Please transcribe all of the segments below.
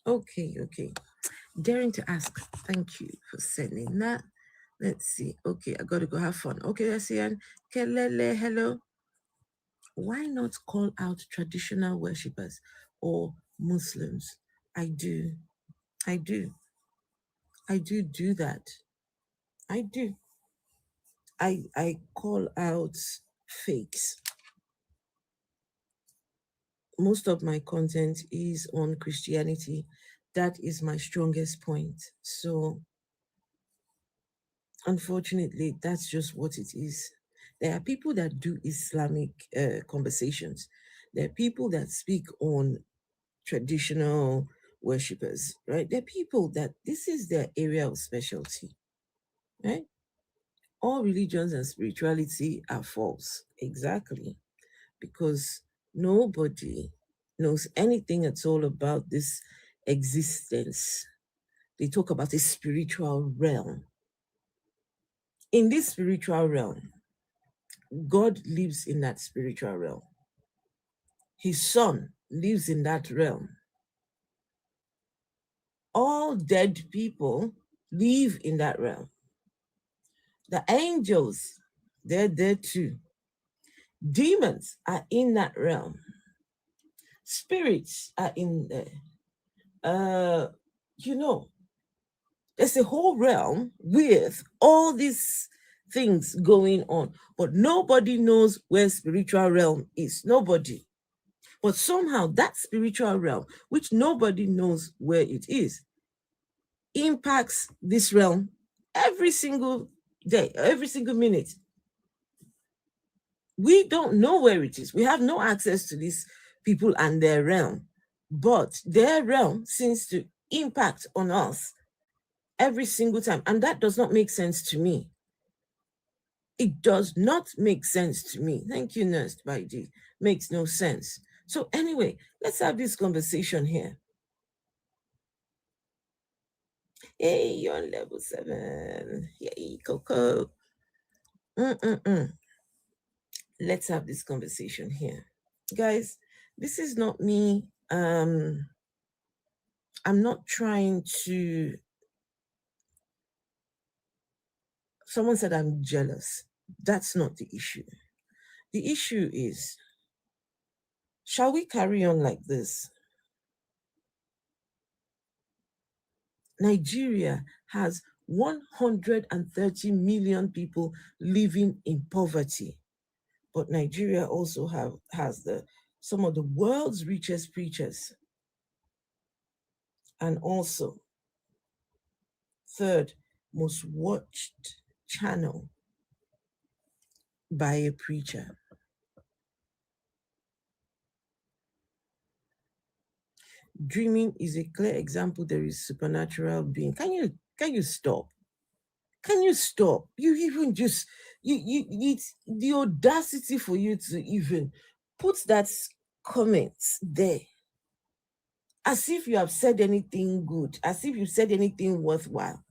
Okay, okay. Daring to ask. Thank you for sending that. Let's see. Okay, I gotta go have fun. Okay, Asian. Kelele, hello. Why not call out traditional worshippers or Muslims? I do. I do. I do that. I do. I call out fakes. Most of my content is on Christianity. That is my strongest point. So unfortunately, that's just what it is. There are people that do Islamic conversations. There are people that speak on traditional worshippers, right? There are people that this is their area of specialty, right? All religions and spirituality are false. Exactly. Because nobody knows anything at all about this existence. They talk about a spiritual realm. In this spiritual realm, God lives in that spiritual realm. His son lives in that realm. All dead people live in that realm. The angels, they're there too. Demons are in that realm. Spirits are in there. Uh, you know, there's a whole realm with all these things going on, but nobody knows where spiritual realm is. Nobody. But somehow that spiritual realm, which nobody knows where it is, impacts this realm every single day, every single minute. We don't know where it is. We have no access to these people and their realm, but their realm seems to impact on us every single time. And that does not make sense to me. It does not make sense to me. Thank you, Nurse by D. Makes no sense. So, anyway, let's have this conversation here. Hey, you're on level 7. Yay, Coco. Mm-mm-mm. Let's have this conversation here. Guys, this is not me. I'm not trying to. Someone said I'm jealous. That's not the issue. The issue is, shall we carry on like this? Nigeria has 130 million people living in poverty. But Nigeria also has some of the world's richest preachers, and also third most watched channel by a preacher. Dreaming is a clear example there is supernatural being. Can you stop? Can you stop? You even just it's the audacity for you to even put that comment there, as if you have said anything good, as if you said anything worthwhile.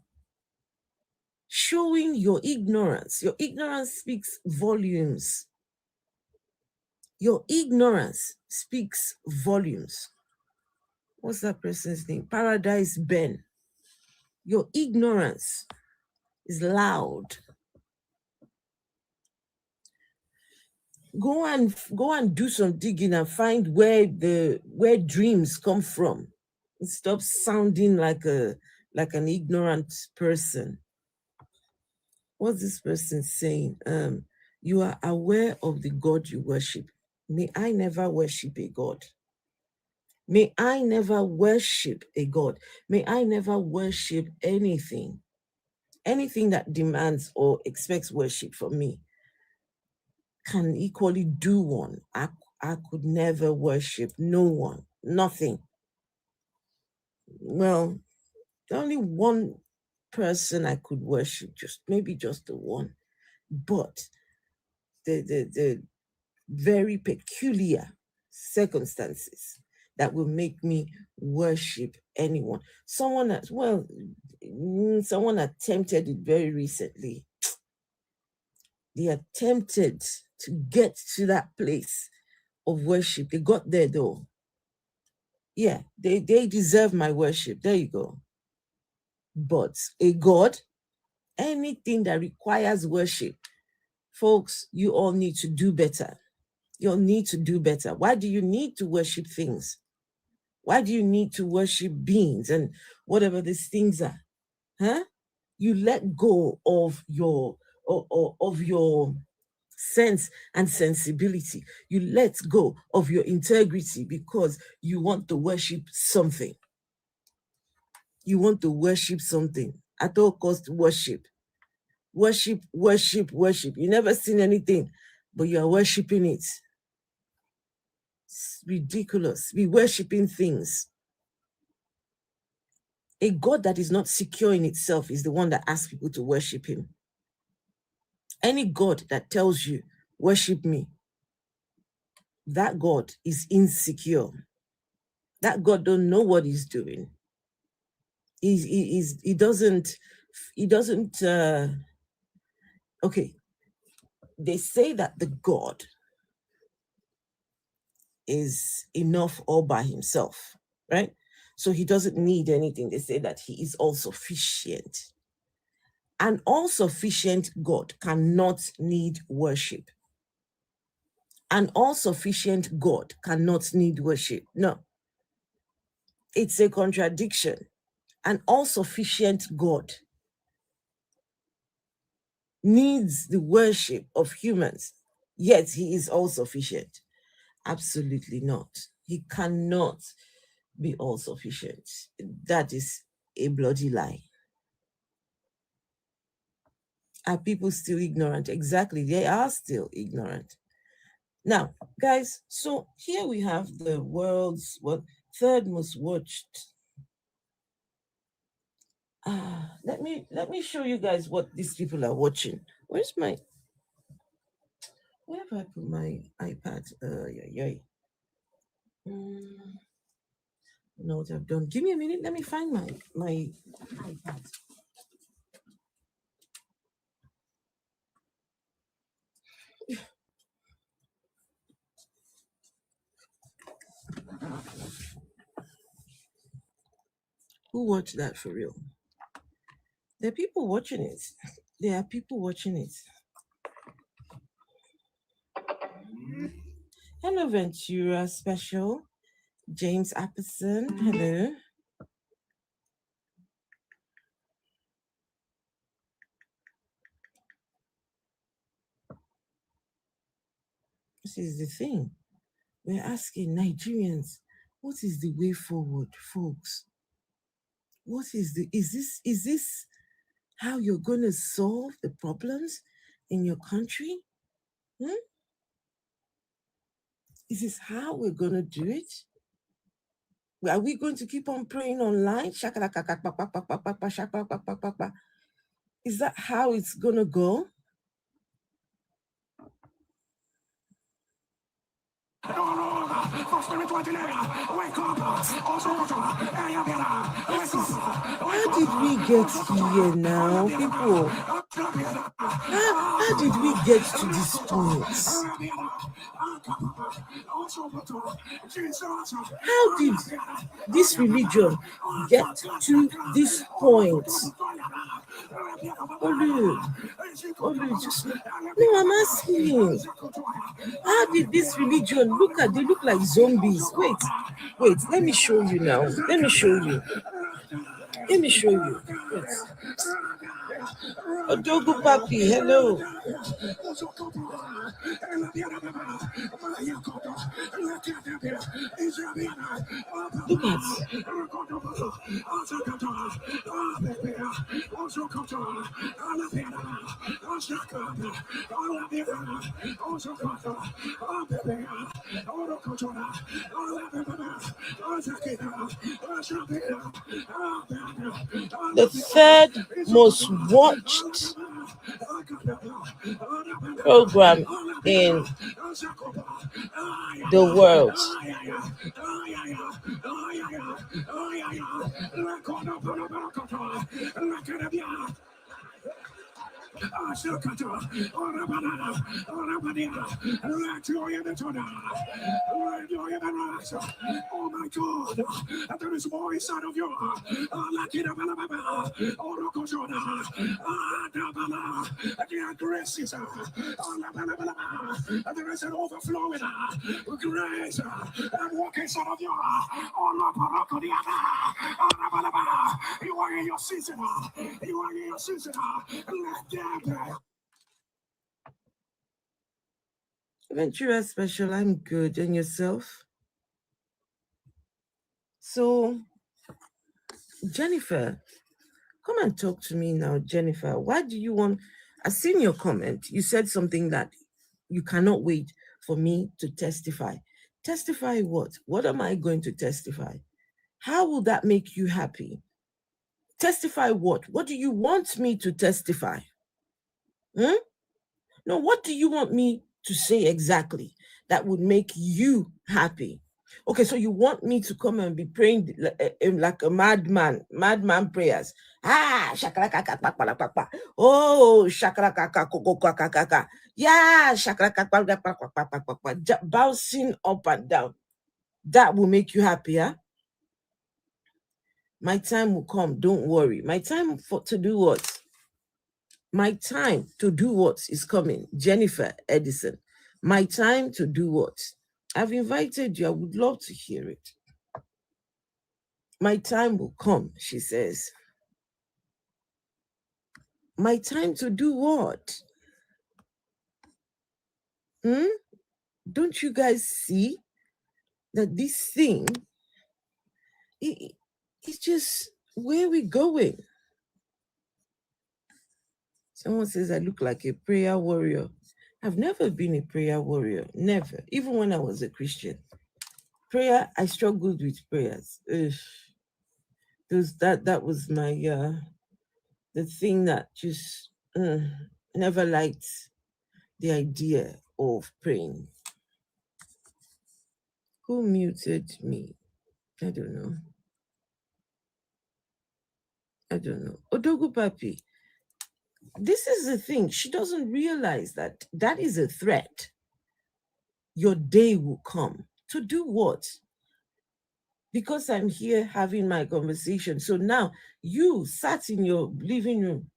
Showing your ignorance. Your ignorance speaks volumes. Your ignorance speaks volumes. What's that person's name? Paradise Ben. Your ignorance is loud. Go and do some digging and find where dreams come from. Stop sounding like an ignorant person. What's this person saying? You are aware of the God you worship. May I never worship a God. May I never worship a God. May I never worship anything. Anything that demands or expects worship from me can equally do one. I could never worship no one, nothing. Well, only one person I could worship, just the one. But the very peculiar circumstances that will make me worship anyone. Someone attempted it very recently. They attempted to get to that place of worship. They got there though. Yeah, they deserve my worship. There you go. But a God, anything that requires worship, folks, you all need to do better. You'll need to do better. Why do you need to worship things? Why do you need to worship beings and whatever these things are? Huh? You let go of your of your sense and sensibility. You let go of your integrity because you want to worship something. You want to worship something. At all cost, worship. Worship, worship, worship. You never seen anything, but you are worshiping it. It's ridiculous. Be worshiping things. A God that is not secure in itself is the one that asks people to worship him. Any God that tells you, worship me, that God is insecure. That God don't know what he's doing. He doesn't, okay. They say that the God is enough all by himself, right? So he doesn't need anything. They say that he is all sufficient. An all sufficient God cannot need worship. An all sufficient God cannot need worship. No, it's a contradiction. An all sufficient God needs the worship of humans, yet he is all sufficient. Absolutely not. He cannot be all sufficient. That is a bloody lie. Are people still ignorant? Exactly, they are still ignorant. Now, guys, so here we have the world's third most watched. Let me show you guys what these people are watching. Where have I put my iPad? Know what I've done. Give me a minute. Let me find my iPad. Who watched that for real? There are people watching it. There are people watching it. Hello, Ventura Special. James Apperson. Hello. This is the thing. We're asking Nigerians, what is the way forward, folks? What is this how you're going to solve the problems in your country? Is this how we're going to do it? Are we going to keep on praying online? Is that how it's going to go? How did we get here now, people? How did we get to this point? How did this religion get to this point? Olu, just no, I'm asking you. How did this religion they look like zombies? Wait, let me show you now. Let me show you. Wait. Odogu Papi, hello. Look at the third most watched program in the world. Oh my God, there is more inside of you. There are graces. There is an overflowing grace and walk inside of you. You are in your season. You are in your season. Let them. Ventura Special, I'm good. And yourself? So, Jennifer, come and talk to me now, Jennifer. Why do you want? I've seen your comment. You said something that you cannot wait for me to testify. Testify what? What am I going to testify? How will that make you happy? Testify what? What do you want me to testify? No, what do you want me to say exactly that would make you happy? Okay, so you want me to come and be praying like a madman prayers. Shakalaka. Oh, shakalaka. Yeah, shakalaka. Bouncing up and down. That will make you happy, huh? My time will come, don't worry. My time to do what? My time to do what is coming. Jennifer Edison. My time to do what? I've invited you. I would love to hear it. My time will come, she says. My time to do what? Don't you guys see that this thing, it's just, where are we going? Someone says I look like a prayer warrior. I've never been a prayer warrior. Never. Even when I was a Christian. Prayer, I struggled with prayers. That was my the thing that just never liked the idea of praying. Who muted me? I don't know. Odogu Papi. This is the thing. She doesn't realize that that is a threat. Your day will come. To do what? Because I'm here having my conversation. So now you sat in your living room.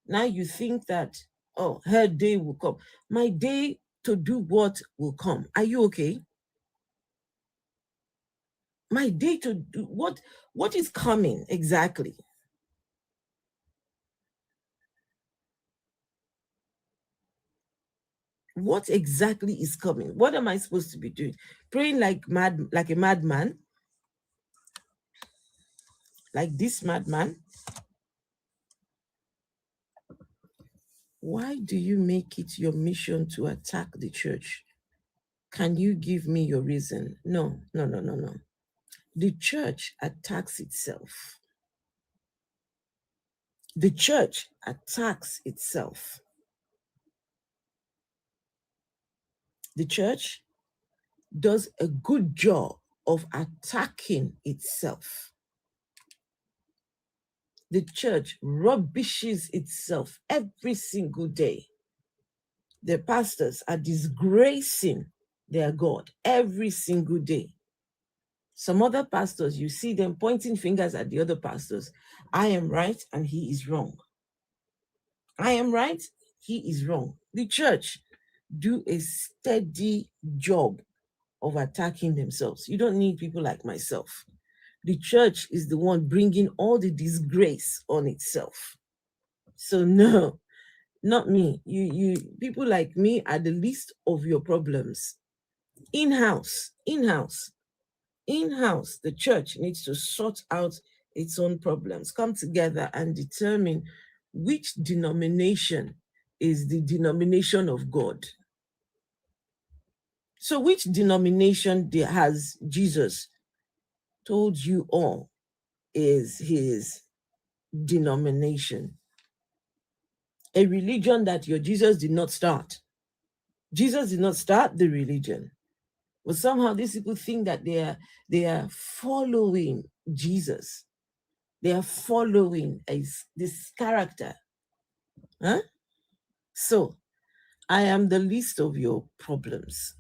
Now you think that, oh, her day will come. My day to do what will come. Are you okay? My day to do what is coming exactly? What exactly is coming? What am I supposed to be doing? Praying like a madman? Like this madman? Why do you make it your mission to attack the church? Can you give me your reason? No. The church attacks itself. The church attacks itself. The church does a good job of attacking itself. The church rubbishes itself every single day. The pastors are disgracing their God every single day. Some other pastors, you see them pointing fingers at the other pastors. I am right and he is wrong. I am right, he is wrong. The church do a steady job of attacking themselves. You don't need people like myself. The church is the one bringing all the disgrace on itself. So no, not me. You people like me are the least of your problems. In-house, the church needs to sort out its own problems, come together and determine which denomination is the denomination of God. So which denomination has Jesus told you all is his denomination? A religion that your Jesus did not start. Jesus did not start the religion. But somehow these people think that they are following Jesus. They are following this character. Huh? So I am the least of your problems.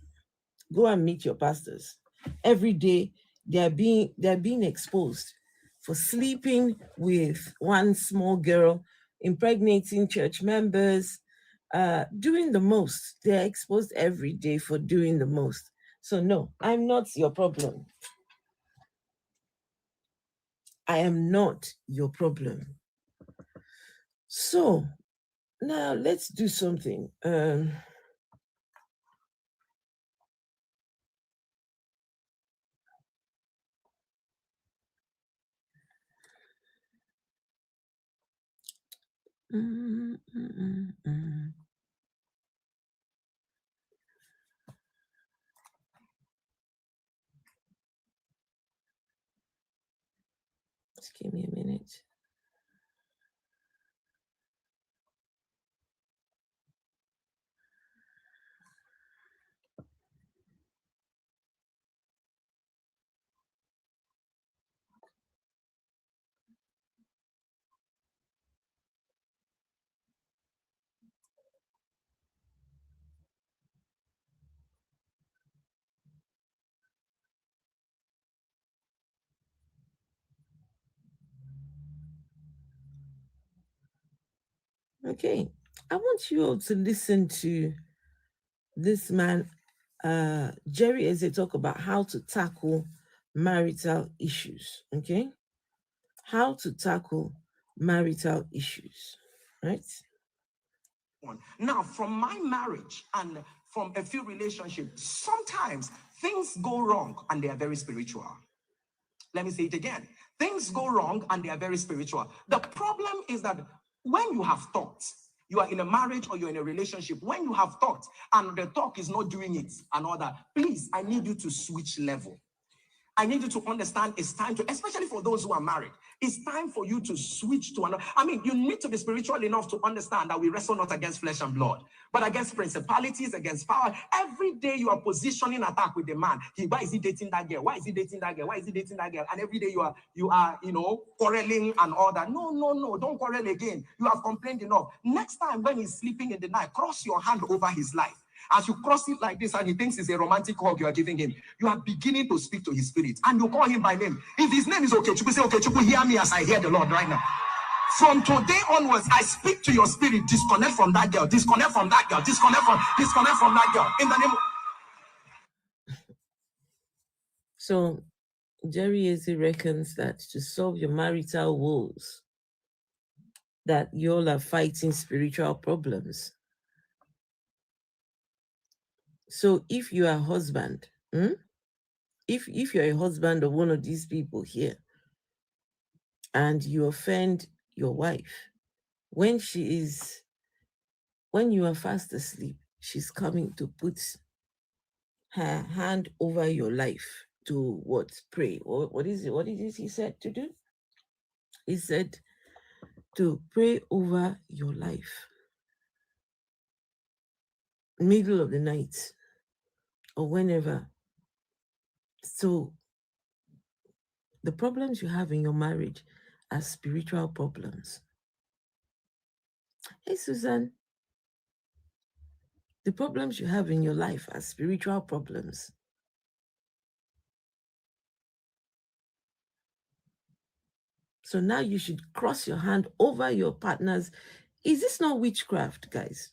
Go and meet your pastors. Every day they're being exposed for sleeping with one small girl, impregnating church members, doing the most. They're exposed every day for doing the most. So no, I'm not your problem. I am not your problem. So now let's do something. Just give me a minute. Okay, I want you all to listen to this man, Jerry Eze, talk about how to tackle marital issues. Okay, how to tackle marital issues, right? Now, from my marriage and from a few relationships, sometimes things go wrong and they are very spiritual. Let me say it again. Things go wrong and they are very spiritual. The problem is that when you have thoughts, you are in a marriage or you're in a relationship, when you have thoughts and the talk is not doing it and all that, please, I need you to switch level. I need you to understand it's time to, especially for those who are married, it's time for you to switch to another. I mean, you need to be spiritual enough to understand that we wrestle not against flesh and blood, but against principalities, against power. Every day you are positioning attack with the man. Why is he dating that girl? Why is he dating that girl? Why is he dating that girl? And every day you are quarreling and all that. No, don't quarrel again. You have complained enough. Next time when he's sleeping in the night, cross your hand over his life. As you cross it like this and he thinks it's a romantic hug you are giving him, you are beginning to speak to his spirit and you call him by name. If his name is Okechukwu, say, Okechukwu, hear me as I hear the Lord right now. From today onwards, I speak to your spirit, disconnect from that girl, disconnect from that girl, disconnect from that girl. In the name of... So Jerry Eze reckons that to solve your marital woes, that you all are fighting spiritual problems. So if you are a husband, if you're a husband of one of these people here, and you offend your wife, when you are fast asleep, she's coming to put her hand over your life to what? Pray. Or what is it? What is it he said to do? He said to pray over your life. Middle of the night or whenever. So the problems you have in your marriage are spiritual problems. Hey, Susan, the problems you have in your life are spiritual problems. So now you should cross your hand over your partners. Is this not witchcraft, guys?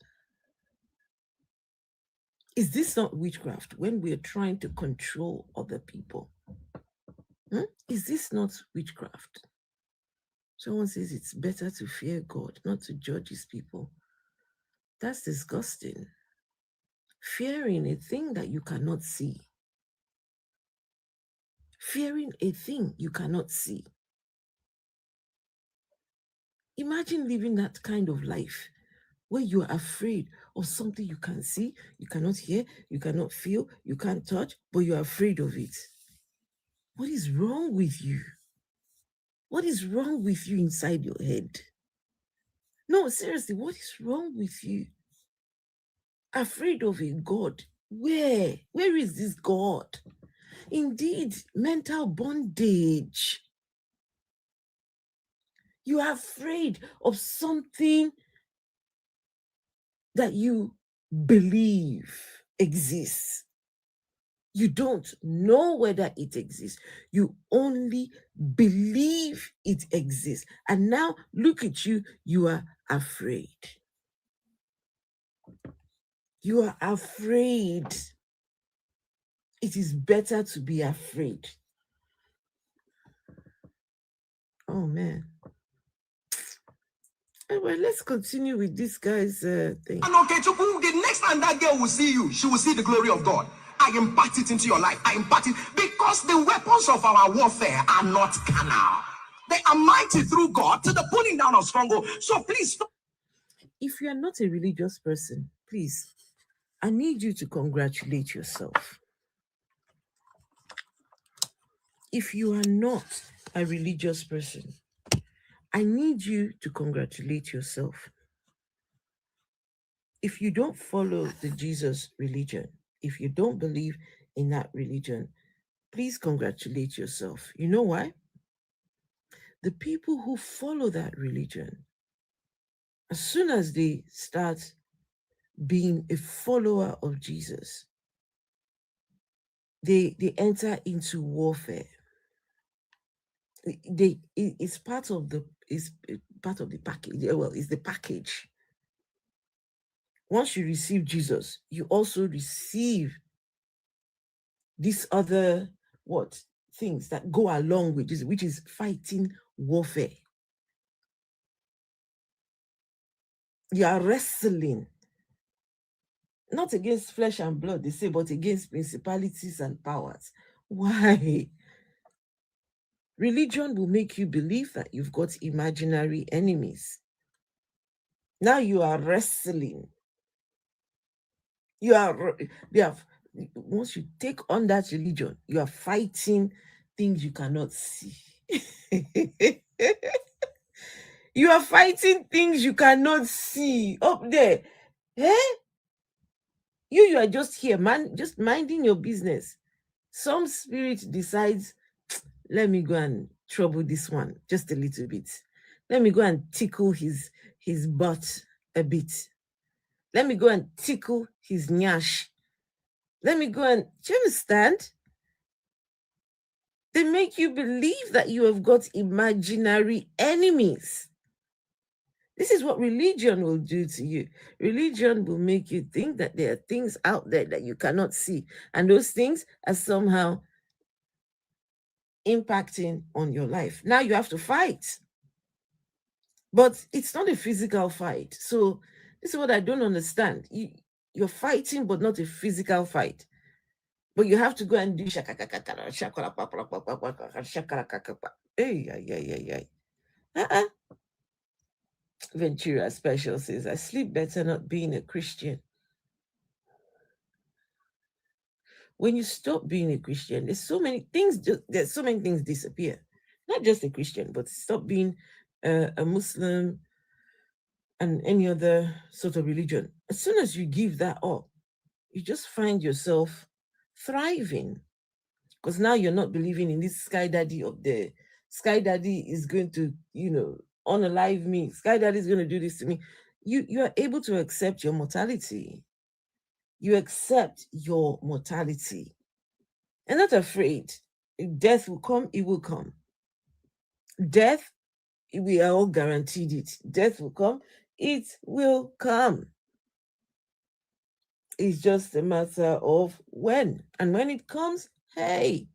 Is this not witchcraft when we're trying to control other people? Is this not witchcraft? Someone says it's better to fear God, not to judge his people. That's disgusting. Fearing a thing that you cannot see. Fearing a thing you cannot see. Imagine living that kind of life where you are afraid of something you can see, you cannot hear, you cannot feel, you can't touch, but you're afraid of it. What is wrong with you? What is wrong with you inside your head? No, seriously, what is wrong with you? Afraid of a God. Where? Where is this God? Indeed, mental bondage. You are afraid of something that you believe exists. You don't know whether it exists. You only believe it exists. And now look at you, you are afraid. You are afraid. It is better to be afraid. Oh man. Anyway, let's continue with this guy's thing. And okay, the next time that girl will see you, she will see the glory of God. I impart it into your life. I impart it because the weapons of our warfare are not carnal. They are mighty through God to the pulling down of stronghold. So please stop. If you are not a religious person, please, I need you to congratulate yourself. If you are not a religious person, I need you to congratulate yourself. If you don't follow the Jesus religion, if you don't believe in that religion, please congratulate yourself. You know why? The people who follow that religion, as soon as they start being a follower of Jesus, they enter into warfare. It's part of the package. Well, it's the package. Once you receive Jesus, you also receive these other things that go along with this, which is fighting warfare. You are wrestling not against flesh and blood, they say, but against principalities and powers. Why? Religion will make you believe that you've got imaginary enemies. Now you are wrestling. Once you take on that religion, you are fighting things you cannot see. You are fighting things you cannot see up there. You are just here, man, just minding your business. Some spirit decides, let me go and trouble this one just a little bit. Let me go and tickle his butt a bit. Let me go and tickle his nyash. Let me go and, do you understand? They make you believe that you have got imaginary enemies. This is what religion will do to you. Religion will make you think that there are things out there that you cannot see. And those things are somehow impacting on your life. Now you have to fight. But it's not a physical fight. So this is what I don't understand. You're fighting, but not a physical fight. But you have to go and do Ventura Special says, I sleep better not being a Christian. When you stop being a Christian, there's so many things disappear. Not just a Christian, but stop being a Muslim and any other sort of religion. As soon as you give that up, you just find yourself thriving. Because now you're not believing in this sky daddy of the sky daddy is going to, unalive me. Sky daddy is going to do this to me. You are able to accept your mortality. You accept your mortality. And not afraid. If death will come, it will come. Death, we are all guaranteed it. Death will come, it will come. It's just a matter of when. And when it comes, hey,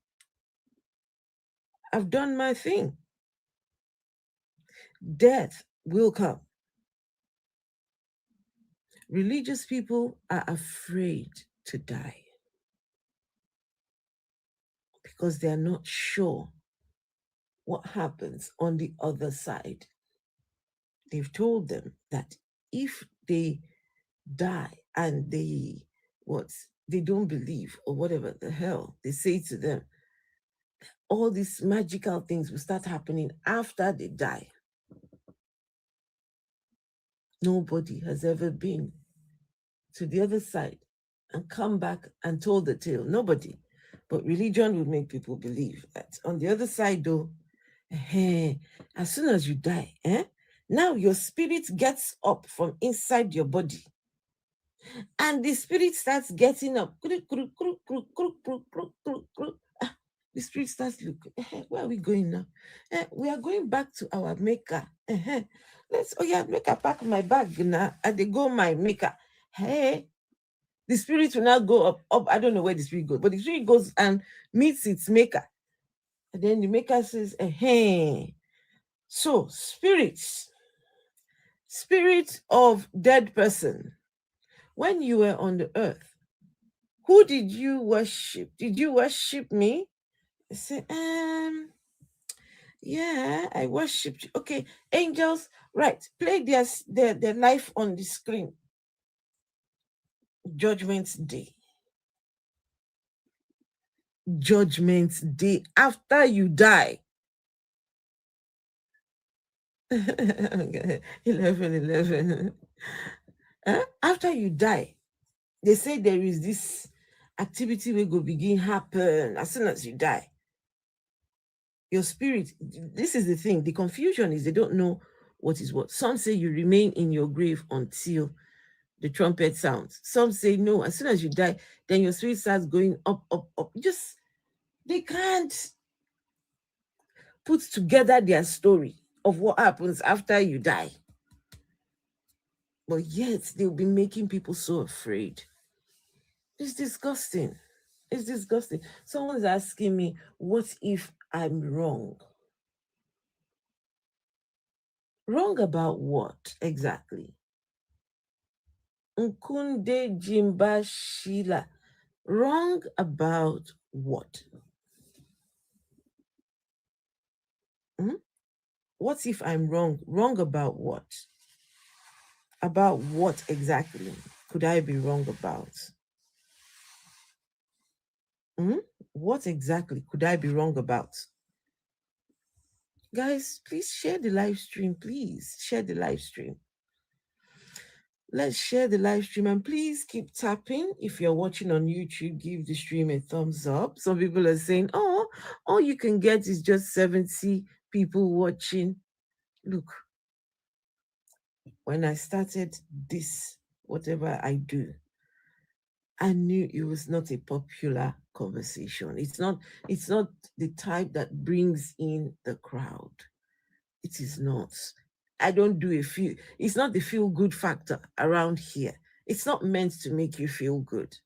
I've done my thing. Death will come. Religious people are afraid to die because they are not sure what happens on the other side. They've told them that if they die and they don't believe or whatever the hell they say to them, all these magical things will start happening after they die. Nobody has ever been to the other side and come back and told the tale. Nobody. But religion would make people believe that on the other side, though, as soon as you die, now your spirit gets up from inside your body And the spirit starts getting up. The spirit starts looking. Where are we going now? We are going back to our maker. Let's, oh yeah, make a pack my bag now. And they go my maker. Hey, the spirit will now go up. I don't know where the spirit goes, but the spirit goes and meets its maker. And then the maker says, hey. So, spirits, spirit of dead person, when you were on the earth, who did you worship? Did you worship me? I say, yeah, I worshipped you. Okay, angels, right? Play their life on the screen. Judgment Day. Judgment Day after you die. 11. After you die, they say there is this activity will go begin happen as soon as you die. Your spirit, this is the thing. The confusion is they don't know what is what. Some say you remain in your grave until the trumpet sounds. Some say no, as soon as you die, then your spirit starts going up, up, up. Just they can't put together their story of what happens after you die. But yet they'll be making people so afraid. It's disgusting. It's disgusting. Someone's asking me, what if I'm wrong? Wrong about what exactly? Nkunde Jimba Sheila. Wrong about what? What if I'm wrong? Wrong about what? About what exactly could I be wrong about? What exactly could I be wrong about? Guys, please share the live stream. Please share the live stream. Let's share the live stream and please keep tapping. If you're watching on YouTube, give the stream a thumbs up. Some people are saying, oh, all you can get is just 70 people watching. Look, when I started this, whatever I do, I knew it was not a popular conversation. It's not the type that brings in the crowd. It is not. I don't do a feel. It's not the feel good factor around here. It's not meant to make you feel good.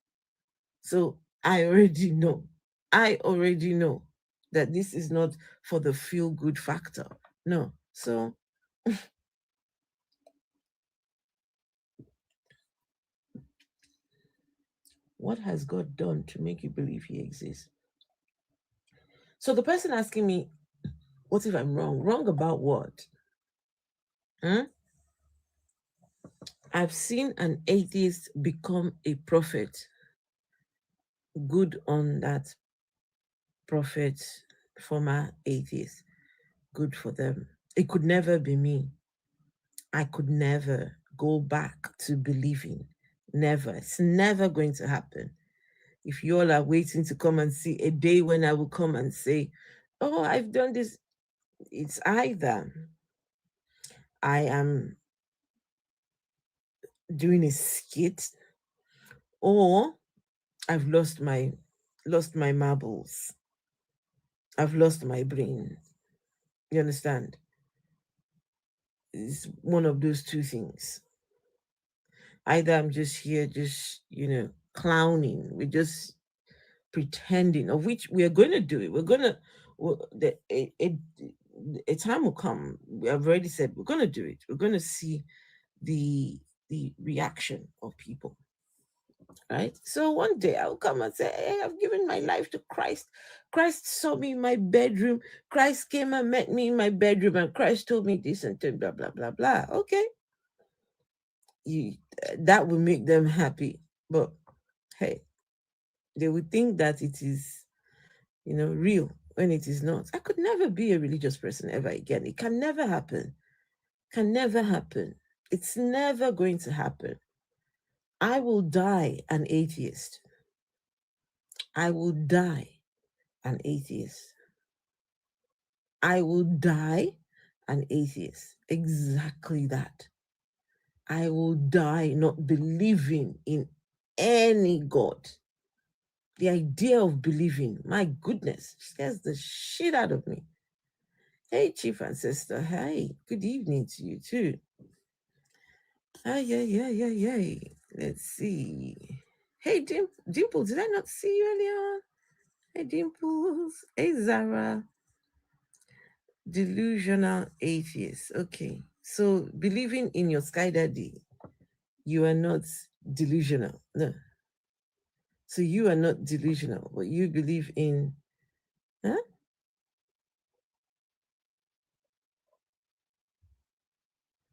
So I already know. I already know that this is not for the feel good factor. No. So what has God done to make you believe he exists? So the person asking me, what if I'm wrong? Wrong about what? I've seen an atheist become a prophet. Good on that prophet, former atheist. Good for them. It could never be me. I could never go back to believing. Never. It's never going to happen. If you all are waiting to come and see a day when I will come and say, oh, I've done this, it's either I am doing a skit or I've lost my marbles. I've lost my brain. You understand? It's one of those two things. Either I'm just here, just, clowning. We're just pretending, of which we are going to do it. We're going to, a time will come. We have already said we're going to do it. We're going to see the reaction of people. Right? So one day I'll come and say, hey, I've given my life to Christ. Christ saw me in my bedroom. Christ came and met me in my bedroom, and Christ told me this and blah, blah, blah, blah. Okay. That will make them happy. But hey, they would think that it is, real when it is not. I could never be a religious person ever again. It can never happen. Can never happen. It's never going to happen. I will die an atheist. I will die an atheist. I will die an atheist. Exactly that. I will die not believing in any God. The idea of believing, my goodness, scares the shit out of me. Hey, Chief Ancestor. Hey, good evening to you too. Yeah. Let's see. Hey, Dimple, did I not see you earlier on? Hey, Dimples. Hey, Zara. Delusional atheist. Okay. So, believing in your sky daddy, you are not delusional. No. So, you are not delusional, but you believe in. Huh?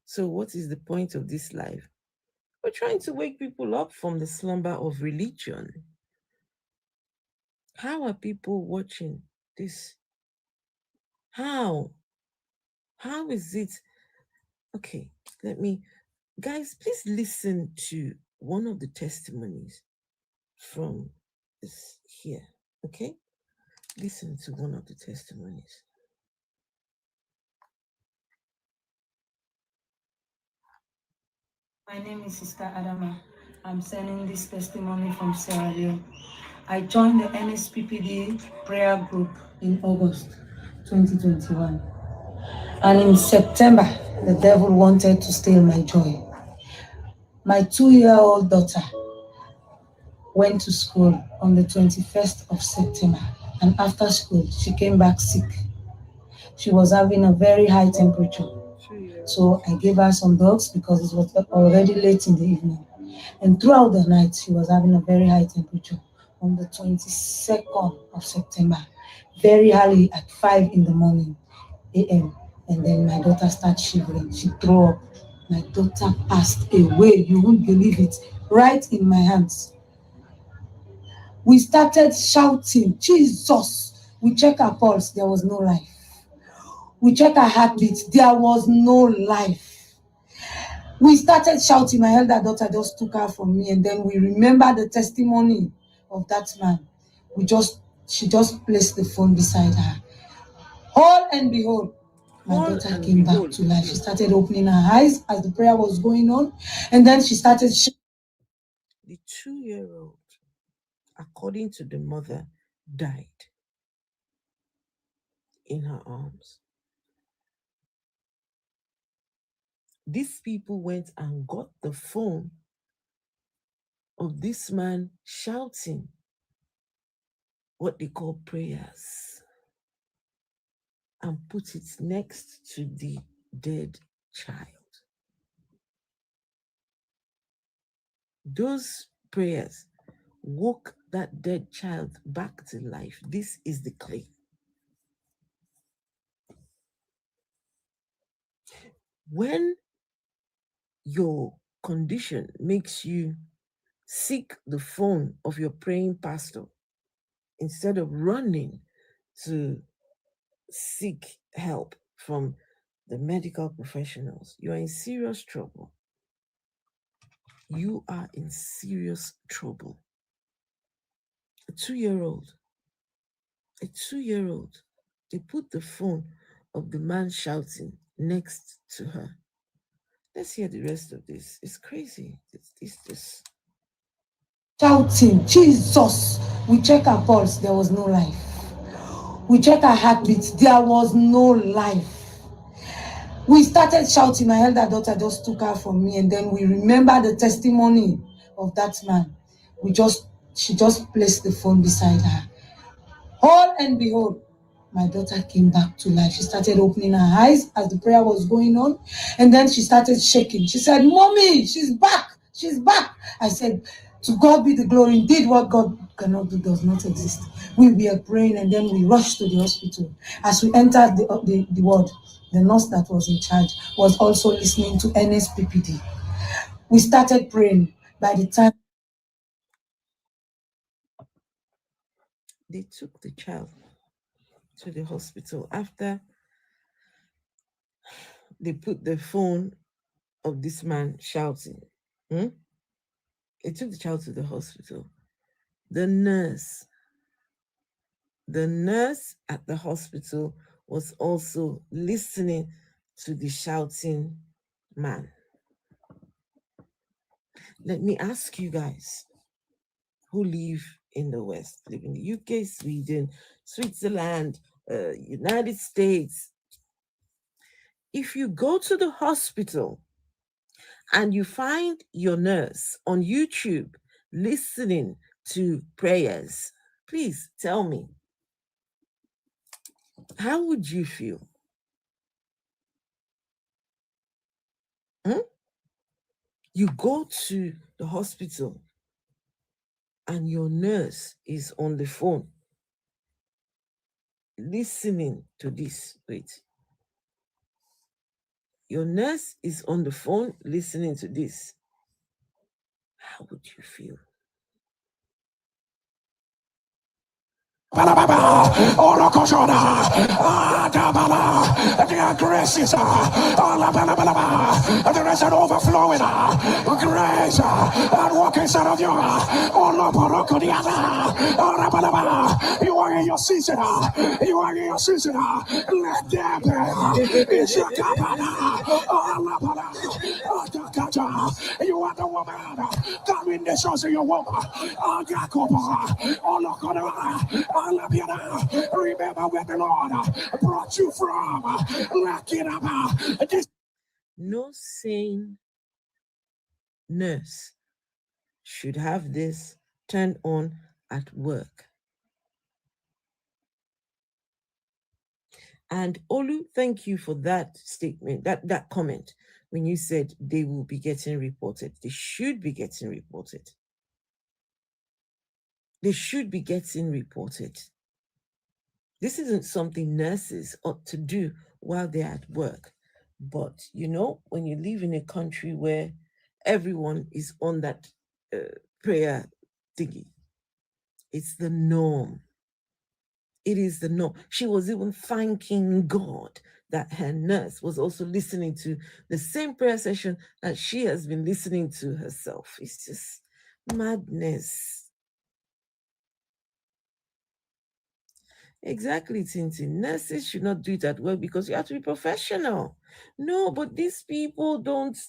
So, what is the point of this life? We're trying to wake people up from the slumber of religion. How are people watching this? How? How is it? Okay, let me, guys, please listen to one of the testimonies from this here. Okay, listen to one of the testimonies. My name is Sister Adama. I'm sending this testimony from Sierra Leone. I joined the NSPPD prayer group in August 2021. And in September, the devil wanted to steal my joy. My 2-year-old daughter went to school on the 21st of September. And after school, she came back sick. She was having a very high temperature. So I gave her some drugs because it was already late in the evening. And throughout the night, she was having a very high temperature. On the 22nd of September, very early at 5 in the morning, a.m. And then my daughter started shivering. She threw up. My daughter passed away. You won't believe it. Right in my hands. We started shouting, Jesus. We checked her pulse. There was no life. We checked her heartbeat. There was no life. We started shouting. My elder daughter just took her from me, and then we remember the testimony of that man. She just placed the phone beside her. All and behold, my daughter came back to life. She started opening her eyes as the prayer was going on, and then she started. The 2-year-old, according to the mother, died in her arms. These people went and got the phone of this man shouting what they call prayers and put it next to the dead child. Those prayers woke that dead child back to life. This is the claim. When your condition makes you seek the phone of your praying pastor instead of running to seek help from the medical professionals, you are in serious trouble. You are in serious trouble. A 2-year-old, a 2-year-old, they put the phone of the man shouting next to her. Let's hear the rest of this. It's crazy. It's just Shouting, Jesus. We checked her pulse. There was no life. We checked her heartbeat. There was no life. We started shouting. My elder daughter just took her from me, and then we remember the testimony of that man. She just placed the phone beside her. All and behold, my daughter came back to life. She started opening her eyes as the prayer was going on, and then she started shaking. She said, Mommy, she's back. She's back. I said, to God be the glory. Indeed, what God cannot do does not exist. We were praying, and then we rushed to the hospital. As we entered the ward, the nurse that was in charge was also listening to NSPPD. We started praying. By the time they took the child to the hospital after they put the phone of this man shouting. Hmm? They took the child to the hospital. The nurse, the nurse at the hospital was also listening to the shouting man. Let me ask you guys who live in the West, live in the UK, Sweden, Switzerland, United States. If you go to the hospital and you find your nurse on YouTube listening to prayers, please tell me, how would you feel? Hmm? You go to the hospital and your nurse is on the phone listening to this. Wait. Your nurse is on the phone listening to this. How would you feel? The graces, there is an overflowing grace and walking inside of you. You are in your season. You are in your season. Let them be. You are the woman carrying the source of your woman. Remember where the Lord brought you from. No sane nurse should have this turned on at work. And Olu, thank you for that statement, that comment, when you said they will be getting reported. They should be getting reported. They should be getting reported. This isn't something nurses ought to do while they're at work. But, when you live in a country where everyone is on that prayer thingy, it's the norm. It is the norm. She was even thanking God that her nurse was also listening to the same prayer session that she has been listening to herself. It's just madness. Exactly, Tintin. Nurses should not do it at work because you have to be professional. No, but these people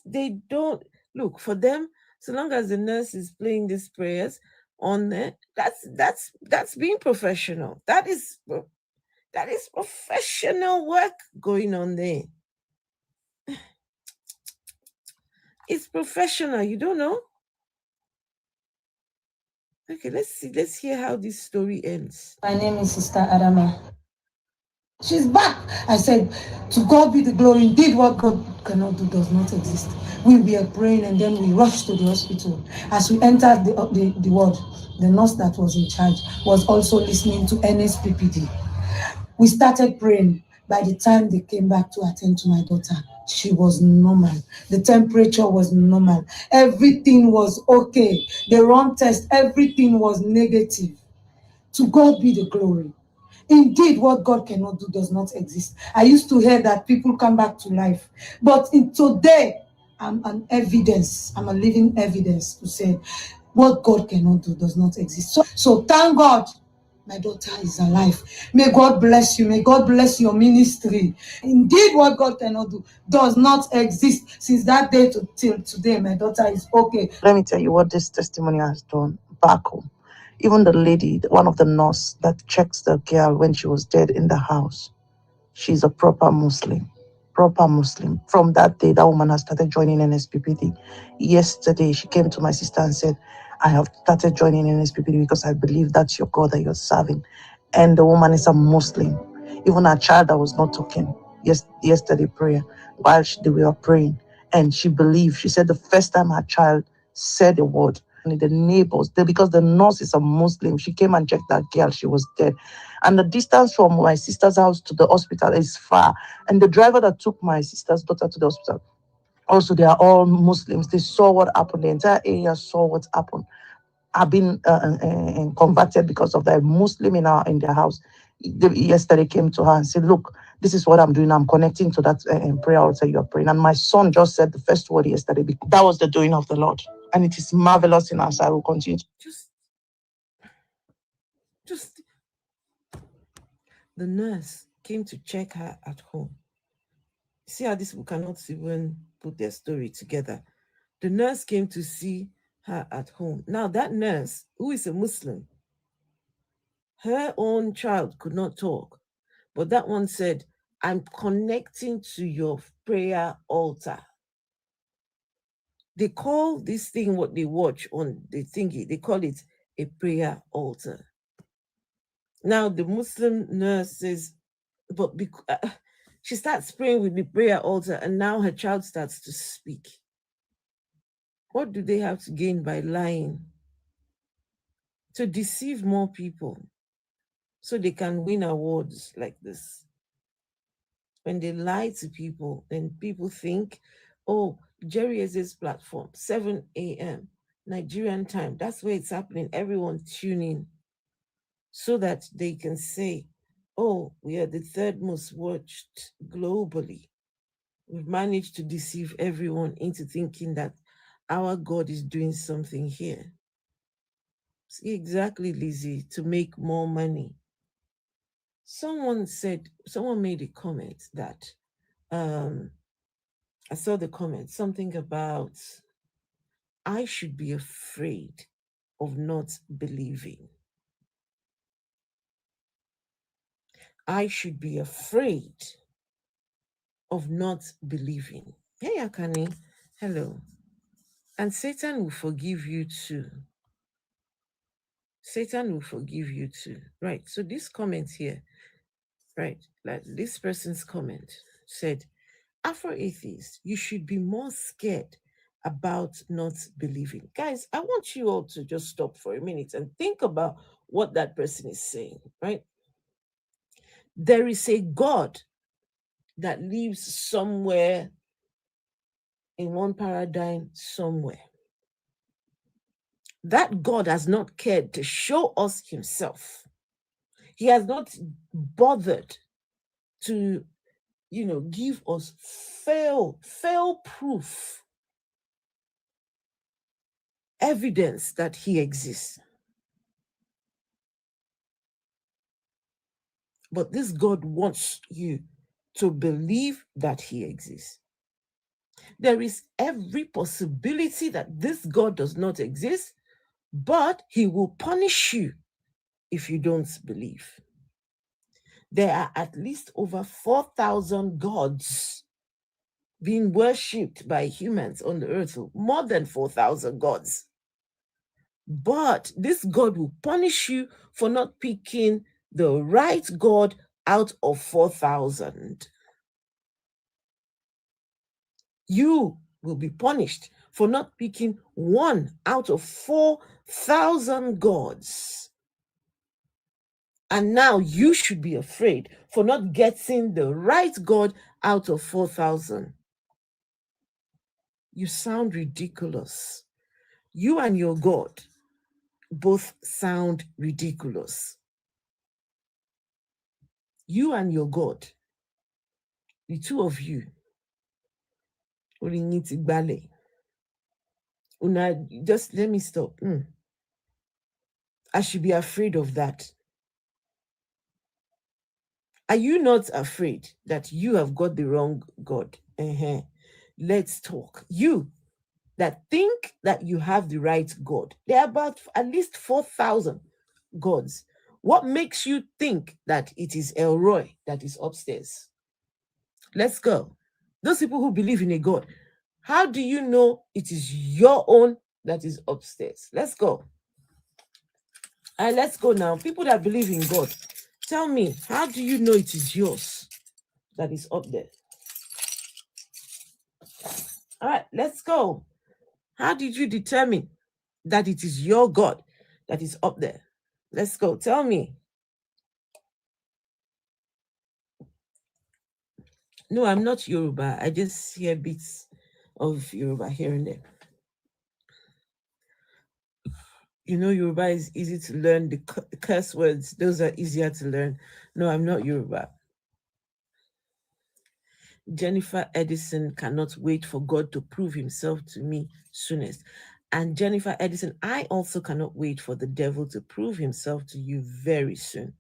they don't. Look, for them, so long as the nurse is playing these prayers on there, that's being professional. That is professional work going on there. It's professional. You don't know? Okay, let's see. Let's hear how this story ends. My name is Sister Adama. She's back. I said, to God be the glory. Indeed, what God cannot do does not exist. We were praying and then we rushed to the hospital. As we entered the ward, the nurse that was in charge was also listening to NSPPD. We started praying. By the time they came back to attend to my daughter, she was normal. The temperature was normal. Everything was okay. The run test, everything was negative. To God be the glory. Indeed, what God cannot do does not exist. I used to hear that people come back to life. But today, I'm an evidence. I'm a living evidence to say what God cannot do does not exist. So thank God my daughter is alive. May God bless you. May God bless your ministry. Indeed, what God cannot do does not exist. Since that day till today, my daughter is okay. Let me tell you what this testimony has done back home. Even the lady, one of the nurse that checks the girl when she was dead in the house, she's a proper Muslim. Proper Muslim. From that day, that woman has started joining NSPPD. Yesterday, she came to my sister and said, I have started joining NSPPD because I believe that's your God that you're serving. And the woman is a Muslim. Even her child that was not talking yesterday prayer, while they were praying, and she believed. She said the first time her child said a word, and the neighbors, because the nurse is a Muslim, she came and checked that girl. She was dead. And the distance from my sister's house to the hospital is far. And the driver that took my sister's daughter to the hospital, also, they are all Muslims. They saw what happened. The entire area saw what happened. I've been converted because of that. Muslim in their house. Yesterday came to her and said, look, this is what I'm doing. I'm connecting to that prayer altar you're praying. And my son just said the first word yesterday. That was the doing of the Lord. And it is marvelous in us. I will continue. Just the nurse came to check her at home. See how these people cannot even put their story together. The nurse came to see her at home. Now, that nurse, who is a Muslim, her own child could not talk, but that one said, I'm connecting to your prayer altar. They call this thing what they watch on the thingy, they call it a prayer altar. Now, the Muslim nurse says, but she starts praying with the prayer altar, and now her child starts to speak. What do they have to gain by lying? To deceive more people so they can win awards like this. When they lie to people, then people think, oh, Jerry Eze's platform, 7 a.m. Nigerian time. That's where it's happening. Everyone tune in so that they can say, oh, we are the third most watched globally. We've managed to deceive everyone into thinking that our God is doing something here. See, exactly, Lizzie, to make more money. Someone made a comment that I saw the comment, something about I should be afraid of not believing. I should be afraid of not believing. Hey, Akani, hello. And Satan will forgive you too. Satan will forgive you too. Right. So this comment here, right, like this person's comment said, Afro atheist, you should be more scared about not believing. Guys, I want you all to just stop for a minute and think about what that person is saying, right? There is a God that lives somewhere in one paradigm somewhere. That God has not cared to show us himself. He has not bothered to, give us fail proof evidence that he exists. But this God wants you to believe that he exists. There is every possibility that this God does not exist, but he will punish you if you don't believe. There are at least over 4,000 gods being worshipped by humans on the earth, more than 4,000 gods. But this God will punish you for not picking the right God out of 4,000. You will be punished for not picking one out of 4,000 gods. And now you should be afraid for not getting the right God out of 4,000. You sound ridiculous. You and your God both sound ridiculous. You and your God, the two of you, just let me stop. I should be afraid of that. Are you not afraid that you have got the wrong God? Let's talk. You that think that you have the right God. There are about at least 4,000 gods. What makes you think that it is Elroy that is upstairs? Let's go. Those people who believe in a God, how do you know it is your own that is upstairs? Let's go. All right, let's go now. People that believe in God, tell me, how do you know it is yours that is up there? All right, let's go. How did you determine that it is your God that is up there? Let's go. Tell me. No, I'm not Yoruba. I just hear bits of Yoruba here and there. Yoruba is easy to learn. The curse words, those are easier to learn. No, I'm not Yoruba. Jennifer Edison cannot wait for God to prove himself to me soonest. And Jennifer Edison, I also cannot wait for the devil to prove himself to you very soon.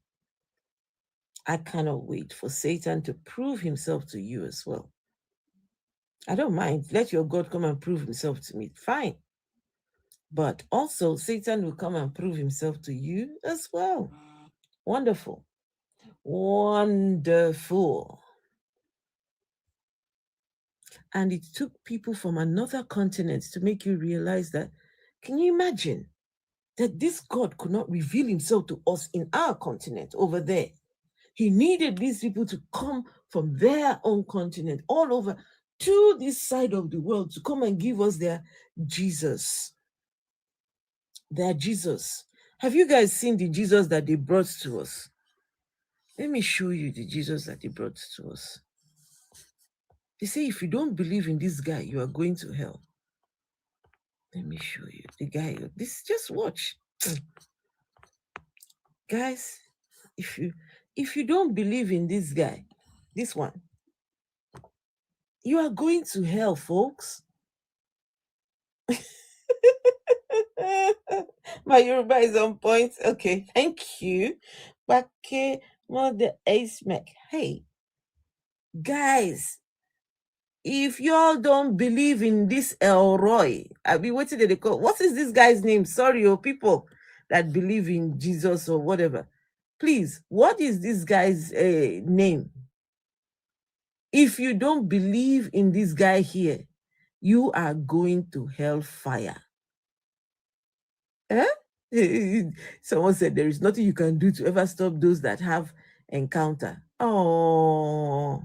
I cannot wait for Satan to prove himself to you as well. I don't mind. Let your God come and prove himself to me. Fine. But also, Satan will come and prove himself to you as well. Wonderful. Wonderful. And it took people from another continent to make you realize that. Can you imagine that this God could not reveal himself to us in our continent over there? He needed these people to come from their own continent all over to this side of the world to come and give us their Jesus. Their Jesus. Have you guys seen the Jesus that they brought to us? Let me show you the Jesus that they brought to us. They say if you don't believe in this guy, you are going to hell. Let me show you the guy. This, just watch. Guys, if you don't believe in this guy, this one, you are going to hell, folks. My Yoruba is on point. Okay, thank you. Bake Mother Ace Mac. Hey, guys, if y'all don't believe in this Elroy, I'll be waiting to the call. What is this guy's name? Sorry, people that believe in Jesus or whatever. Please, what is this guy's name? If you don't believe in this guy here, you are going to hellfire. Someone said there is nothing you can do to ever stop those that have encounter. Oh.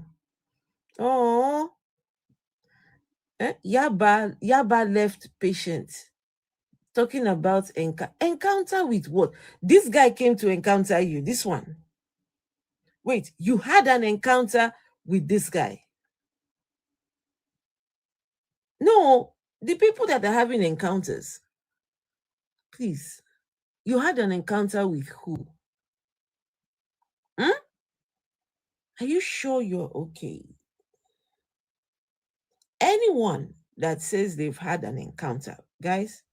Yaba left patient. Talking about encounter with what? This guy came to encounter you. This one. Wait, you had an encounter with this guy? No, the people that are having encounters. Please, you had an encounter with who? Are you sure you're okay? Anyone that says they've had an encounter, guys,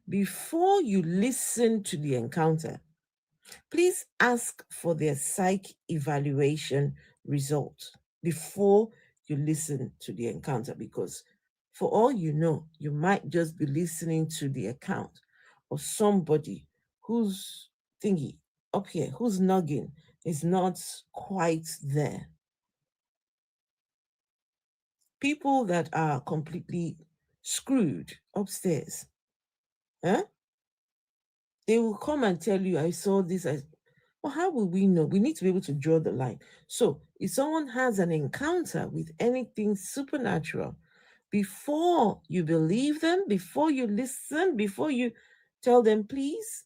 before you listen to the encounter, please ask for their psych evaluation result before you listen to the encounter, because for all you know, you might just be listening to the account of somebody whose thingy up here, whose noggin is not quite there. People that are completely screwed upstairs, they will come and tell you, I saw this. Well, how will we know? We need to be able to draw the line. So if someone has an encounter with anything supernatural, before you believe them, before you listen, before you tell them, please,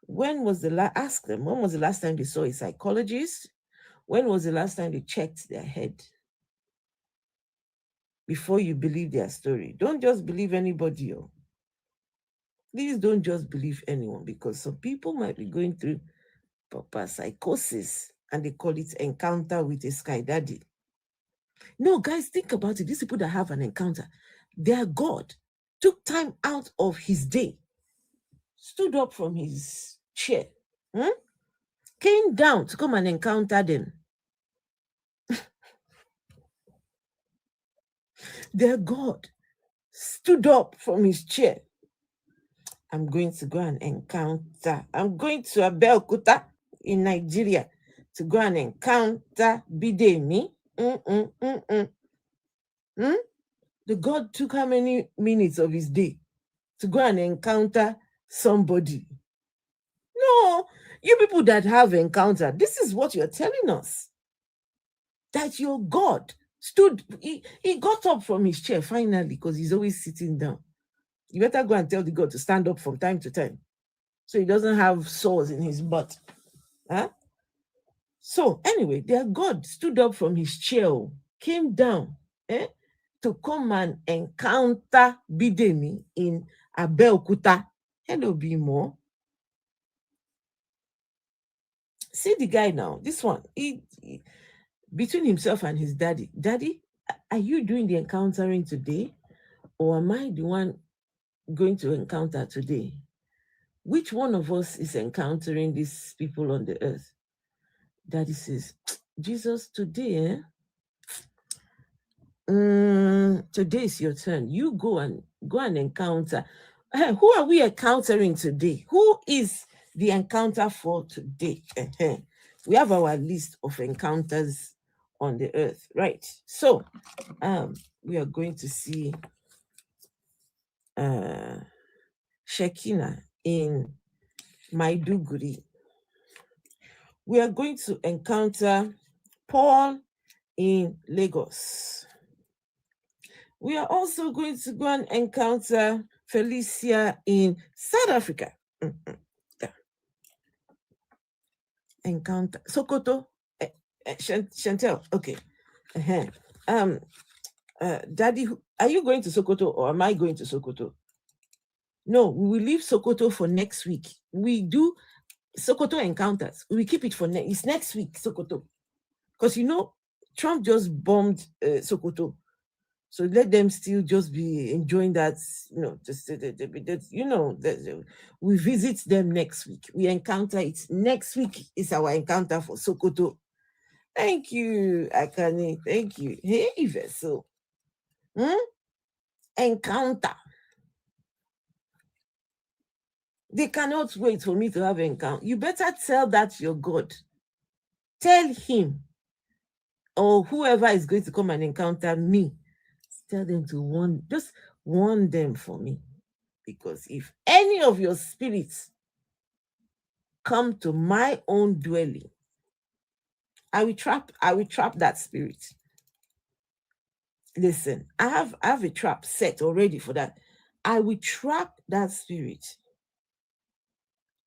ask them, when was the last time they saw a psychologist? When was the last time they checked their head? Before you believe their story. Don't just believe anybody. Please don't just believe anyone, because some people might be going through proper psychosis and they call it encounter with a sky daddy. No, guys, think about it. These people that have an encounter, their God took time out of his day, stood up from his chair, came down to come and encounter them. Their God stood up from his chair. I'm going to go and encounter. I'm going to Abeokuta in Nigeria to go and encounter Bidemi. The God took how many minutes of his day to go and encounter somebody? No, you people that have encountered, this is what you're telling us. That your God stood, he got up from his chair finally, because he's always sitting down. You better go and tell the God to stand up from time to time, so he doesn't have sores in his butt. So anyway, their God stood up from his chair, came down to come and encounter Bidemi in Abeokuta. Hello, Bimo. See the guy now, this one, he between himself and his daddy, are you doing the encountering today, or am I the one going to encounter today? Which one of us is encountering these people on the earth? Daddy says, Jesus, today, today is your turn. You go and encounter. Who are we encountering today? Who is the encounter for today? We have our list of encounters on the earth, right? So we are going to see Shekinah in Maiduguri. We are going to encounter Paul in Lagos. We are also going to go and encounter Felicia in South Africa. Encounter Sokoto. Chantel, okay. Daddy, are you going to Sokoto or am I going to Sokoto? No, we will leave Sokoto for next week. We do Sokoto encounters. We keep it for it's next week, Sokoto. Because Trump just bombed Sokoto. So let them still just be enjoying that, we visit them next week. We encounter it. Next week is our encounter for Sokoto. Thank you, Akane. Thank you. Hey, Vessel. Encounter. They cannot wait for me to have an encounter. You better tell that your God. Tell him or whoever is going to come and encounter me. Tell them to just warn them for me. Because if any of your spirits come to my own dwelling, I will trap that spirit. Listen, I have a trap set already for that. I will trap that spirit.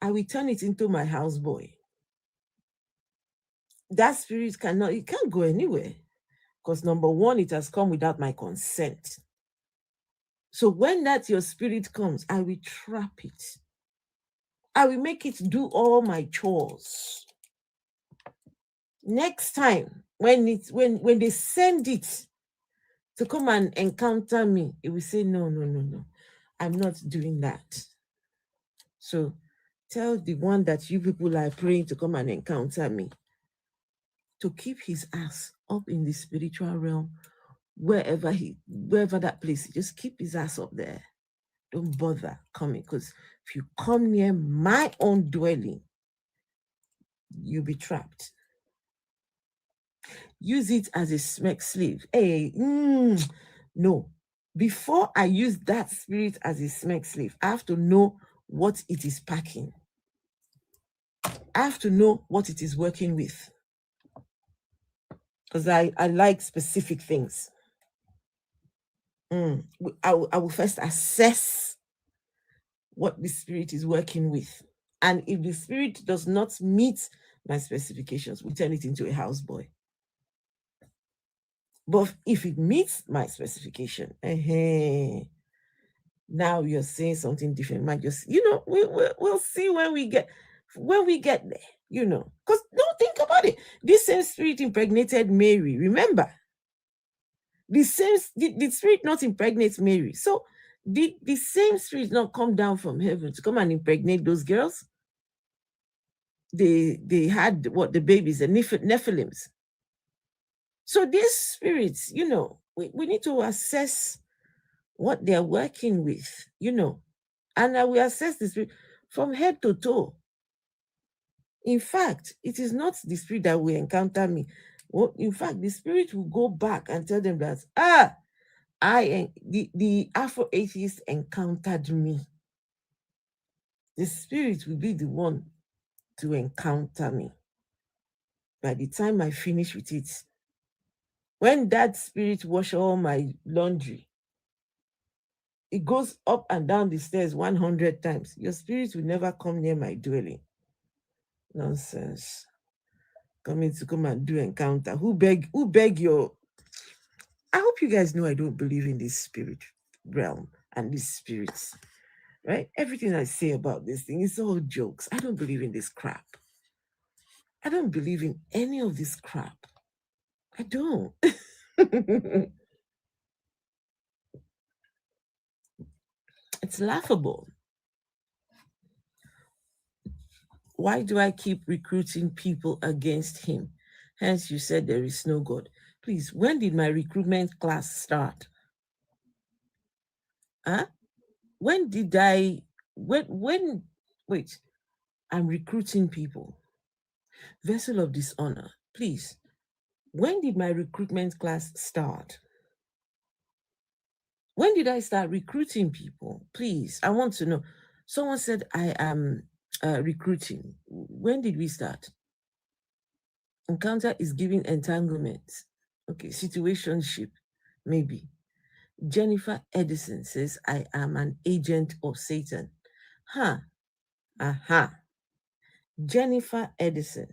I will turn it into my houseboy. That spirit can't go anywhere. Because number one, it has come without my consent. So when that your spirit comes, I will trap it. I will make it do all my chores. Next time, when they send it to come and encounter me, it will say, no, I'm not doing that. So tell the one that you people are praying to come and encounter me to keep his ass up in the spiritual realm, wherever that place, just keep his ass up there. Don't bother coming, because if you come near my own dwelling, you'll be trapped. Use it as a slave. Hey, no. Before I use that spirit as a slave, I have to know what it is packing. I have to know what it is working with. Because I like specific things. I will first assess what the spirit is working with. And if the spirit does not meet my specifications, we turn it into a houseboy. But if it meets my specification, now you're saying something different. Might just, we'll see when we get there, Because don't think about it. This same spirit impregnated Mary, remember? The spirit not impregnate Mary. So the same spirit not come down from heaven to come and impregnate those girls? They had the babies, the Nephilims. So these spirits, we need to assess what they're working with, and we assess the spirit from head to toe. In fact, it is not the spirit that will encounter me. Well, in fact, the spirit will go back and tell them that, the Afro-atheist encountered me. The spirit will be the one to encounter me. By the time I finish with it, when that spirit wash all my laundry, it goes up and down the stairs 100 times. Your spirit will never come near my dwelling. Nonsense. Coming to come and do encounter. Who beg your... I hope you guys know I don't believe in this spirit realm and these spirits. Right? Everything I say about this thing is all jokes. I don't believe in this crap. I don't believe in any of this crap. I don't. It's laughable. Why do I keep recruiting people against him? Hence, you said there is no God. Please, when did my recruitment class start? Huh? When did I, wait, I'm recruiting people. Vessel of dishonor, please. When did my recruitment class start? When did I start recruiting people? Please, I want to know. Someone said I am recruiting. When did we start? Encounter is giving entanglement. Okay, situationship, maybe. Jennifer Edison says, I am an agent of Satan. Huh. Aha. Jennifer Edison.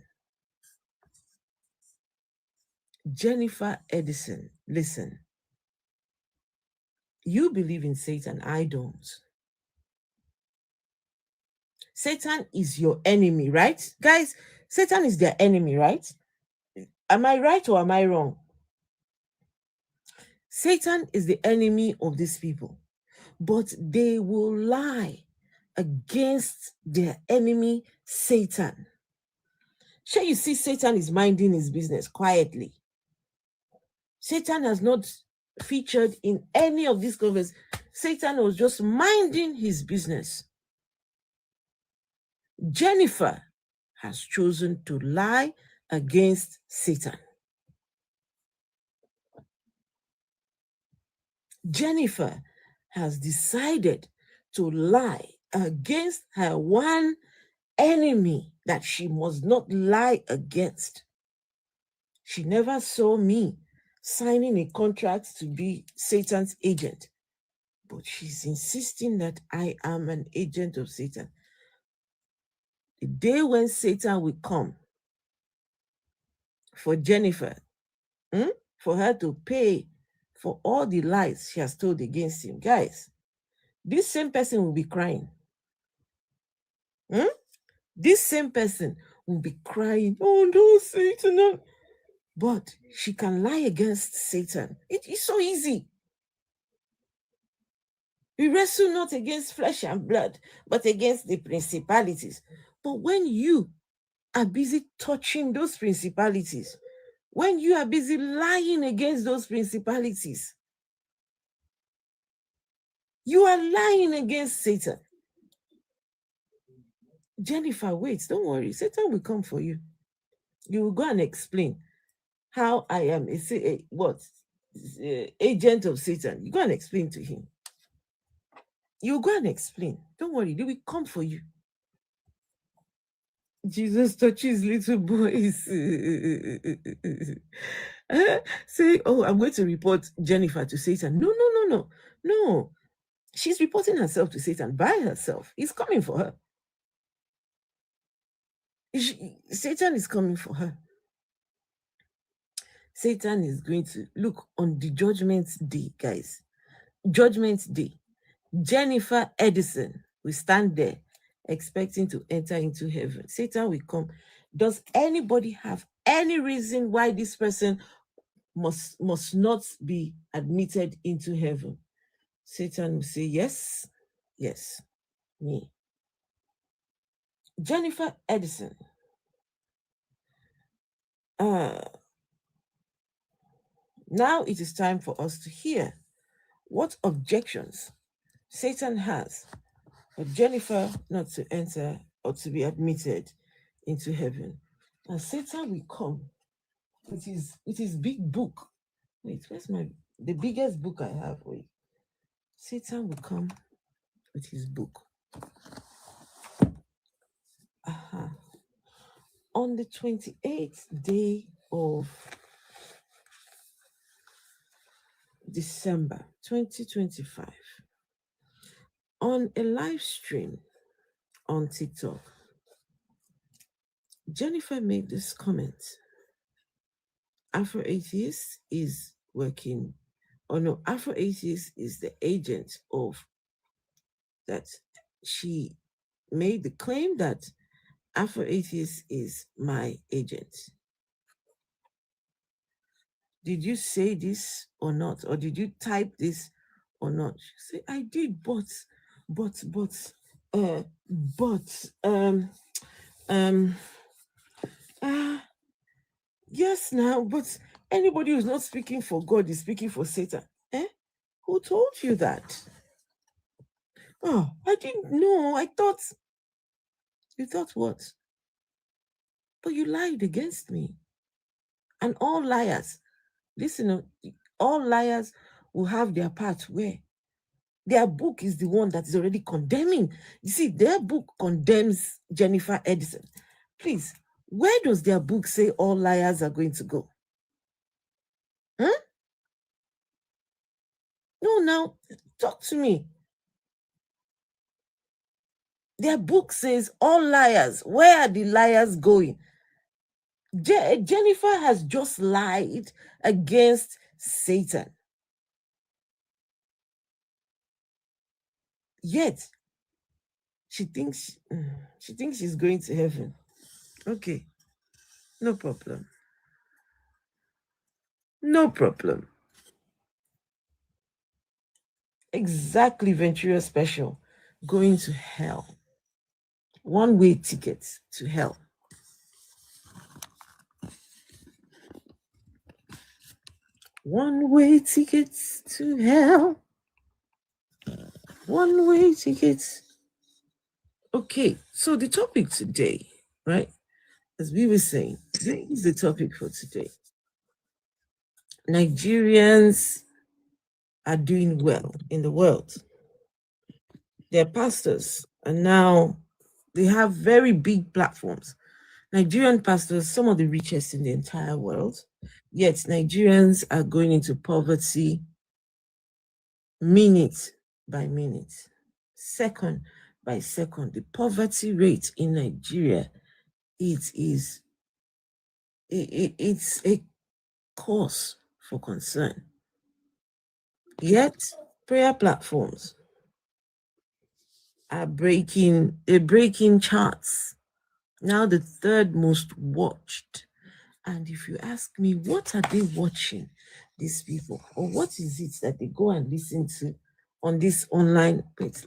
Jennifer Edison, listen. You believe in Satan, I don't. Satan is your enemy, right? Guys, Satan is their enemy, right? Am I right or am I wrong? Satan is the enemy of these people, but they will lie against their enemy, Satan. Sure, you see, Satan is minding his business quietly. Satan has not featured in any of these covers. Satan was just minding his business. Jennifer has chosen to lie against Satan. Jennifer has decided to lie against her one enemy that she must not lie against. She never saw me signing a contract to be Satan's agent, but she's insisting that I am an agent of Satan. The day when Satan will come for Jennifer, for her to pay for all the lies she has told against him, guys, this same person will be crying. This same person will be crying, oh no, Satan. No. But she can lie against Satan. It is so easy. We wrestle not against flesh and blood, but against the principalities. But when you are busy touching those principalities, when you are busy lying against those principalities, you are lying against Satan. Jennifer, wait, don't worry. Satan will come for you. You will go and explain how I am agent of Satan. You go and explain to him. You go and explain. Don't worry, they will come for you. Jesus touches little boys. Say, oh, I'm going to report Jennifer to Satan. No. She's reporting herself to Satan by herself. He's coming for her. Satan is coming for her. Satan is going to look on the judgment day, guys. Judgment day. Jennifer Edison will stand there expecting to enter into heaven. Satan will come. Does anybody have any reason why this person must not be admitted into heaven? Satan will say, yes, me. Jennifer Edison. Now it is time for us to hear what objections Satan has for Jennifer not to enter or to be admitted into heaven. And Satan will come with his big book. Wait, where's the biggest book I have? Wait. Satan will come with his book. On the 28th day of December 2025, on a live stream on TikTok, Jennifer made this comment. Afro-Atheist is working, Afro-Atheist is the agent of that. She made the claim that Afro-Atheist is my agent. Did you say this or not? Or did you type this or not? She said, I did, yes now, but anybody who's not speaking for God is speaking for Satan. Who told you that? Oh, I didn't know. I thought. You thought what? But you lied against me. And all liars, listen, all liars will have their part where their book is the one that is already condemning. You see, their book condemns Jennifer Edison. Please, where does their book say all liars are going to go? Huh? No, now, talk to me. Their book says all liars. Where are the liars going? Jennifer has just lied against Satan. Yet she thinks she's going to heaven. Okay, no problem. No problem. Exactly, Ventura Special. Going to hell. One-way tickets to hell. One-way tickets to hell. One-way tickets. Okay, so the topic today, right? As we were saying, this is the topic for today. Nigerians are doing well in the world. Their pastors are now, they have very big platforms. Nigerian pastors, some of the richest in the entire world, yet Nigerians are going into poverty minute by minute, second by second. The poverty rate in Nigeria, it's a cause for concern. Yet prayer platforms are breaking charts. Now the third most watched. And if you ask me, what are they watching, these people? Or what is it that they go and listen to on this online page?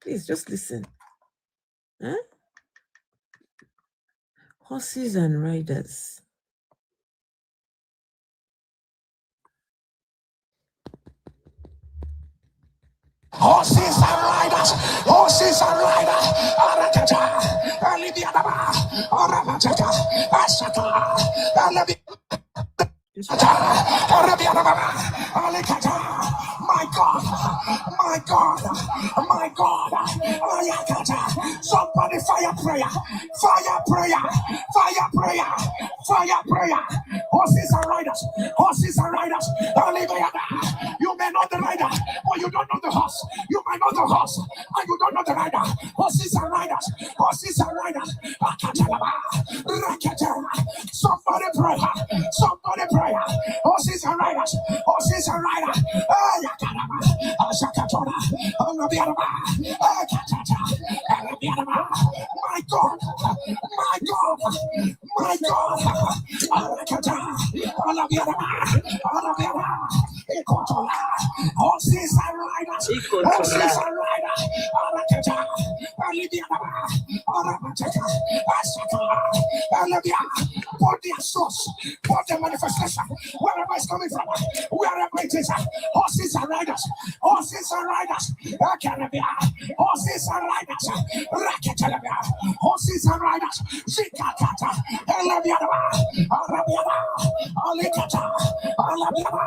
Please just listen. Huh? Horses and riders. Horses and riders, horses and riders. My God, my God, my God. Somebody fire prayer, fire prayer, fire prayer, fire prayer. Horses and riders, horses and riders. You may know the rider, but you don't know the horse. You might know the horse, and you don't know the rider. Horses and riders, horses and riders. Somebody pray, somebody pray. Horses and riders, horses and riders. My God, my God, my God. Horses and riders, horses and riders. Put their source, put their manifestation, wherever it's coming from, wherever it is. Horses and riders, horses and riders. Horses and riders, horses and riders. Zikatata, Elabiana, Arabiana, Alikata, Alabiana,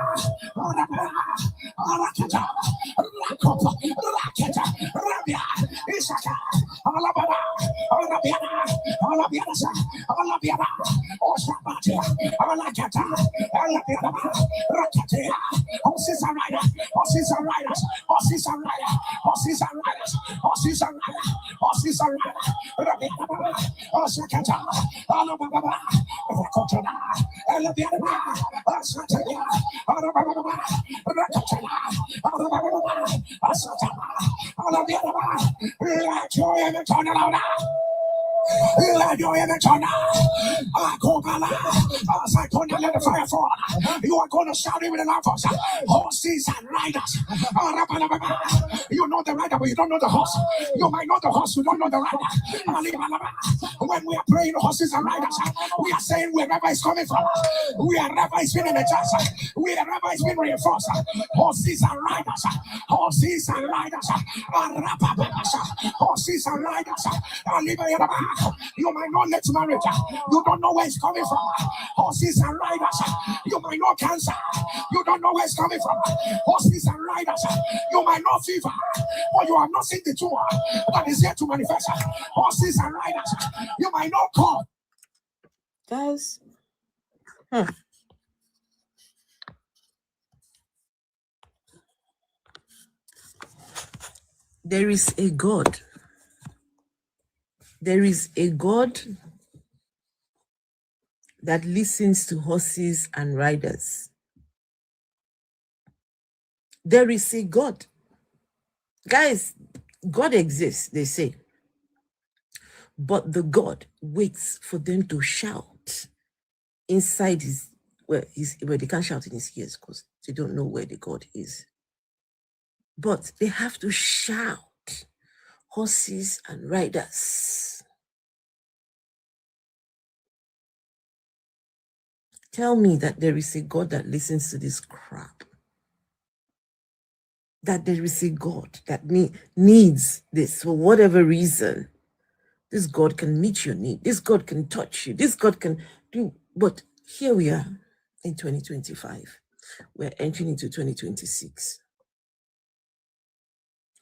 Arabiana, Alakata, Lakopa, Raketa, Rabia, Isaka, Alabama, Arabiana, Alabiana, Alabiana, Osabatia, Alakata, Alabiana, Rakatia, horses and riders, horses and riders, horses and riders, horses and riders, horses and riders, horses and riders, Rabiana, Osakata, Alabama, Rakotana, Alabiana, Osatana, Alabama, Rakatana, Alabama, Asatana, Alabiana, Joy and Tonalona. Let your image on. Let the fire fall. You are going to shout even in our voice. Horses and riders. You know the rider, but you don't know the horse. You might know the horse, you don't know the rider. When we are praying horses and riders, we are saying wherever it's coming from, wherever it's been energized, wherever it's been reinforced. Horses and riders. Horses and riders. Horses and riders. You might not let marriage. You don't know where it's coming from. Horses and riders. You might know cancer. You don't know where it's coming from. Horses and riders. You might know fever, but you have not seen the tumor that is here to manifest. Horses and riders. You might know God. Guys, there is a God. There is a God that listens to horses and riders. There is a God. Guys, God exists, they say. But the God waits for them to shout inside his, well, they can't shout in his ears because they don't know where the God is. But they have to shout, horses and riders. Tell me that there is a God that listens to this crap. That there is a God that needs this for whatever reason. This God can meet your need. This God can touch you. This God can do. But here we are in 2025. We're entering into 2026.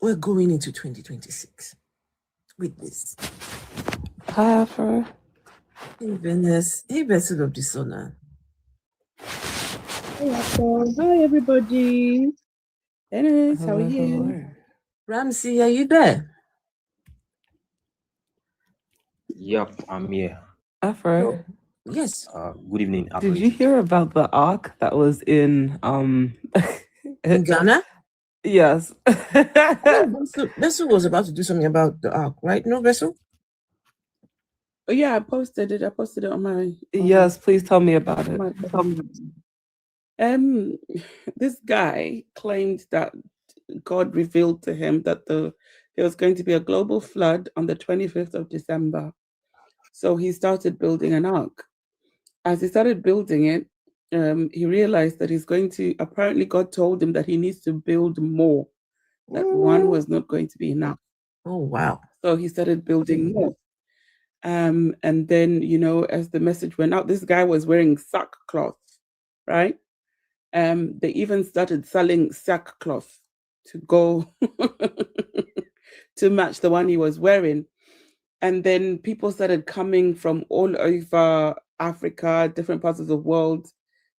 We're going into 2026 with this. Hi, Afro. Hey, Venice. Hey, Vessel of Dishonor. Hey, Afro. Hi, everybody. Dennis, how are you? Hello. Ramsey, are you there? Yep, I'm here. Afro, Yes. Good evening. did you hear about the ark that was in In Ghana? Yes. Vessel was about to do something about the ark, right? No, Vessel? Oh, yeah, I posted it. On my. Yes, please tell me about it. This guy claimed that God revealed to him that there was going to be a global flood on the 25th of December. So he started building an ark. As he started building it, he realized that apparently God told him that he needs to build more, that one was not going to be enough. Oh, wow. So he started building more. And then, as the message went out, this guy was wearing sackcloth, right? They even started selling sackcloth to go to match the one he was wearing. And then people started coming from all over Africa, different parts of the world.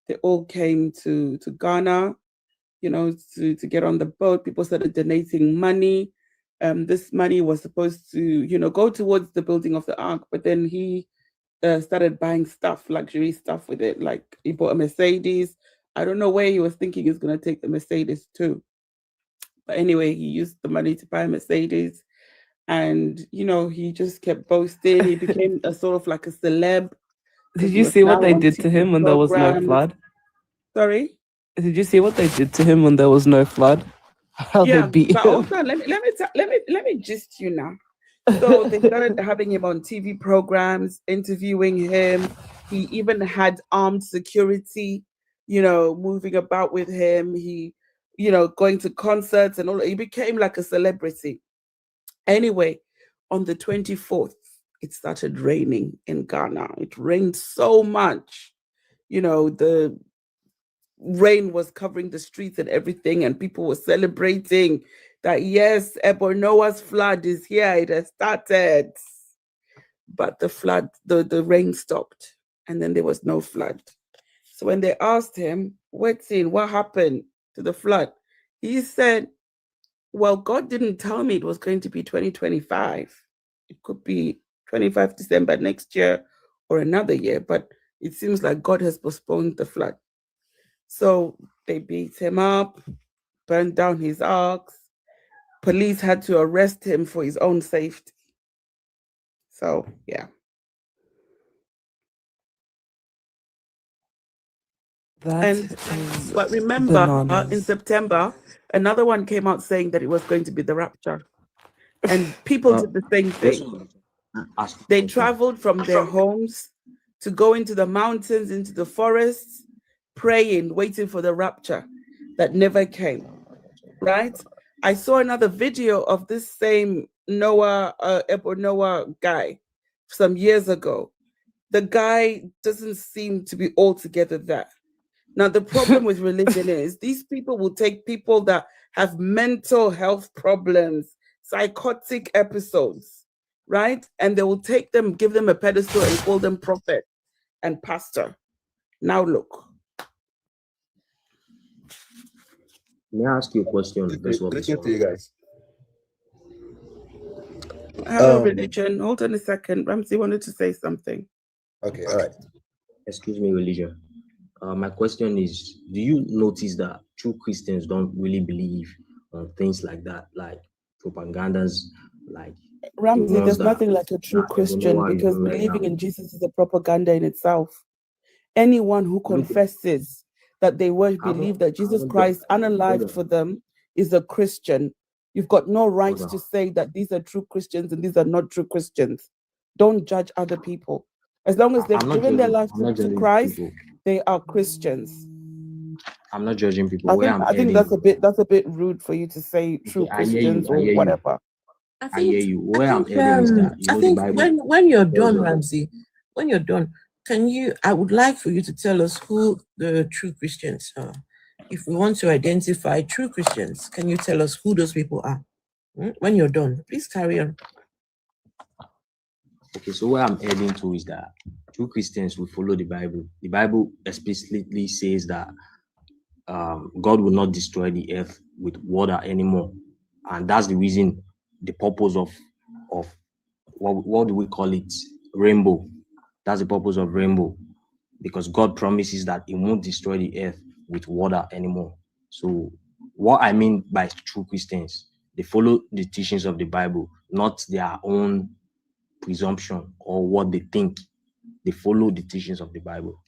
They all came to Ghana, to get on the boat. People started donating money. This money was supposed to, go towards the building of the ark, but then he started buying stuff, luxury stuff with it. Like he bought a Mercedes. I don't know where he was thinking he's going to take the Mercedes to. But anyway, he used the money to buy a Mercedes. And, he just kept boasting. He became a sort of like a celeb. Did you see what they did to him when there was no flood? Sorry? Did you see what they did to him when there was no flood? How they beat but him? also let me gist you now. So they started having him on TV programs, interviewing him. He even had armed security, moving about with him. He, going to concerts and all. He became like a celebrity. Anyway, on the 24th, it started raining in Ghana. It rained so much. The rain was covering the streets and everything, and people were celebrating that, yes, Noah's flood is here. It has started. But the rain stopped, and then there was no flood. So when they asked him, what happened to the flood? He said, well, God didn't tell me it was going to be 2025. It could be 25 December next year or another year, but it seems like God has postponed the flood. So they beat him up, burned down his arks. Police had to arrest him for his own safety. So yeah. But remember, in September, another one came out saying that it was going to be the rapture, and people did the same thing. They traveled from their homes to go into the mountains, into the forests, praying, waiting for the rapture that never came. Right? I saw another video of this same Noah guy some years ago. The guy doesn't seem to be altogether there. Now, the problem with religion is these people will take people that have mental health problems, psychotic episodes, right? And they will take them, give them a pedestal and call them prophet and pastor. Now, look. May I ask you a question? Good to you guys. Hello, religion. Hold on a second. Ramsey wanted to say something. Okay, all right. Excuse me, religion. My question is, do you notice that true Christians don't really believe on things like that, like propagandas, like Ramsey, there's nothing like a true Christian, because believing in Jesus is a propaganda in itself. Anyone who confesses that they believe that Jesus Christ unalived for them is a Christian. You've got no right to say that these are true Christians and these are not true Christians. Don't judge other people. As long as they've given their life to Christ, they are Christians. I'm not judging people. I think that's a bit rude for you to say true Christians or whatever. I hear you. Where I'm heading is that I think when you're done, Ramsey, when you're done, I would like for you to tell us who the true Christians are. If we want to identify true Christians, can you tell us who those people are? When you're done, please carry on. Okay, so where I'm heading to is that true Christians will follow the Bible. The Bible explicitly says that God will not destroy the earth with water anymore. And that's the reason, the purpose of what do we call it? Rainbow. That's the purpose of rainbow, because God promises that He won't destroy the earth with water anymore. So what I mean by true Christians, they follow the teachings of the Bible, not their own presumption or what they think. They follow the teachings of the Bible.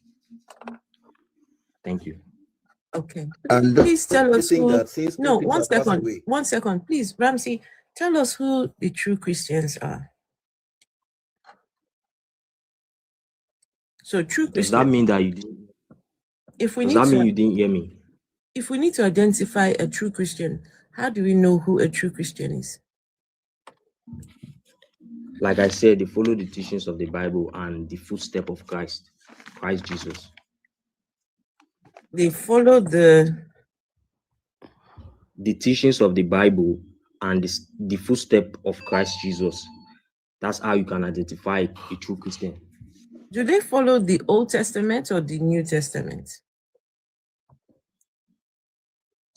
Thank you. Okay. And please tell us who. No, one second, please, Ramsey. Tell us who the true Christians are. So true Christians. Does that mean that you didn't? You didn't hear me? If we need to identify a true Christian, how do we know who a true Christian is? Like I said, they follow the teachings of the Bible and the footstep of Christ Jesus. They follow the teachings of the Bible and the footstep of Christ Jesus. That's how you can identify a true Christian. Do they follow the Old Testament or the New Testament?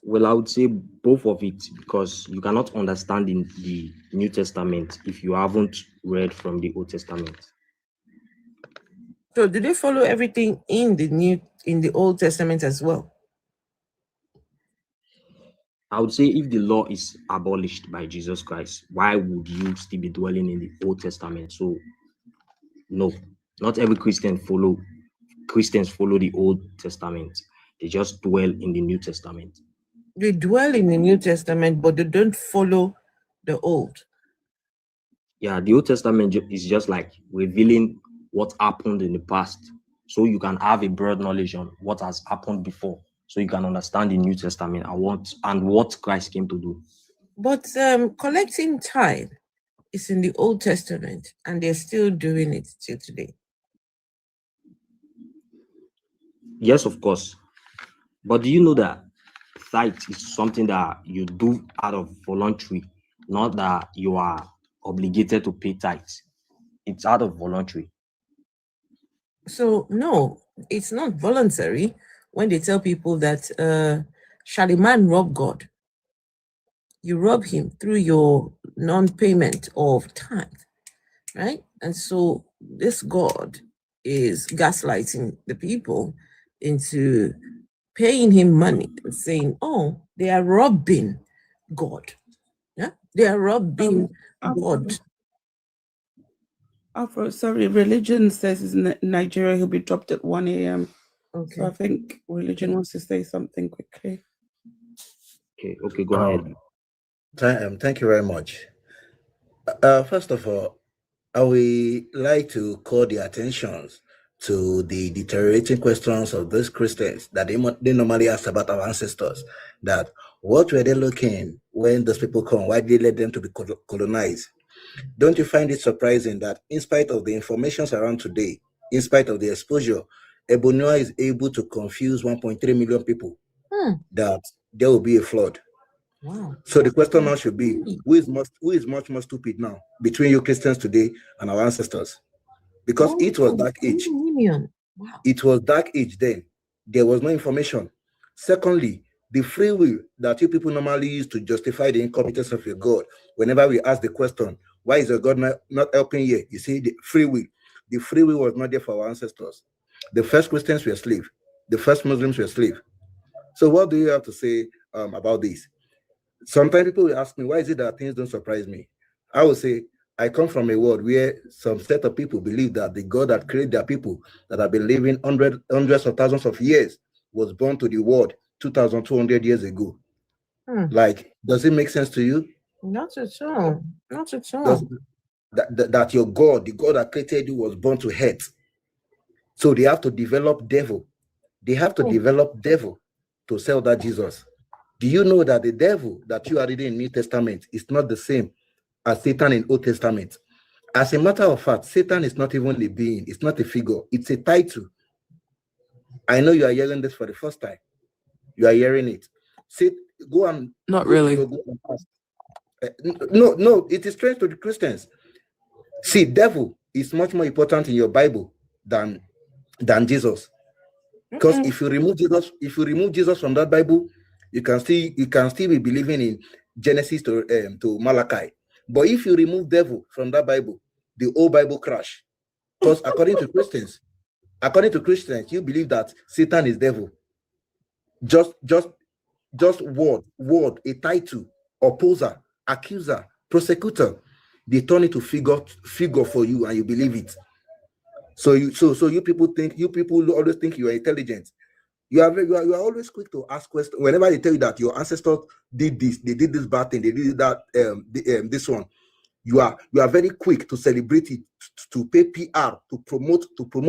Well, I would say both of it, because you cannot understand in the New Testament if you haven't read from the Old Testament. So do they follow everything in the Old Testament as well? I would say if the law is abolished by Jesus Christ, why would you still be dwelling in the Old Testament? So no, not every Christians follow the Old Testament. They just dwell in the New Testament. They dwell in the New Testament, but they don't follow the Old. Yeah, the Old Testament is just like revealing what happened in the past, so you can have a broad knowledge on what has happened before, so you can understand the New Testament and what Christ came to do. But collecting tithe is in the Old Testament, and they're still doing it till today. Yes, of course. But do you know that tithe is something that you do out of voluntary, not that you are obligated to pay tithes? It's out of voluntary. So no, it's not voluntary when they tell people that shall a man rob God? You rob him through your non-payment of tithe, right? And so this God is gaslighting the people into paying him money and saying, oh, they are robbing God. Yeah, they are robbing God. Afro, sorry, religion says in Nigeria he'll be dropped at 1 a.m. Okay. So I think religion wants to say something quickly. Okay, go ahead. Thank you very much. First of all, I would like to call the attention to the deteriorating questions of those Christians that they normally ask about our ancestors. That what were they looking when those people come? Why did they let them to be colonized? Don't you find it surprising that in spite of the information around today, in spite of the exposure, Ebonua is able to confuse 1.3 million people that there will be a flood? Wow. So the question now should be, who is much more stupid now between you Christians today and our ancestors? Because it was dark age. Wow. It was dark age then. There was no information. Secondly, the free will that you people normally use to justify the incompetence of your God, whenever we ask the question, why is your God not helping here? You see, the free will was not there for our ancestors. The first Christians were slaves. The first Muslims were slaves. So what do you have to say about this? Sometimes people will ask me, why is it that things don't surprise me? I will say, I come from a world where some set of people believe that the God that created their people, that have been living hundreds of thousands of years, was born to the world 2,200 years ago. Like, does it make sense to you? Not at all. Not at all. That your God, the God that created you, was born to hate. So they have to develop devil. They have to develop devil to sell that Jesus. Do you know that the devil that you are reading in New Testament is not the same as Satan in Old Testament? As a matter of fact, Satan is not even a being. It's not a figure. It's a title. I know you are hearing this for the first time. You are hearing it. Go and not really. Go and ask. No, it is strange to the Christians. See, devil is much more important in your Bible than Jesus. Because if you remove Jesus from that Bible, you can still be believing in Genesis to Malachi. But if you remove devil from that Bible, the whole Bible crash. Because according to Christians, you believe that Satan is devil. Just word, a title, opposer, accuser, prosecutor. They turn it to figure for you, and you believe it. So you people always think you are intelligent. You are always quick to ask questions whenever they tell you that your ancestors did this, they did this bad thing, they did that, this one. You are very quick to celebrate it, to pay PR, to promote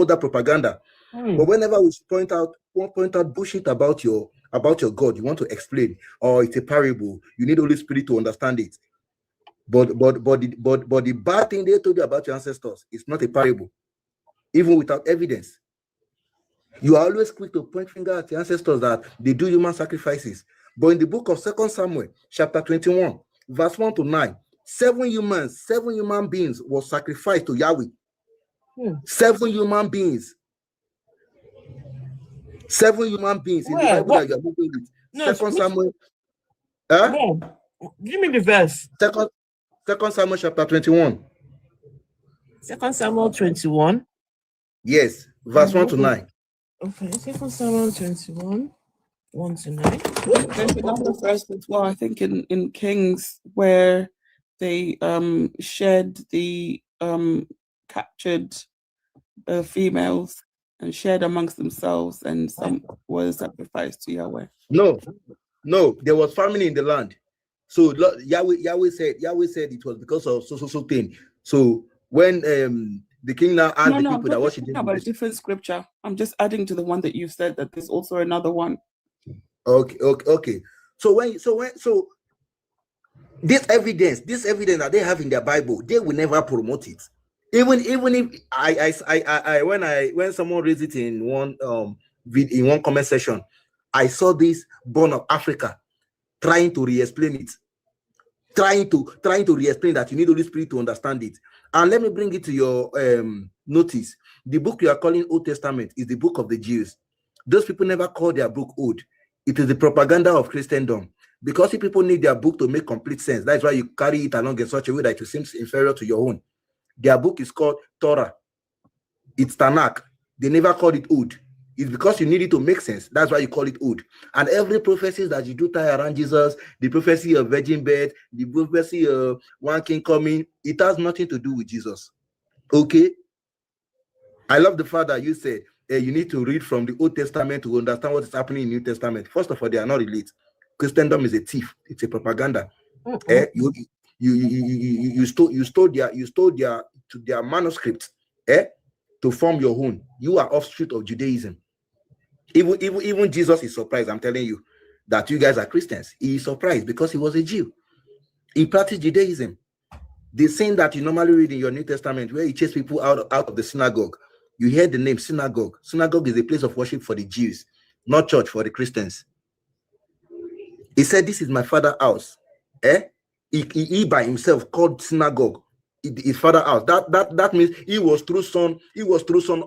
that propaganda. But whenever we point out bullshit about your God, you want to explain, or it's a parable, you need Holy Spirit to understand it. But the bad thing they told you about your ancestors is not a parable, even without evidence. You are always quick to point finger at your ancestors that they do human sacrifices. But in the book of 2 Samuel, chapter 21, verse 1 to 9, 7 human beings were sacrificed to Yahweh. 7 human beings. 7 human beings in the Bible that you are moving with. No, 2 Samuel. Give me the verse. 2 Samuel chapter 21. 2 Samuel 21. Yes, verse 1 to 9. Okay, 2 Samuel 21, 1 to 9. There's another verse as well, I think in Kings, where they shared the captured females and shared amongst themselves, and some were sacrificed to Yahweh. No, there was famine in the land. So Yahweh said it was because of so thing. So when the king now asked the people that what she did about a different scripture. I'm just adding to the one that you said that there's also another one. Okay. So this evidence that they have in their Bible, they will never promote it. Even if I when someone raised it in one comment section, I saw this Born of Africa trying to re-explain it. Trying to re-explain that you need Holy Spirit to understand it. And let me bring it to your notice. The book you are calling Old Testament is the book of the Jews. Those people never call their book old. It is the propaganda of Christendom. Because if people need their book to make complete sense, that's why you carry it along in such a way that it seems inferior to your own. Their book is called Torah. It's Tanakh. They never called it old. It's because you need it to make sense. That's why you call it old. And every prophecy that you do tie around Jesus, the prophecy of virgin birth, the prophecy of one king coming, it has nothing to do with Jesus. Okay. I love the fact that you say you need to read from the Old Testament to understand what is happening in New Testament. First of all, they are not related. Christendom is a thief. It's a propaganda. You stole their manuscript to form your own. You are offshoot of Judaism. Even Jesus is surprised. I'm telling you that you guys are Christians. He is surprised because he was a Jew. He practiced Judaism. The same that you normally read in your New Testament, where he chased people out of the synagogue. You hear the name synagogue. Synagogue is a place of worship for the Jews, not church for the Christians. He said, "This is my father's house." He by himself called synagogue his father's house. That means he was true son. He was true son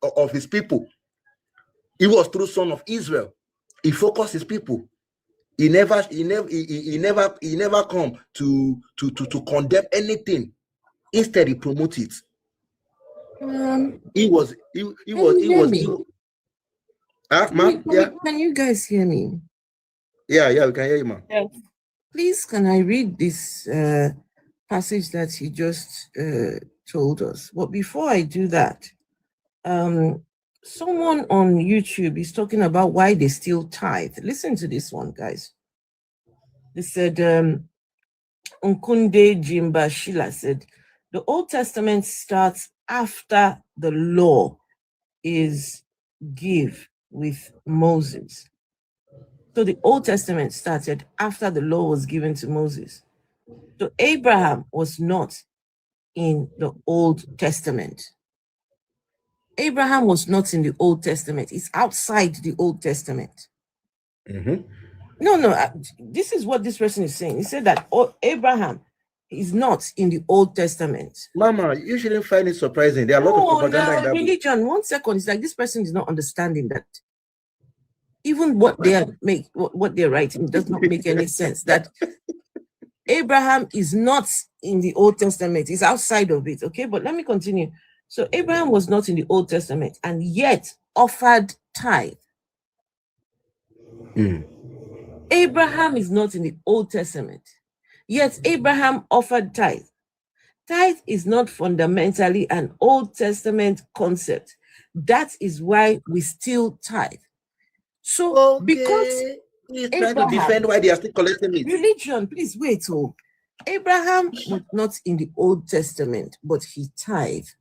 of his people. He was true son of Israel. He focused his people. He never come to condemn anything. Instead, he promotes it. Can you guys hear me? Yeah, we can hear you, man. Yes. Please, can I read this passage that he just told us? But before I do that, someone on YouTube is talking about why they still tithe. Listen to this one, guys. They said, Nkunde Jimba Shila said, the Old Testament starts after the law is given with Moses. So the Old Testament started after the law was given to Moses. So Abraham was not in the Old Testament. Abraham was not in the Old Testament. It's outside the Old Testament. No, this is what this person is saying. He said that Abraham is not in the Old Testament. Mama, you shouldn't find it surprising. There are a lot of propaganda in that religion. 1 second. It's like this person is not understanding that even what they're writing does not make any sense. That Abraham is not in the Old Testament. He's outside of it. Okay, but let me continue. So Abraham was not in the Old Testament and yet offered tithe. Abraham is not in the Old Testament, yet Abraham offered tithe. Tithe is not fundamentally an Old Testament concept. That is why we still tithe. So because he's trying to defend why they are still collecting it. Religion, please wait. Abraham was not in the Old Testament, but he tithed.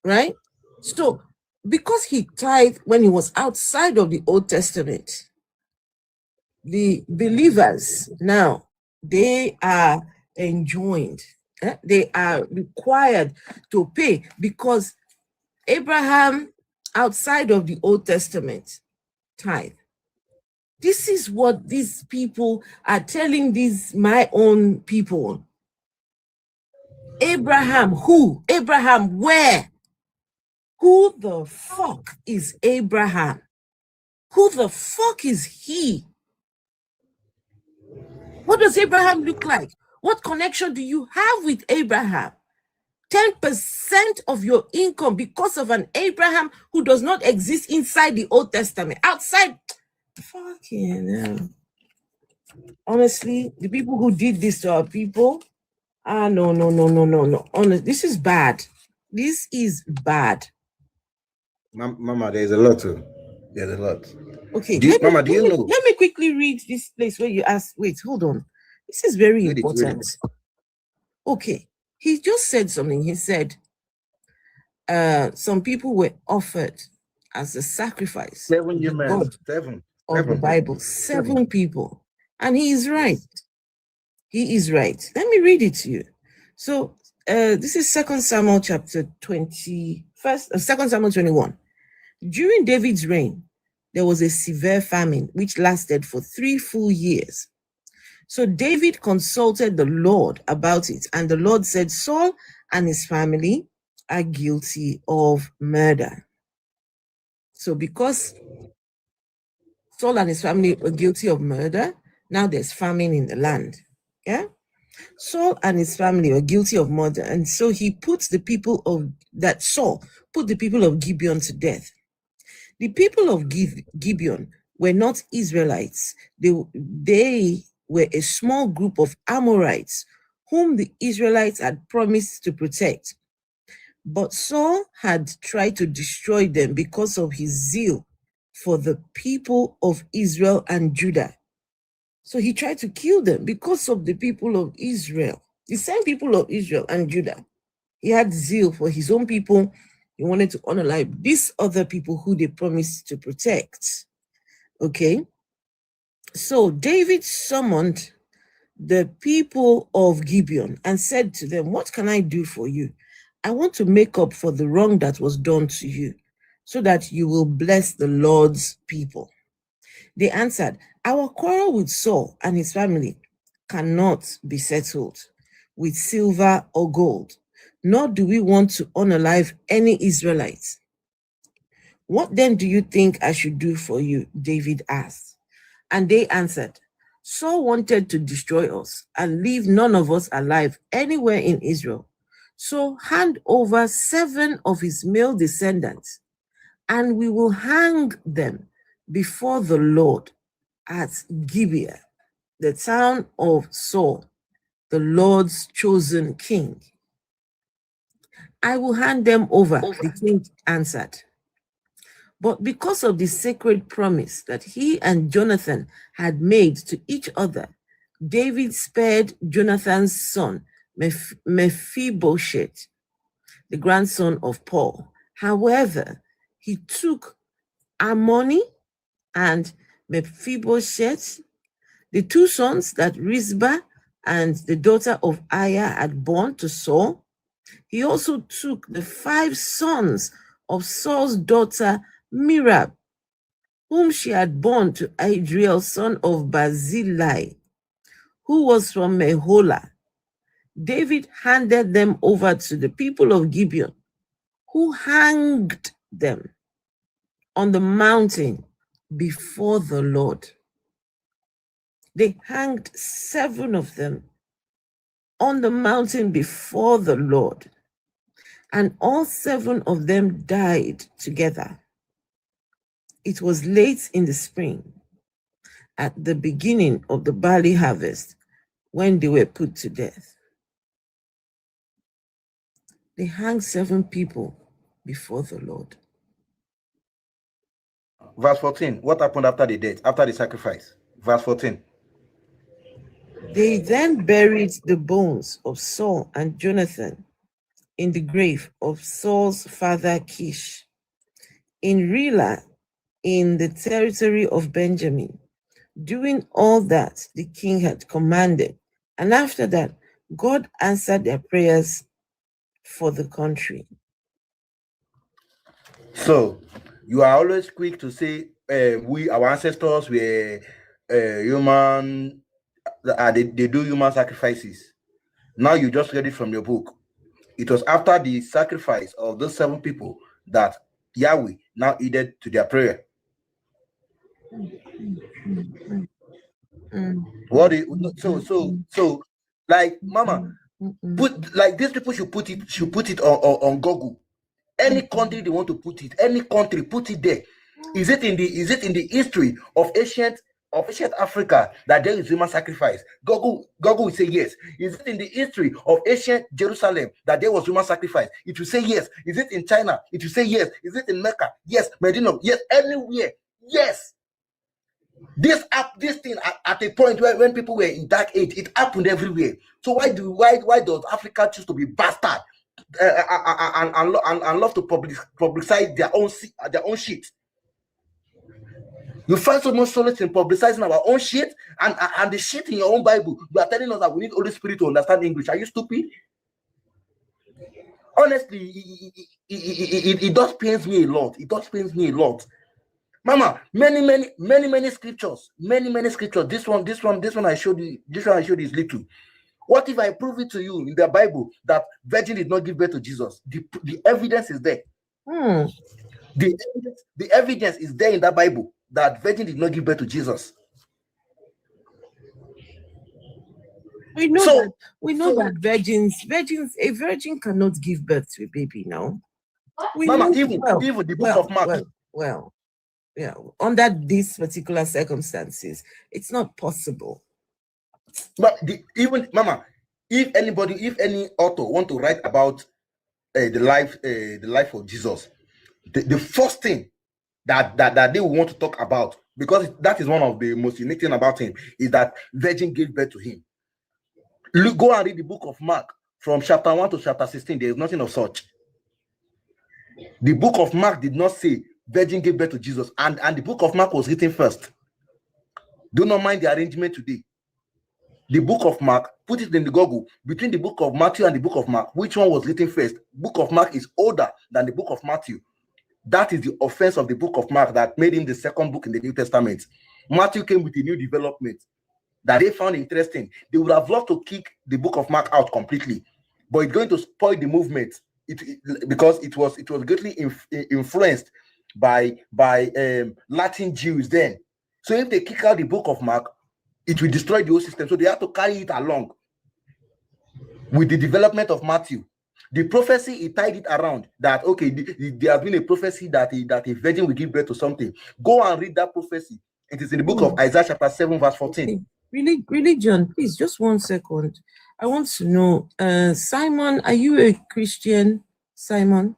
Right? So because he tithed when he was outside of the Old Testament, the believers now, they are enjoined. They are required to pay because Abraham, outside of the Old Testament, tithe. This is what these people are telling my own people. Abraham, who? Abraham, where? Who the fuck is Abraham? Who the fuck is he? What does Abraham look like? What connection do you have with Abraham? 10% of your income because of an Abraham who does not exist inside the Old Testament. Outside, fucking honestly, the people who did this to our people, no. Honestly, this is bad. This is bad. Mama, there's a lot too. There's a lot. Okay, do you know? Let me quickly read this place where you asked. Wait, hold on. This is very important. Okay, he just said something. He said, some people were offered as a sacrifice. 7 humans. Of the Bible. 7 people. And he is right. He is right. Let me read it to you. So this is 2 Samuel chapter 20, 2 Samuel 21. During David's reign, there was a severe famine which lasted for 3 full years. So David consulted the Lord about it, and the Lord said, Saul and his family are guilty of murder. So because Saul and his family were guilty of murder, now there's famine in the land. Yeah? Saul and his family were guilty of murder, and so he puts the people of Saul put the people of Gibeon to death. The people of Gibeon were not Israelites. They were a small group of Amorites whom the Israelites had promised to protect. But Saul had tried to destroy them because of his zeal for the people of Israel and Judah. So he tried to kill them because of the people of Israel, the same people of Israel and Judah. He had zeal for his own people. He wanted to honor like these other people who they promised to protect. Okay. So David summoned the people of Gibeon and said to them, "What can I do for you? I want to make up for the wrong that was done to you, so that you will bless the Lord's people." They answered, "Our quarrel with Saul and his family cannot be settled with silver or gold, nor do we want to unalive any Israelites. What then do you think I should do for you?" David asked. And they answered, "Saul wanted to destroy us and leave none of us alive anywhere in Israel. So hand over 7 of his male descendants, and we will hang them before the Lord at Gibeah, the town of Saul, the Lord's chosen king." "I will hand them over," the king answered. But because of the sacred promise that he and Jonathan had made to each other, David spared Jonathan's son, Mephibosheth, the grandson of Paul. However, he took Ammoni and Mephibosheth, the 2 sons that Rizbah and the daughter of Aiah had born to Saul. He also took the 5 sons of Saul's daughter Merab, whom she had born to Adriel, son of Barzillai, who was from Meholah. David handed them over to the people of Gibeon, who hanged them on the mountain before the Lord. They hanged 7 of them on the mountain before the Lord, and all 7 of them died together. It was late in the spring, at the beginning of the barley harvest, when they were put to death. They hanged 7 people before the Lord. Verse 14. What happened after the death, after the sacrifice? Verse 14. They then buried the bones of Saul and Jonathan in the grave of Saul's father Kish, in Relah, in the territory of Benjamin, doing all that the king had commanded. And after that, God answered their prayers for the country. So you are always quick to say our ancestors were human, they do human sacrifices. Now you just read it from your book. It was after the sacrifice of those 7 people that Yahweh now heeded to their prayer. What is so like, Mama, put like these people should put it on Google. Any country they want to put it, any country, put it there. Is it in the history of ancient Africa that there is human sacrifice? Google will say yes. Is it in the history of ancient Jerusalem that there was human sacrifice? It will say yes. Is it in China? It will say yes. Is it in Mecca? Yes. Medina? Yes. Anywhere? Yes. This thing at a point where when people were in dark age, it happened everywhere. So why does Africa choose to be bastard and love to publicize their own shit? You find so much solace in publicizing our own shit and the shit in your own Bible. You are telling us that we need Holy Spirit to understand English. Are you stupid? Honestly, it does pains me a lot. It does pains me a lot. Mama, many scriptures. Many scriptures. This one I showed you. This one I showed you is little. What if I prove it to you in the Bible that virgin did not give birth to Jesus? The evidence is there. The evidence is there in that Bible that virgin did not give birth to Jesus. We know that a virgin cannot give birth to a baby now. Mama, even the book of Mark. Well, yeah, under these particular circumstances, it's not possible. But Mama, if any author want to write about the life of Jesus, the first thing that they want to talk about, because that is one of the most unique thing about him, is that virgin gave birth to him. Look, go and read the book of Mark from chapter 1 to chapter 16. There is nothing of such. The book of Mark did not say virgin gave birth to Jesus, and the book of Mark was written first. Do not mind the arrangement today. The book of Mark, put it in the Google, between the book of Matthew and the book of Mark, which one was written first? Book of Mark is older than the book of Matthew. That is the offense of the book of Mark that made him the second book in the New Testament. Matthew came with a new development that they found interesting. They would have loved to kick the book of Mark out completely, but it's going to spoil the movement because it was greatly influenced by Latin Jews then. So if they kick out the book of Mark, it will destroy the whole system. So they have to carry it along with the development of Matthew. The prophecy, he tied it around that, okay, there has been a prophecy that a virgin will give birth to something. Go and read that prophecy. It is in the book of Isaiah chapter 7 verse 14. Religion, please, just 1 second. I want to know, Simon, are you a Christian? Simon,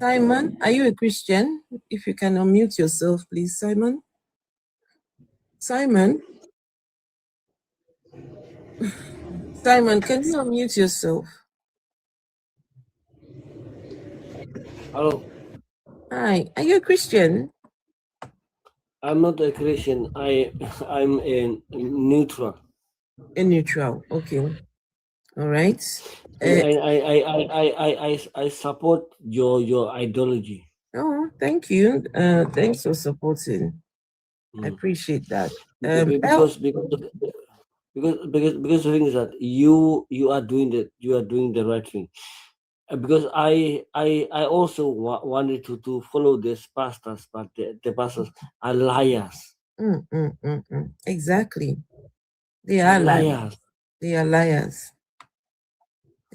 are you a Christian? If you can unmute yourself, please, Simon. Simon, can you unmute yourself? Hello. Hi, are you a Christian? I'm not a Christian. I'm a neutral. A neutral, okay. All right. I support your ideology. Oh, thank you. Thanks for supporting. I appreciate that. Because the thing is that you are doing the right thing. Because I also wanted to follow these pastors, but the pastors are liars. Exactly. They are liars. They are liars.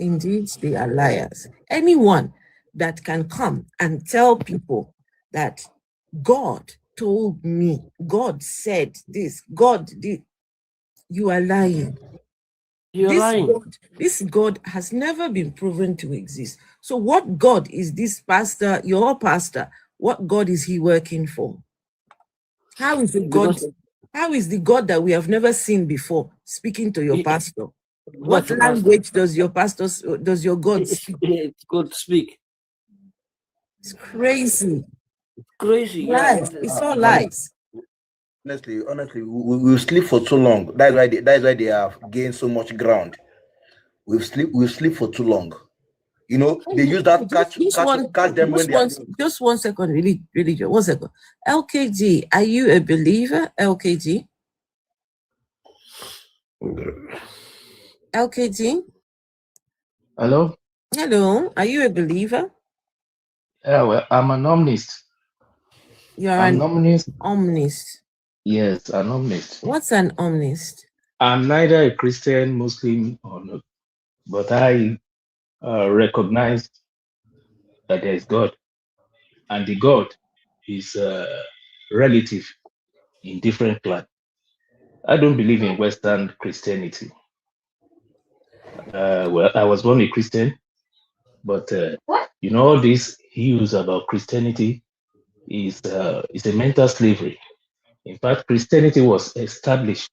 Indeed, they are liars. Anyone that can come and tell people that God told me, God said this, God did, you are lying. You're lying. This God has never been proven to exist. So what God is this pastor, your pastor, what God is he working for? How is the God that we have never seen before speaking to your pastor? What language does your God speak? It's God speak. It's crazy. It's crazy. Lies. Yeah. It's all lies. Honestly, we've slept for too long. That's why they have gained so much ground. We've slept for too long. You know, they use that catch them when they are. Just 1 second, really, 1 second. LKG, are you a believer? LKG? LKG? Hello? Hello, are you a believer? Yeah, well, I'm an omnist. You're an omnist? Omnist. Yes, an omnist. What's an omnist? I'm neither a Christian, Muslim, or not, but I recognize that there is God, and the God is relative in different plans. I don't believe in Western Christianity. Well, I was born a Christian, but all these views about Christianity is a mental slavery. In fact, Christianity was established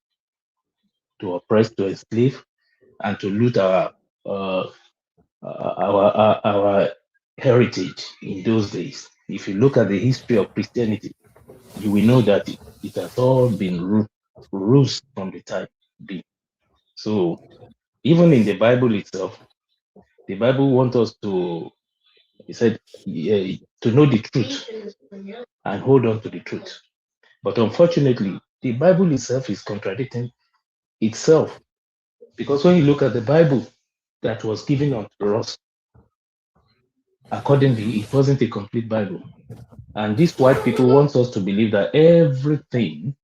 to oppress, to enslave, and to loot our heritage in those days. If you look at the history of Christianity, you will know that it has all been roots from the time being. So even in the Bible itself, the Bible wants us to, it said, to know the truth and hold on to the truth. But unfortunately, the Bible itself is contradicting itself, because when you look at the Bible that was given unto us, accordingly, it wasn't a complete Bible. And these white people want us to believe that everything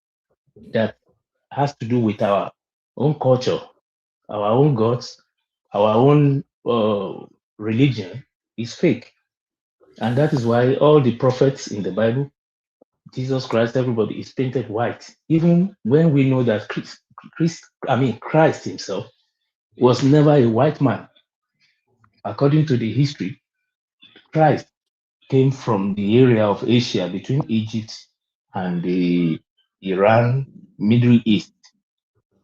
that has to do with our own culture, our own gods, our own religion is fake. And that is why all the prophets in the Bible, Jesus Christ, everybody is painted white, even when we know that Christ himself was never a white man. According to the history, Christ came from the area of Asia between Egypt and the Iran, Middle East.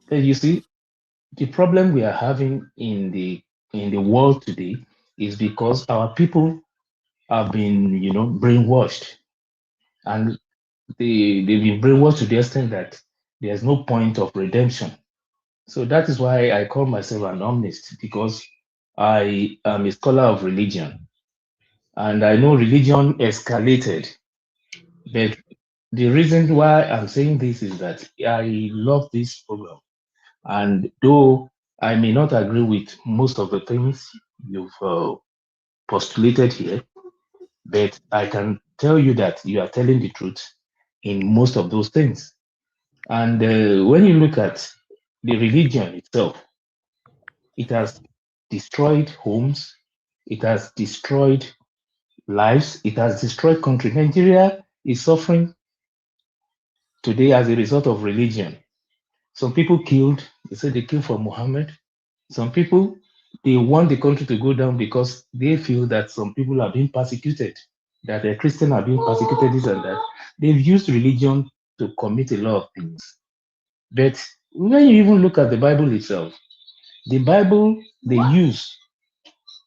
And you see, the problem we are having in the world today is because our people have been, brainwashed, and they've been brainwashed to the extent that there's no point of redemption. So that is why I call myself an omnist, because I am a scholar of religion, and I know religion escalated. But the reason why I'm saying this is that I love this program, and though I may not agree with most of the things you've postulated here, but I can tell you that you are telling the truth in most of those things. And when you look at the religion itself, it has destroyed homes, it has destroyed lives, it has destroyed country. Nigeria is suffering today as a result of religion. Some people killed, they say they killed for Muhammad. Some people, they want the country to go down because they feel that some people are being persecuted, that the Christians are being persecuted, this and that. They've used religion to commit a lot of things. But when you even look at the Bible itself, the Bible they use,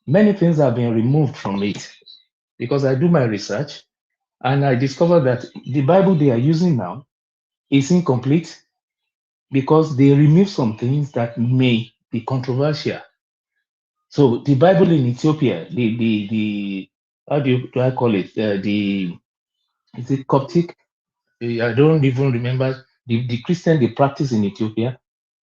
many things have been removed from it. Because I do my research and I discovered that the Bible they are using now is incomplete because they remove some things that may be controversial. So the Bible in Ethiopia, the how do I call it? Is it Coptic? I don't even remember the Christian they practice in Ethiopia.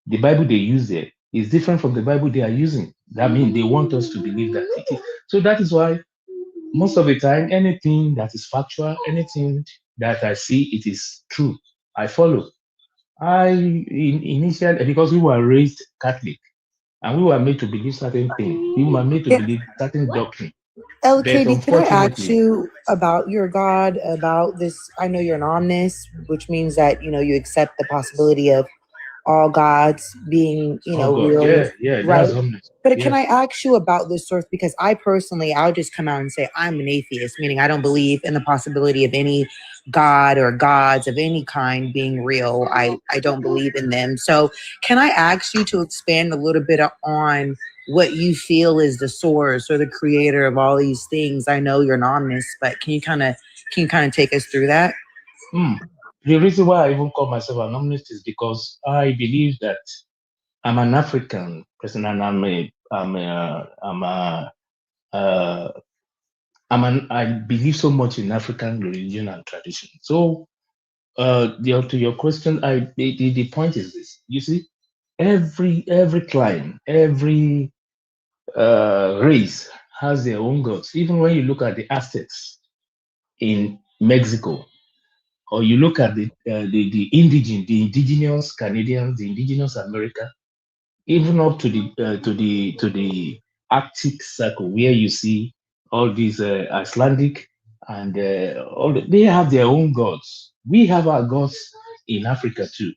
The Bible they use there is different from the Bible they are using. I mean, they want us to believe that it is. So that is why most of the time, anything that is factual, anything that I see, it is true. I follow. Initially, because we were raised Catholic and we were made to believe certain things, we were made to believe certain doctrine. But LKD, can I ask unfortunately, you about your God, about this? I know you're an omnist, which means that, you accept the possibility of all gods being, oh God, real, yeah, right? that's honest. But can I Yes, ask you about this source? Because I personally, I'll just come out and say I'm an atheist, meaning I don't believe in the possibility of any God or gods of any kind being real. I don't believe in them. So can I ask you to expand a little bit on what you feel is the source or the creator of all these things? I know you're an omnist, but can you kind of take us through that? The reason why I even call myself an omnist is because I believe that I'm an African person, and I believe so much in African religion and tradition. So, to your question, the point is this: you see, every clan, every race has their own gods. Even when you look at the Aztecs in Mexico, or you look at the indigenous Canadians, the indigenous America, even up to the Arctic Circle, where you see all these Icelandic and they have their own gods. We have our gods in Africa too.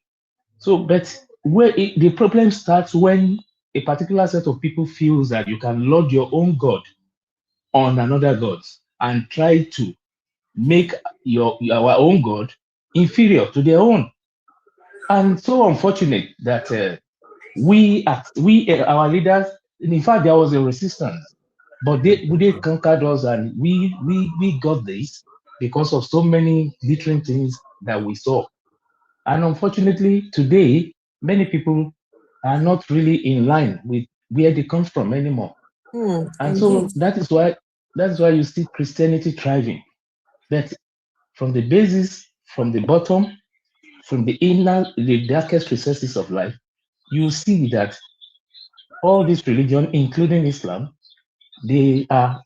So, but the problem starts when a particular set of people feels that you can load your own god on another god and try to make our own god inferior to their own. And so unfortunate that our leaders, in fact, there was a resistance, but they conquered us, and we got this because of so many different things that we saw. And unfortunately, today many people are not really in line with where they come from anymore. And Indeed. so that's why you see Christianity thriving. That from the basis, from the bottom, from the darkest recesses of life, you see that all this religion, including Islam, they are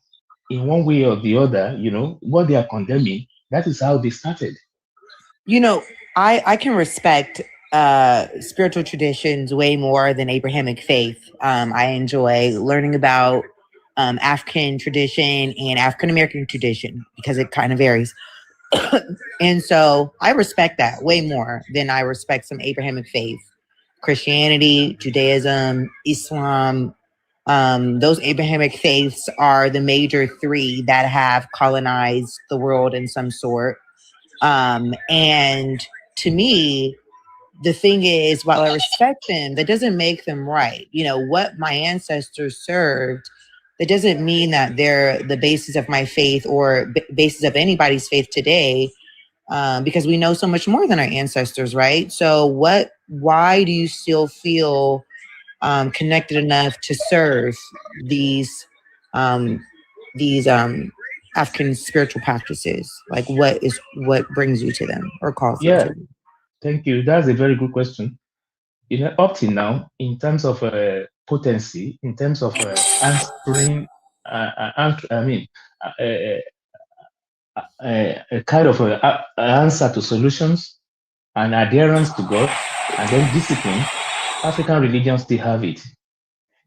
in one way or the other, what they are condemning, that is how they started. I can respect spiritual traditions way more than Abrahamic faith. I enjoy learning about African tradition and African American tradition because it kind of varies. And so I respect that way more than I respect some Abrahamic faith. Christianity, Judaism, Islam. Those Abrahamic faiths are the major three that have colonized the world in some sort. And to me, the thing is, while I respect them, that doesn't make them right. You know, what my ancestors served, that doesn't mean that they're the basis of my faith or basis of anybody's faith today, because we know so much more than our ancestors, right? So why do you still feel connected enough to serve these African spiritual practices? Like, what brings you to them or calls you to them? Thank you. That's a very good question. You know, up till now, in terms of potency, in terms of answering, a kind of answer to solutions and adherence to God, and then discipline, African religions still have it.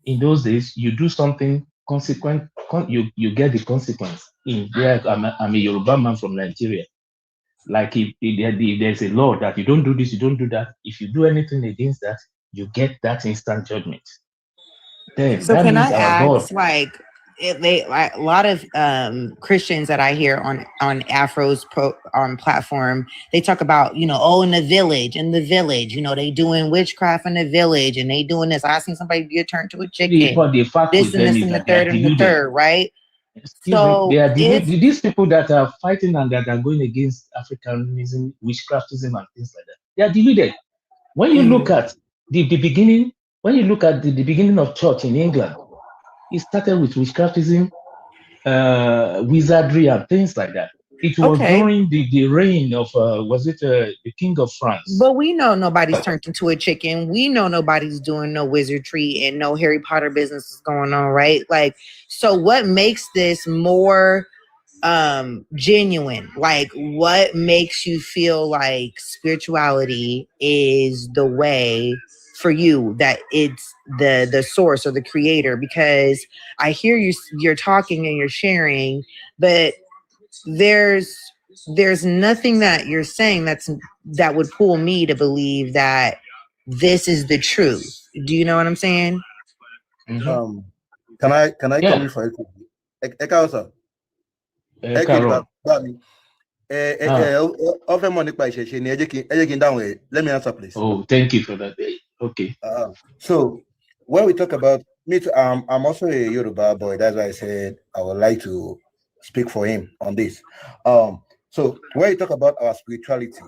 In those days, you do something consequent, you get the consequence. In there, I'm a Yoruba man from Nigeria. Like if there's a law that you don't do this, you don't do that. If you do anything against that, you get that instant judgment. Then So that can means I our God. ask, like, like a lot of Christians that I hear on Afro's platform, they talk about, you know, oh, in the village, you know, they doing witchcraft in the village, and they doing this. I seen somebody get turned to a chicken. But the fact This with and them this is and the that they are third and the deluded. third, right? Excuse me, they are deluded. These people that are fighting and that are going against Africanism, witchcraftism, and things like that, they are deluded. When you look at the beginning, when you look at the beginning of church in England, it started with witchcraftism, wizardry, and things like that. It was during the reign of the King of France? But we know nobody's turned into a chicken. We know nobody's doing no wizardry and no Harry Potter business is going on, right? Like, so what makes this more genuine? Like, what makes you feel like spirituality is the way for you, that it's the source or the creator? Because I hear you're talking and you're sharing, but there's nothing that you're saying that would pull me to believe that this is the truth. Do you know what I'm saying? Can I come in for it? Eka let me answer, please. Oh, thank you for that. Okay. So when we talk about me too, I'm also a Yoruba boy. That's why I said I would like to speak for him on this. So when we talk about our spirituality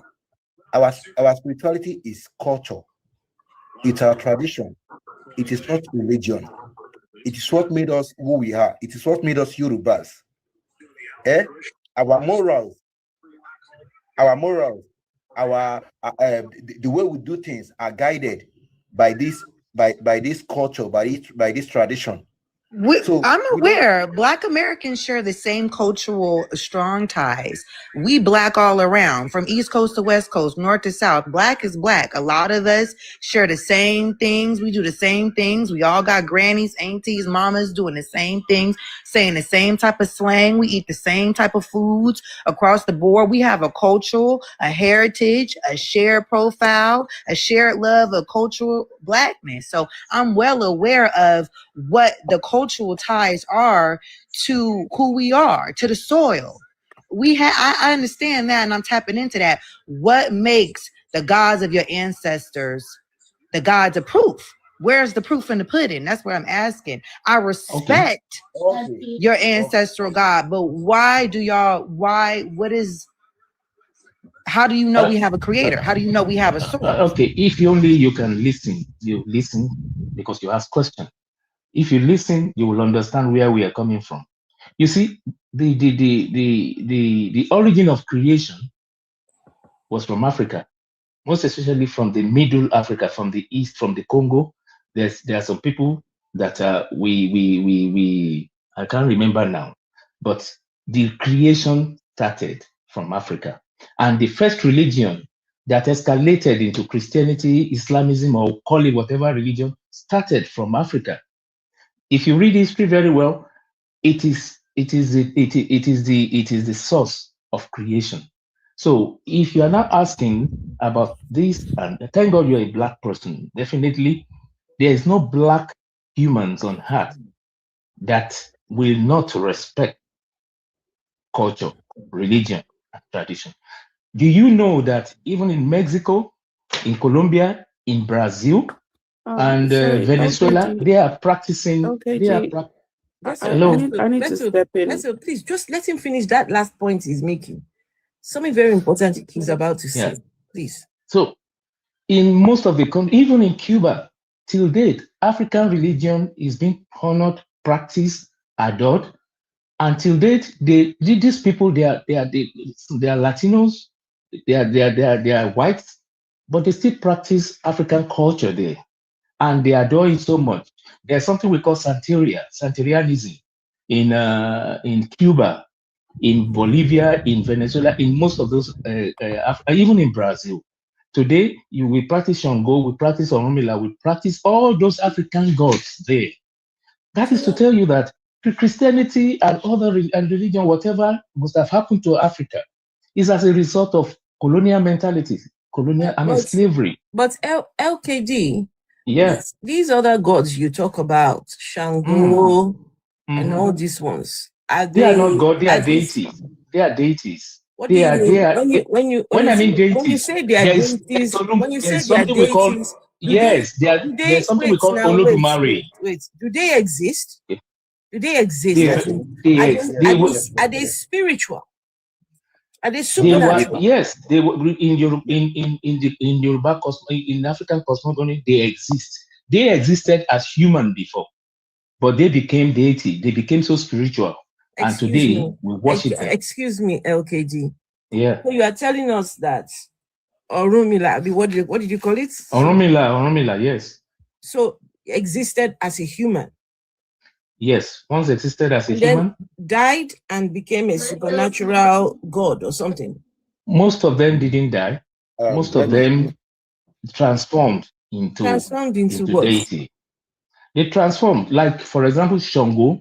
is culture. It's our tradition. It is not religion. It is what made us who we are. It is what made us Yorubas. Our morals, the way we do things are guided by this culture, by this tradition. I'm aware Black Americans share the same cultural strong ties. We Black all around, from East Coast to West Coast, North to South. Black is Black. A lot of us share the same things. We do the same things. We all got grannies, aunties, mamas doing the same things, saying the same type of slang. We eat the same type of foods across the board. We have a cultural, a heritage, a shared profile, a shared love of cultural Blackness. So I'm well aware of what the cultural ties are to who we are, to the soil. I understand that, and I'm tapping into that. What makes the gods of your ancestors the gods of proof? Where's the proof in the pudding? That's what I'm asking. I respect your ancestral God, but how do you know we have a creator? How do you know we have a source? Okay, if only you can listen, you listen because you ask questions. If you listen, you will understand where we are coming from. You see, the origin of creation was from Africa, most especially from the Middle Africa, from the East, from the Congo. There are some people that I can't remember now, but the creation started from Africa, and the first religion that escalated into Christianity, Islamism, or call it whatever religion, started from Africa. If you read history very well, it is the source of creation. So if you are now asking, about this, and thank God you're a black person. Definitely, there is no black humans on earth that will not respect culture, religion, and tradition. Do you know that even in Mexico, in Colombia, in Brazil, and Sorry, Venezuela, LKG, they are practicing. LKG. Hello. I need to step in. Please, just let him finish that last point he's making. Something very important he's about to say. Please. So, in most of the countries, even in Cuba, till date, African religion is being honored, practiced, adored. Until date, these people they are Latinos, they are whites, but they still practice African culture there, and they adore it so much. There's something we call Santerianism in Cuba, in Bolivia, in Venezuela, in most of those, even in Brazil. Today, we practice Shango, we practice Orunmila, we practice all those African gods there. That is to tell you that Christianity and other religion, whatever must have happened to Africa, is as a result of colonial mentality, slavery. But LKD, yes, these other gods you talk about, Shango and all these ones, they are not God, they are deities. They are deities. What do you mean? When you say they are deities, when you say they are deities, there's something we call Olodumare. Wait, do they exist? Do they exist? Are they spiritual? Are they supernatural? They were in Europe, in Yoruba in African cosmogony, they exist. They existed as human before, but they became deity. They became so spiritual. And today we worship them. Excuse me, LKG. Yeah. So you are telling us that Orunmila, what did you call it? Orunmila, yes. So existed as a human. Yes, once existed as a human. Died and became a supernatural god or something. Most of them didn't die. Most of them transformed into deity. They transformed, like for example, Shango.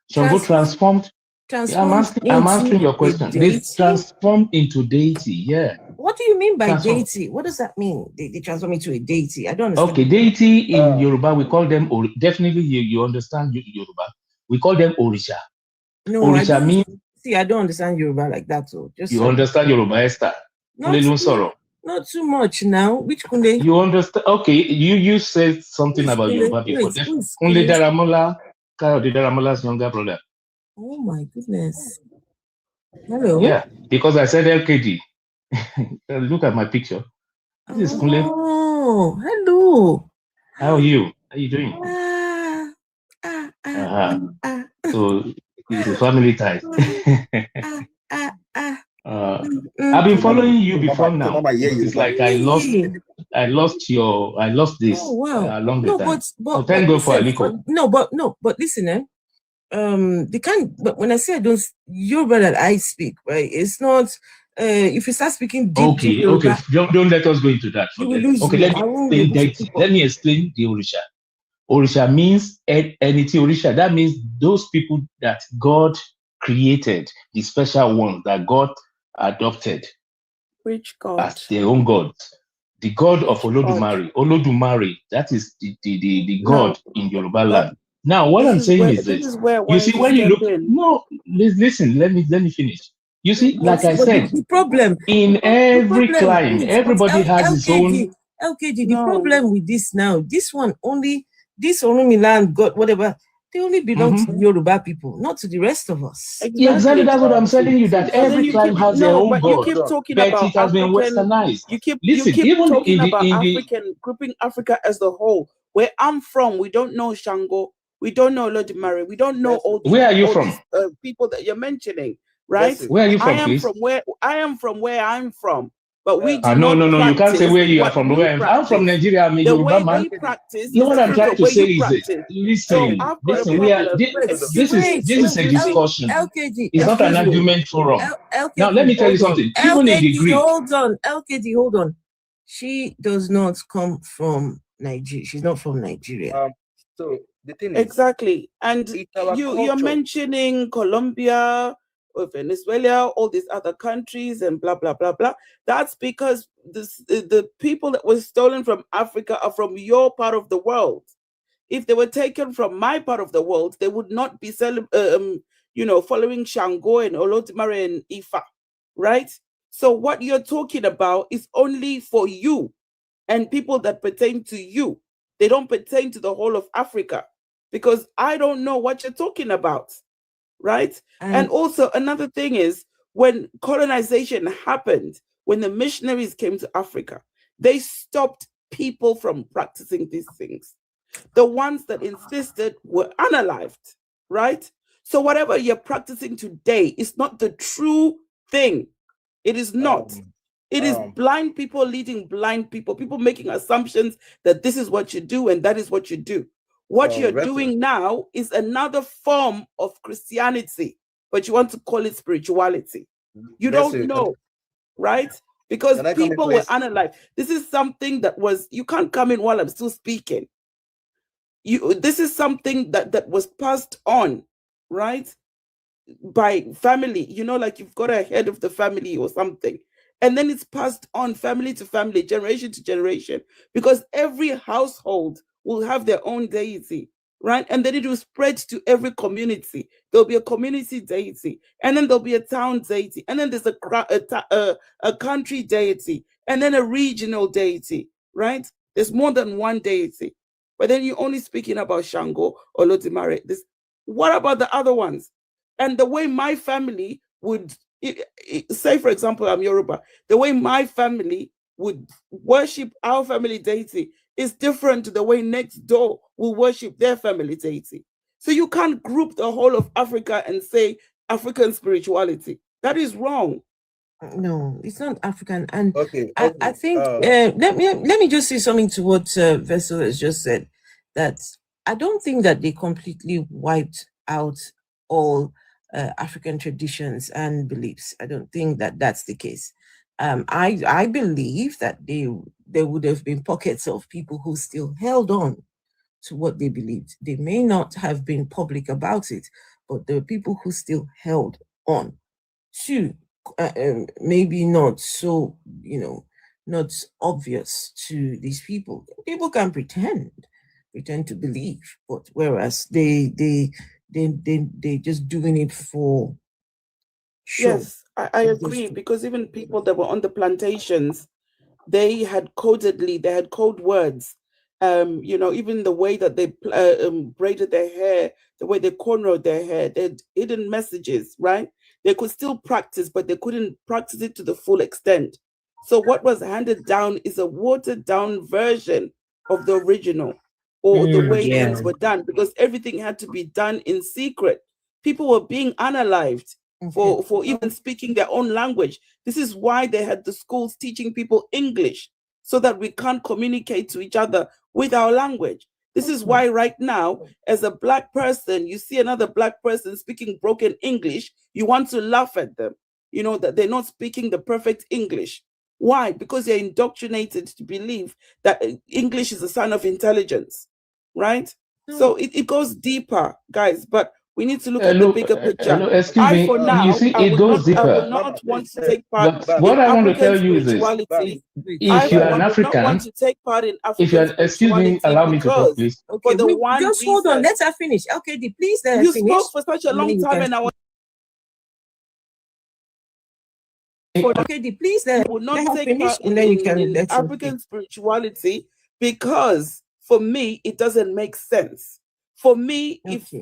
Shango transformed. I'm answering your question. They transformed into deity. Yeah. What do you mean by deity? What does that mean? They transform into a deity. I don't understand. Okay, deity in Yoruba, we call them, definitely you understand Yoruba. We call them Orisha. No, Orisha means... See, I don't understand Yoruba like that. So just you understand Yoruba, Esther? Not too much now. Which Kunle? You understand? Okay, you said something about Yoruba before. Kunle Daramola, Kayode Daramola's younger brother. Oh my goodness. Hello. Yeah, because I said LKD. Look at my picture. This is Kunle. Oh, hello. How are you? How are you doing? So it's family ties. I've been following you before now. It's like I lost this along the time. But thank God for Aliko. But listen, but when I say I don't, Yoruba that I speak, right? It's not. If you start speaking deep, okay. Don't let us go into that. Let me explain the Orisha. Orisha means entity. Orisha, that means those people that God created, the special ones that God adopted. Which God? As their own gods. The God of Olodumare. Olodumare, that is the God in Yoruba land. Now, what I'm saying is this. You see, when you look, listen, let me finish. You see, like I said, the problem in every clime, everybody has his own. LKG, the problem with this now, this one only, this Orunmila God, whatever, they only belong to the Yoruba people, not to the rest of us. Exactly, that's what I'm telling you. That every clime has their own God. You keep talking about it has been westernized. You keep talking about African, grouping Africa as a whole. Where I'm from, we don't know Shango, we don't know Olodumare, we don't know all these. Where are you from? People that you're mentioning, right? Where are you from, I am from where I'm from. But we do no, you can't say where you are from. I'm from Nigeria. I'm a Yoruba man. What I'm trying to say is listen, this is a discussion. LKG, it's not an argument forum. Now let me tell you something. Even in the Greek, LKG, hold on. She does not come from Nigeria. She's not from Nigeria. So the thing is, exactly, and you're mentioning Colombia, Venezuela, all these other countries, and blah, blah, blah, blah. That's because the people that were stolen from Africa are from your part of the world. If they were taken from my part of the world, they would not be following Shango and Olodumare and Ifa, right? So what you're talking about is only for you and people that pertain to you. They don't pertain to the whole of Africa, because I don't know what you're talking about, right? And also another thing is, when colonization happened, when the missionaries came to Africa, they stopped people from practicing these things. The ones that insisted were unalived, right? So whatever you're practicing today is not the true thing. It is not. It is blind people leading blind people, people making assumptions that this is what you do and that is what you do. What you're doing now is another form of Christianity, but you want to call it spirituality. You don't know, right? Because people were unalived. This is something that was, you can't come in while I'm still speaking. This is something that was passed on, right? By family, like you've got a head of the family or something. And then it's passed on family to family, generation to generation, because every household will have their own deity, right? And then it will spread to every community. There'll be a community deity, and then there'll be a town deity, and then there's a country deity, and then a regional deity, right? There's more than one deity. But then you're only speaking about Shango or Olodumare. What about the other ones? And the way my family would, say, for example, I'm Yoruba, the way my family would worship our family deity is different to the way next door will worship their family deity. So you can't group the whole of Africa and say African spirituality. That is wrong. No, it's not African. And I think let me just say something to what Vessel has just said, that I don't think that they completely wiped out all African traditions and beliefs. I don't think that that's the case. I believe that there would have been pockets of people who still held on to what they believed. They may not have been public about it, but there were people who still held on to maybe not so, not obvious to these people. People can pretend to believe, but whereas they just doing it for show. Yes, I agree, because even people that were on the plantations, they had code words. Even the way that they braided their hair, the way they cornrowed their hair, they had hidden messages, right? They could still practice, but they couldn't practice it to the full extent. So what was handed down is a watered down version of the original, or the way things were done, because everything had to be done in secret. People were being unalived for even speaking their own language. This is why they had the schools teaching people English, so that we can't communicate to each other with our language. This is why right now, as a Black person, you see another Black person speaking broken English, you want to laugh at them, that they're not speaking the perfect English. Why? Because they're indoctrinated to believe that English is a sign of intelligence, right? So it goes deeper, guys, but we need to look at the bigger picture. Excuse me. For now, you see, it goes deeper. I would not want to take part. But what I want to tell you is this: if you are an African, want to take part in if you are, excuse me, allow me to talk, please. Okay, just hold on. Let her finish. Okay, please let her you finish. Spoke for such a long time, and I want. Okay, please let her finish, and then you can let African spirituality, because for me it doesn't make sense. For me, if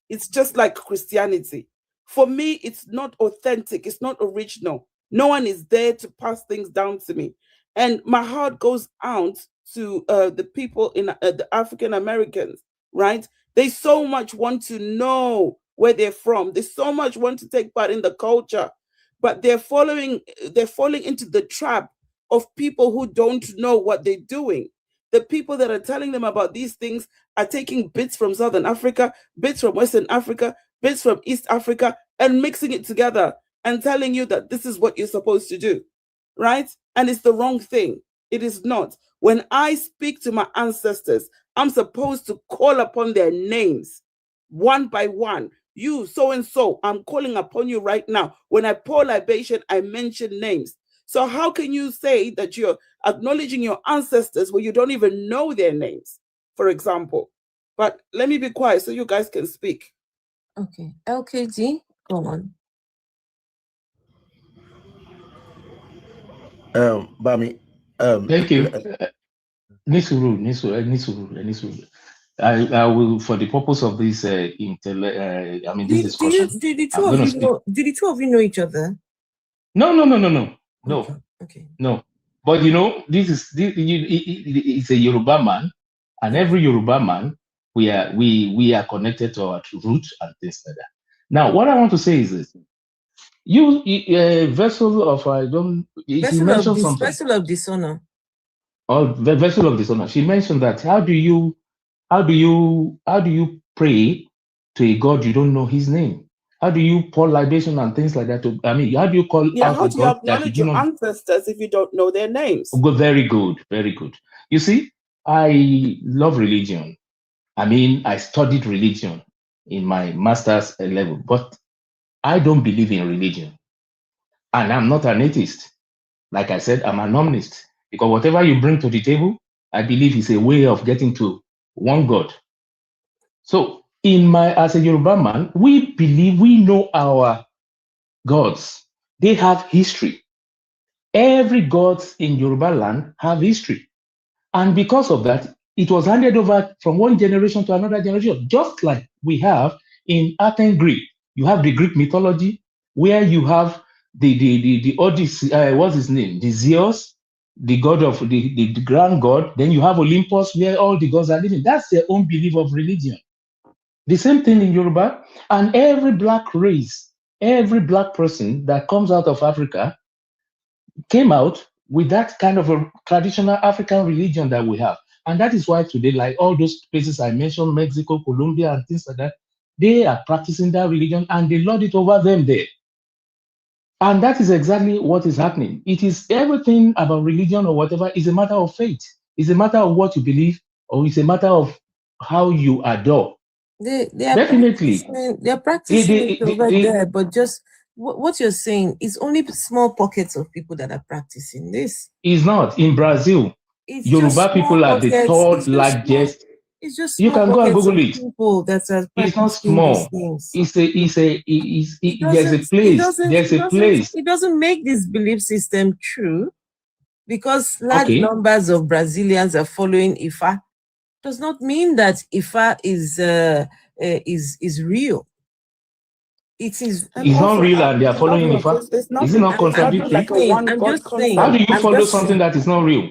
it's just like Christianity. For me, it's not authentic. It's not original. No one is there to pass things down to me. And my heart goes out to the people in the African Americans, right? They so much want to know where they're from. They so much want to take part in the culture, but they're falling into the trap of people who don't know what they're doing. The people that are telling them about these things are taking bits from Southern Africa, bits from Western Africa, bits from East Africa, and mixing it together and telling you that this is what you're supposed to do, right? And it's the wrong thing. It is not. When I speak to my ancestors, I'm supposed to call upon their names one by one, you so and so, I'm calling upon you right now. When I pour libation, I mention names. So how can you say that you're acknowledging your ancestors when you don't even know their names, for example? But let me be quiet so you guys can speak. Okay, LKG, go on. Bami, Thank you. Nisuru. I will, for the purpose of this this discussion. Did the two of you know each other? No. Okay. No. But it's a Yoruba man, and every Yoruba man, we are connected to our roots and things like that. Now, what I want to say is this: vessel of she mentioned something. Vessel of dishonor. Or the vessel of dishonor. She mentioned that. How do you pray to a God you don't know his name? How do you pour libation and things like that? How do you call out how a do you God acknowledge your ancestors if you don't know their names? Very good. You see, I love religion. I studied religion in my master's level, but I don't believe in religion. And I'm not an atheist. Like I said, I'm an omnist. Because whatever you bring to the table, I believe is a way of getting to one God. So as a Yoruba man, we believe we know our gods. They have history. Every god in Yoruba land have history. And because of that, it was handed over from one generation to another generation, just like we have in Athens, Greek. You have the Greek mythology, where you have the Odyssey, what's his name? The Zeus, the god of the grand god. Then you have Olympus, where all the gods are living. That's their own belief of religion. The same thing in Yoruba, and every black race, every black person that comes out of Africa came out with that kind of a traditional African religion that we have. And that is why today, like all those places I mentioned, Mexico, Colombia, and things like that, they are practicing that religion and they lord it over them there. And that is exactly what is happening. It is everything about religion or whatever is a matter of faith. It's a matter of what you believe, or it's a matter of how you adore. They Definitely. are practicing it over there, but just what you're saying is only small pockets of people that are practicing this. It's not. In Brazil, Yoruba people are the third largest. It's just you can go and Google it. People that are it's not small. There's a place. It doesn't make this belief system true, because large numbers of Brazilians are following Ifa. Does not mean that Ifa is real. It is. It's not real, and they are following Ifa. Is it not contradictory? How do you follow something that is not real?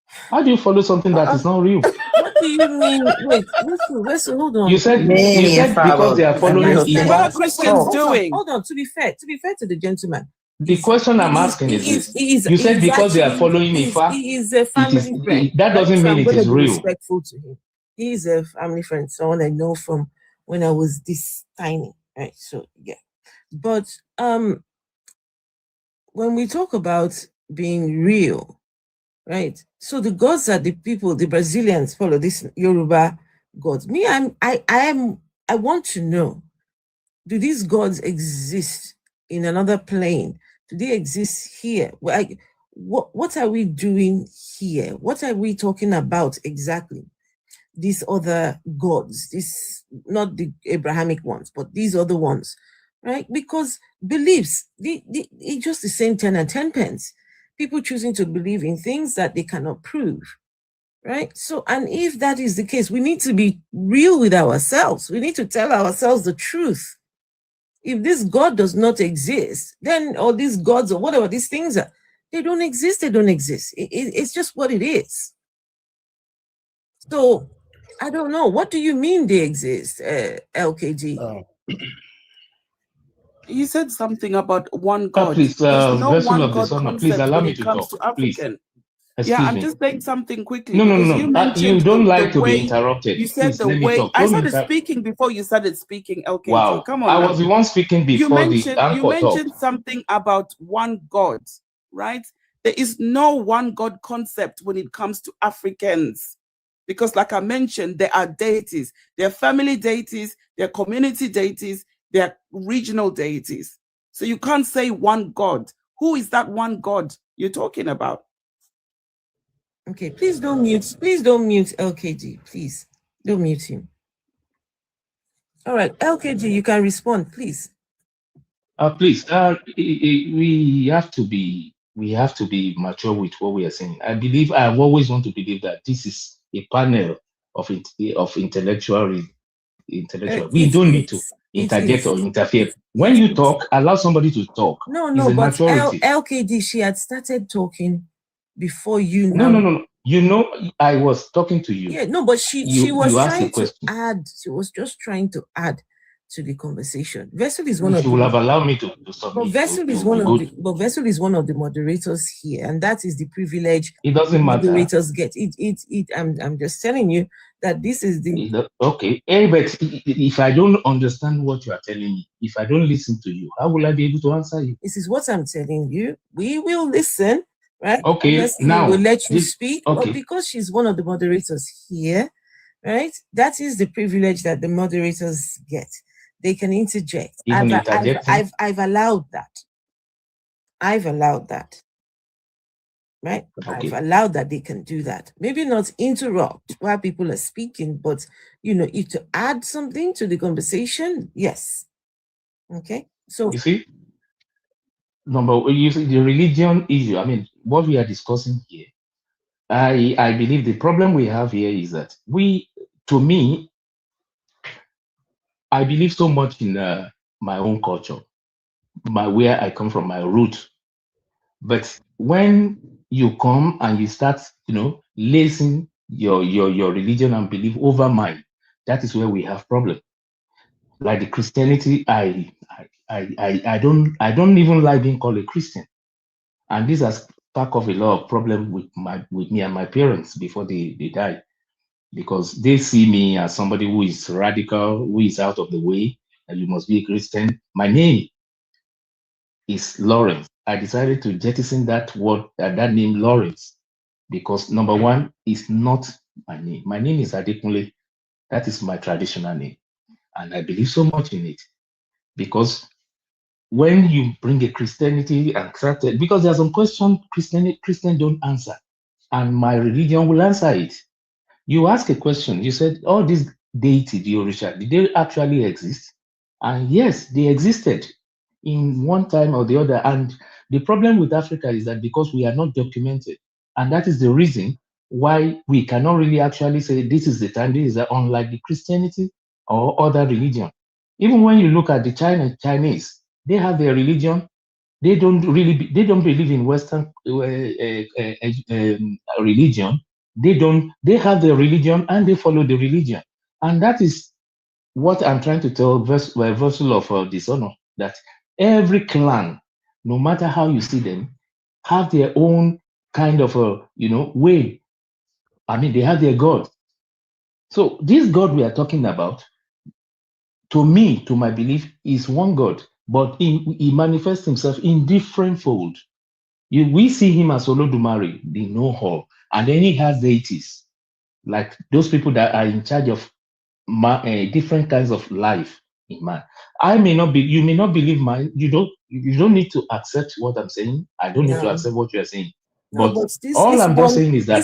How do you follow something that is not real? What do you mean? Wait, listen, hold on. You said because they are following Ifa. What are Christians doing? Hold on. To be fair to the gentleman. The question I'm asking is this. You said because they are following Ifa. He is a family friend. That doesn't mean it is real. Respectful to him. He is a family friend, someone I know from when I was this tiny. Right. So yeah. But when we talk about being real, right? So the gods are the people, the Brazilians follow this Yoruba gods. Me, I want to know, do these gods exist in another plane? Do they exist here? What are we doing here? What are we talking about exactly? These other gods, not the Abrahamic ones, but these other ones, right? Because beliefs, it's just the same 10 and 10 pence. People choosing to believe in things that they cannot prove, right? So, and if that is the case, we need to be real with ourselves. We need to tell ourselves the truth. If this God does not exist, then all these gods or whatever these things are, they don't exist. They don't exist. It's just what it is. So, I don't know. What do you mean they exist, LKG? You said something about one God. Please, vessel of dishonor. Please allow me to talk. Please. I'm just saying something quickly. No. You don't like to be interrupted. You said the way. I started speaking before you started speaking, LKG. Wow. Come on. I was the one speaking before you mentioned something about one God, right? There is no one God concept when it comes to Africans. Because like I mentioned, there are deities. There are family deities, there are community deities, there are regional deities. So you can't say one God. Who is that one God you're talking about? Okay, please don't mute. Please don't mute LKG. Please don't mute him. All right, LKG, you can respond, please. Please, we have to be mature with what we are saying. I always want to believe that this is a panel of intellectual. We don't need to interject or interfere. When you talk, allow somebody to talk. No, but maturity. LKD, she had started talking before you. No. You know, I was talking to you. Yeah, no, but she was trying to add. She was just trying to add to the conversation. Vessel is one of. She will have allowed me to submit. But Vessel is one of the. But Vessel is one of the moderators here, and that is the privilege. It doesn't matter. Moderators get it. I'm just telling you that this is the. Okay, but if I don't understand what you are telling me, if I don't listen to you, how will I be able to answer you? This is what I'm telling you. We will listen. Right? Okay, now we'll let you speak. Okay. But because she's one of the moderators here, right? That is the privilege that the moderators get. They can interject. I've allowed that. I've allowed that. Right? Okay. I've allowed that they can do that. Maybe not interrupt while people are speaking, but if to add something to the conversation, yes. Okay. So you see, the religion issue. I mean, what we are discussing here, I believe the problem we have here is that I believe so much in my own culture, where I come from, my root. But when you come and you start, lacing your religion and belief over mine, that is where we have problem. Like the Christianity, I don't even like being called a Christian, and this has sparked off a lot of problem with me and my parents before they died, because they see me as somebody who is radical, who is out of the way, and you must be a Christian. My name is Lawrence. I decided to jettison that word, that name Lawrence, because number one, is not my name. My name is Adekunle. That is my traditional name, and I believe so much in it, because when you bring a Christianity and started, because there are some questions Christian don't answer, and my religion will answer it. You ask a question, you said, all these deity, the Orisha, did they actually exist? And yes, they existed in one time or the other. And the problem with Africa is that because we are not documented, and that is the reason why we cannot really actually say this is the time, this is unlike the Christianity or other religion. Even when you look at the Chinese, they have their religion. They don't believe in Western religion. They have their religion and they follow the religion. And that is what I'm trying to tell Vessel of Dishonor, that every clan, no matter how you see them, have their own kind of way. I mean, they have their God. So this God we are talking about, to me, to my belief, is one God, but he manifests himself in different folds. We see him as Olodumare, the know-all, and then he has deities, like those people that are in charge of different kinds of life in man. You may not believe mine. You don't need to accept what I'm saying. I don't need to accept what you are saying. But all I'm just saying is that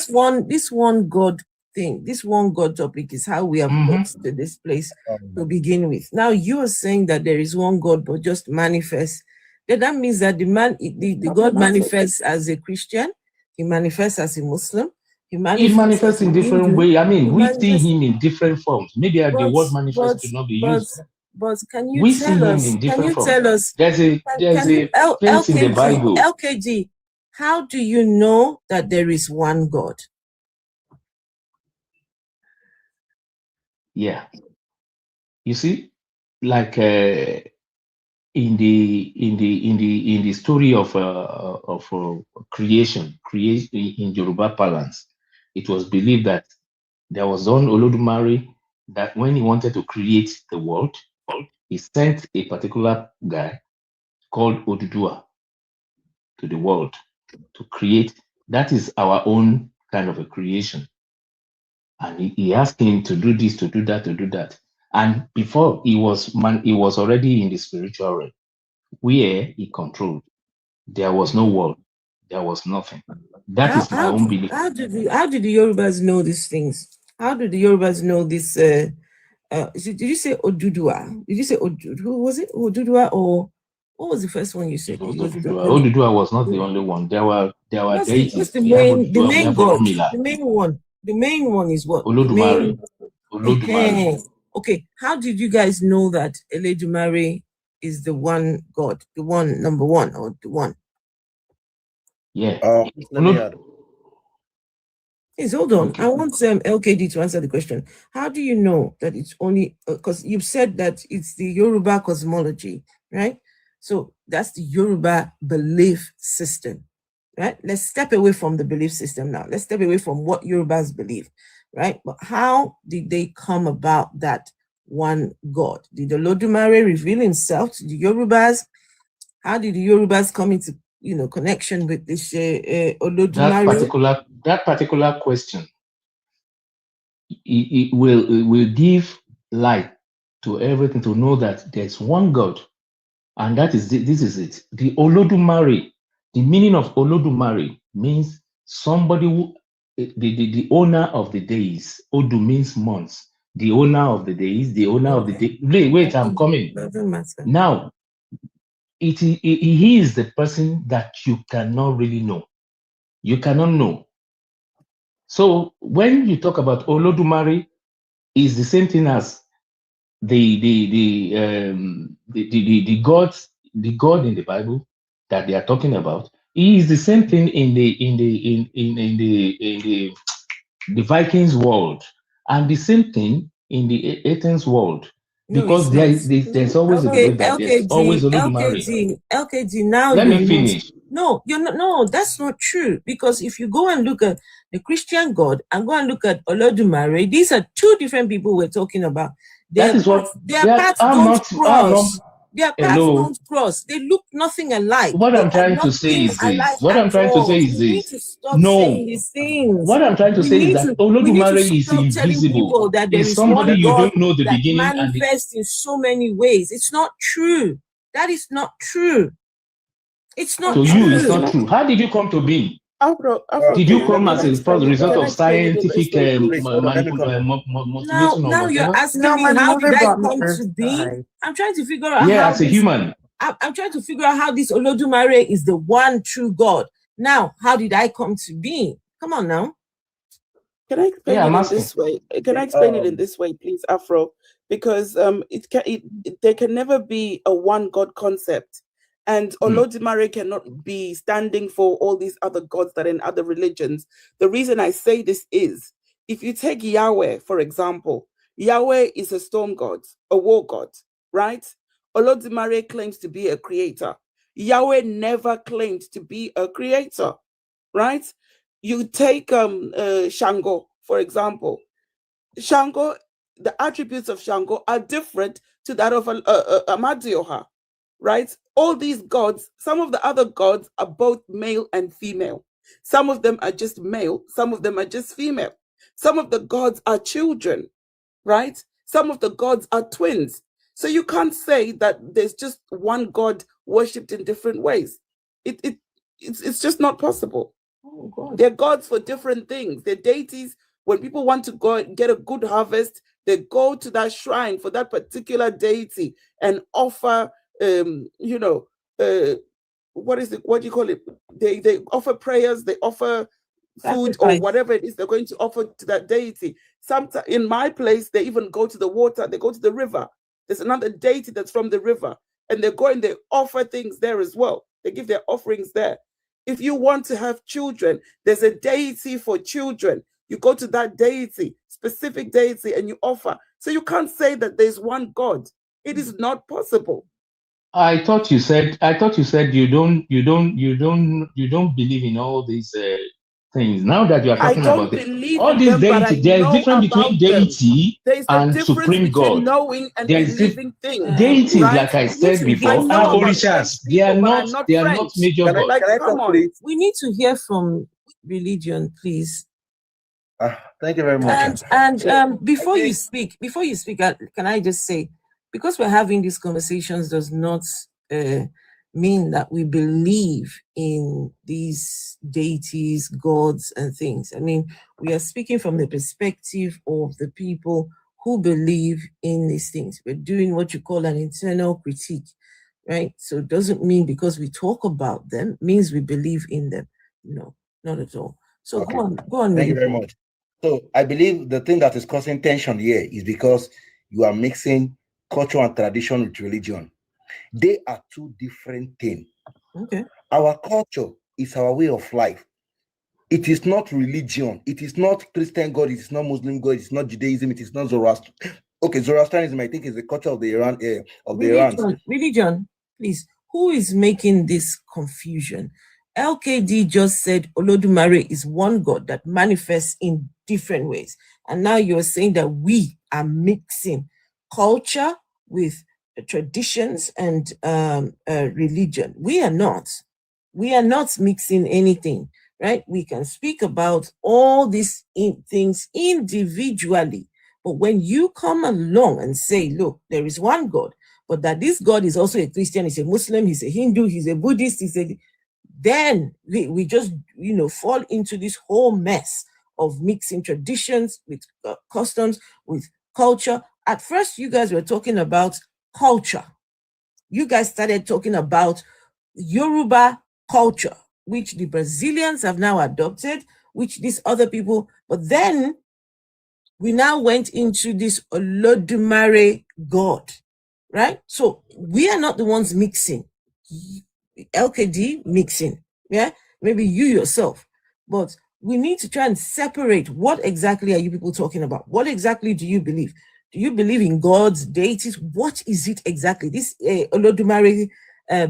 this one God thing, this one God topic is how we have got to this place to begin with. Now you are saying that there is one God, but just manifest. That means that the God manifests as a Christian, he manifests as a Muslim, he manifests in different ways. I mean, we see him in different forms. Maybe the word manifest should not be used. But can you tell us? Can you tell us? There's a place in the Bible. LKG, how do you know that there is one God? Yeah, you see, like in the story of creation in Yoruba parlance, it was believed that there was one Olodumare that when he wanted to create the world, he sent a particular guy called Odudua to the world to create. That is our own kind of a creation. and he asked him to do this, to do that, to do that. And before he was already in the spiritual realm, where he controlled. There was no word. There was nothing. That is my own belief. How did the Yorubas know these things? How did the Yorubas know this? Did you say Odudua? Did you say who was it? Odudua, or what was the first one you said? Odudua was not the only one. There were deities. What's the main god? The main one is what? Olodumare. Okay, how did you guys know that Eledumare is the one god, the one number one, or the one? Yeah. Please hold on. Okay. I want LKD to answer the question. How do you know that it's only because you've said that it's the Yoruba cosmology, right? So that's the Yoruba belief system, right? Let's step away from the belief system now. Let's step away from what Yorubas believe, right? But how did they come about that one God? Did the Olodumare reveal himself to the Yorubas? How did the Yorubas come into connection with this Olodumare? That particular question, it will give light to everything, to know that there's one God, and this is it. The Olodumare, the meaning of Olodumare means somebody who, the owner of the days. Odu means months. The owner of the days, the owner of the day. Wait, I'm coming. Doesn't matter. Now, he is the person that you cannot really know. You cannot know. So when you talk about Olodumare, is the same thing as the God in the Bible that they are talking about. He is the same thing in the Vikings world, and the same thing in the Athens world. Because there's always a God that there's always Olodumare. LKG, now let me finish. No, that's not true. Because if you go and look at the Christian God and go and look at Olodumare, these are two different people we're talking about. Their paths don't cross. Their paths don't cross. They look nothing alike. What I'm trying to say is this. What I'm trying to say is this. Saying these things. What I'm trying to say is that Olodumare is invisible. It's somebody you don't know the beginning and manifests in so many ways. It's not true. That is not true. It's not true. To you, it's not true. How did you come to be? Did you come as a result of scientific motivation? Now you're asking me how did I come to be? I'm trying to figure out how as a human. I'm trying to figure out how this Olodumare is the one true God. Now, how did I come to be? Come on now. Can I explain it in this way? Can I explain it in this way, please, Afro? Because there can never be a one God concept. And Olodumare cannot be standing for all these other gods that are in other religions. The reason I say this is, if you take Yahweh, for example, Yahweh is a storm god, a war god, right? Olodumare claims to be a creator. Yahweh never claimed to be a creator, right? You take Shango, for example. Shango, the attributes of Shango are different to that of Amadioha, right? All these gods, some of the other gods are both male and female. Some of them are just male, some of them are just female. Some of the gods are children, right? Some of the gods are twins. So you can't say that there's just one God worshipped in different ways. It's just not possible. Oh, God. They're gods for different things. They're deities. When people want to go and get a good harvest, they go to that shrine for that particular deity and offer what is it? What do you call it? They offer prayers, they offer food or whatever it is they're going to offer to that deity. Sometimes in my place, they even go to the water, they go to the river. There's another deity that's from the river, and they go and they offer things there as well. They give their offerings there. If you want to have children, there's a deity for children. You go to that deity, specific deity, and you offer. So you can't say that there's one God. It is not possible. I thought you said you don't believe in all these things. Now that you are talking about it, all these deities, there is a difference between deity and supreme God. There is deities, like I said before, are orishas. They are not major gods. We need to hear from religion, please. Thank you very much. And before you speak, can I just say, because we're having these conversations does not mean that we believe in these deities, gods, and things. I mean, we are speaking from the perspective of the people who believe in these things. We're doing what you call an internal critique, right? So it doesn't mean because we talk about them means we believe in them. No, not at all. So Okay. go on. Thank you very much. So I believe the thing that is causing tension here is because you are mixing culture and tradition with religion. They are two different things. Okay. Our culture is our way of life. It is not religion. It is not Christian God. It is not Muslim God. It is not Judaism. It is not Zoroaster. Okay, Zoroastrianism, I think, is the culture of the Iran. Religion, please. Who is making this confusion? LKD just said Olodumare is one God that manifests in different ways. And now you're saying that we are mixing culture with traditions and religion. We are not. We are not mixing anything, right? We can speak about all these things individually. But when you come along and say, look, there is one God, but that this God is also a Christian, he's a Muslim, he's a Hindu, he's a Buddhist, then we just, fall into this whole mess of mixing traditions with customs, with culture. At first, you guys were talking about culture. You guys started talking about Yoruba culture, which the Brazilians have now adopted, which these other people, but then we now went into this Olodumare God, right? So we are not the ones mixing. LKD mixing, yeah? Maybe you yourself. But we need to try and separate what exactly are you people talking about? What exactly do you believe? Do you believe in gods, deities? What is it exactly? This Olodumare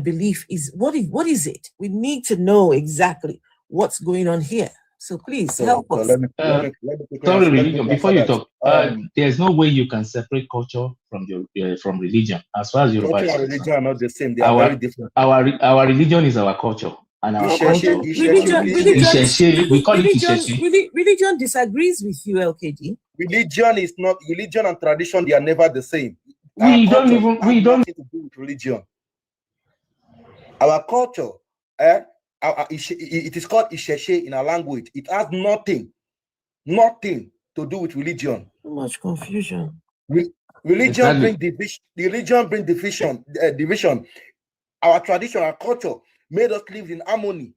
belief is, what is it? We need to know exactly what's going on here. So please help us. Sorry, religion. Before you talk, there's no way you can separate culture from religion. As far as Yoruba is concerned, religion are not the same. They are very different. Our religion is our culture, and our culture. We call it Isheshe. Religion disagrees with you, LKD. Religion is not religion and tradition. They are never the same. We don't nothing to do with religion. Our culture, it is called Isheshe in our language. It has nothing to do with religion. So much confusion. Religion brings division. Religion brings division. Our tradition, our culture made us live in harmony.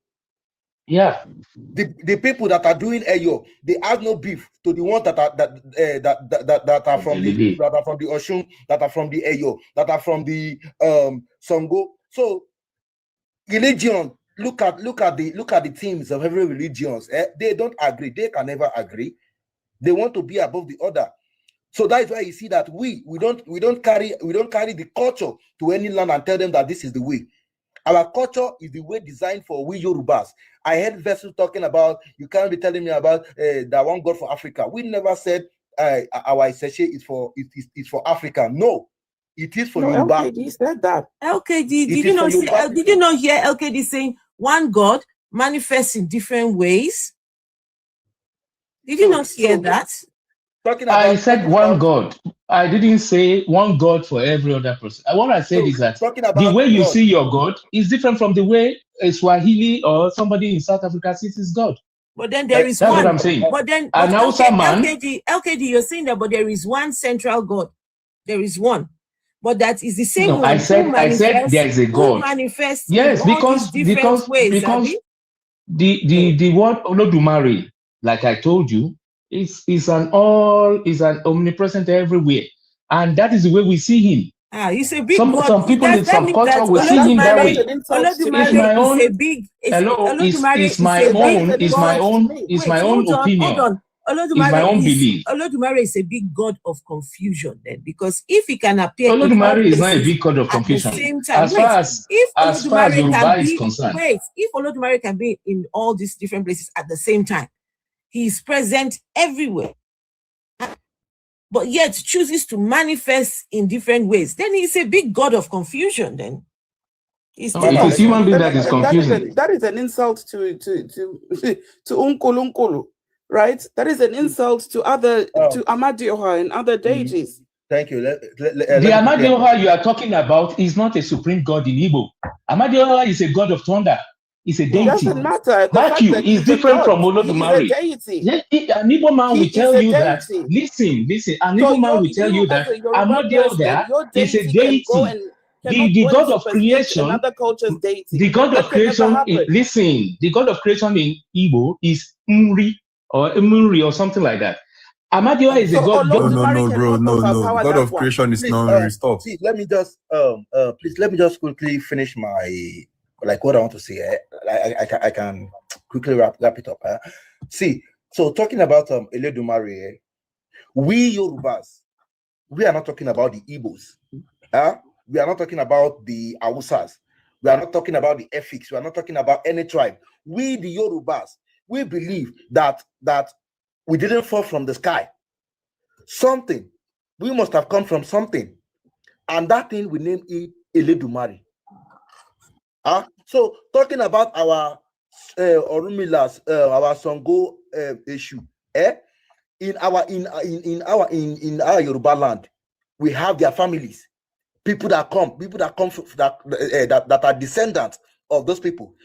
Yeah. The people that are doing Eyo, they have no beef to the ones that are from the Oshun, that are from the Eyo, that are from the Songo. So religion, look at the themes of every religions. They don't agree. They can never agree. They want to be above the other. So that is why you see that we don't carry the culture to any land and tell them that this is the way. Our culture is the way designed for we Yorubas. I heard Vessel talking about, you can't be telling me about that one God for Africa. We never said our Isheshe is for Africa. No, it is for Yoruba. LKD said that. LKD, did you not hear LKD saying one God manifests in different ways? Did you not hear that? I said one God. I didn't say one God for every other person. What I said is that the way you see your God is different from the way a Swahili or somebody in South Africa sees his God. But then there is one. That's what I'm saying. But then LKD, you're saying that, but there is one central God. There is one. But that is the same one. I said there is a God. Manifests yes, because the word Olodumare, like I told you, is an omnipresent everywhere, and that is the way we see him. He's a big some people in some culture will see him that way. It's my own. It's my own opinion. It's my own belief. Olodumare is a big god of confusion then, because if he can appear, Olodumare is not a big god of confusion. At the same time, as far as Yoruba is concerned. If Olodumare can be in all these different places at the same time, he is present everywhere, but yet chooses to manifest in different ways, then he's a big god of confusion. Then it's a human being that is confusing. That is an insult to Unkolo. right? That is an insult to other to Amadioha and other deities. Thank you. The Amadioha you are talking about is not a supreme god in Igbo. Amadioha is a god of thunder. It's a deity. It doesn't matter. The Mark fact you, that is he's a different god, from he's a Olodumare. deity. An Igbo man will tell you that. Listen. An Igbo man will tell you that Amadioha is a deity. The god of creation, another culture's deity. The god of creation. Listen, the god of creation in Igbo is Umri or something like that. Amadioha is a god. No, bro, no. God of creation is not stop. Please, let me just quickly finish my what I want to say. I can quickly wrap it up. See, so talking about Eledumare, we Yorubas, we are not talking about the Igbos. We are not talking about the Hausas. We are not talking about the Efiks. We are not talking about any tribe. We, the Yorubas, we believe that we didn't fall from the sky. Something. We must have come from something. And that thing we name it Eledumare. So talking about our Orumilas, our Songo issue, in our Yoruba land, we have their families. People that come from that are descendants of those people.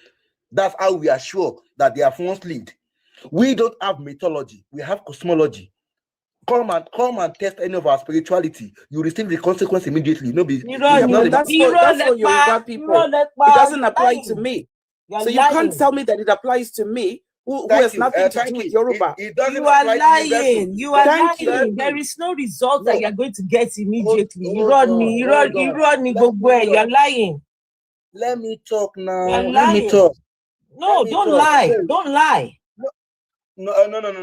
That's how we are sure that they have once lived. We don't have mythology, we have cosmology. Come and test any of our spirituality. You receive the consequence immediately. That's for Yoruba people. It doesn't apply to me. So you can't tell me that it applies to me, who has nothing to do with Yoruba. You are lying. You are lying. There is no result that you're going to get immediately. You are lying. Let me talk now. You're Let me talk. No, don't lie. Don't lie. No.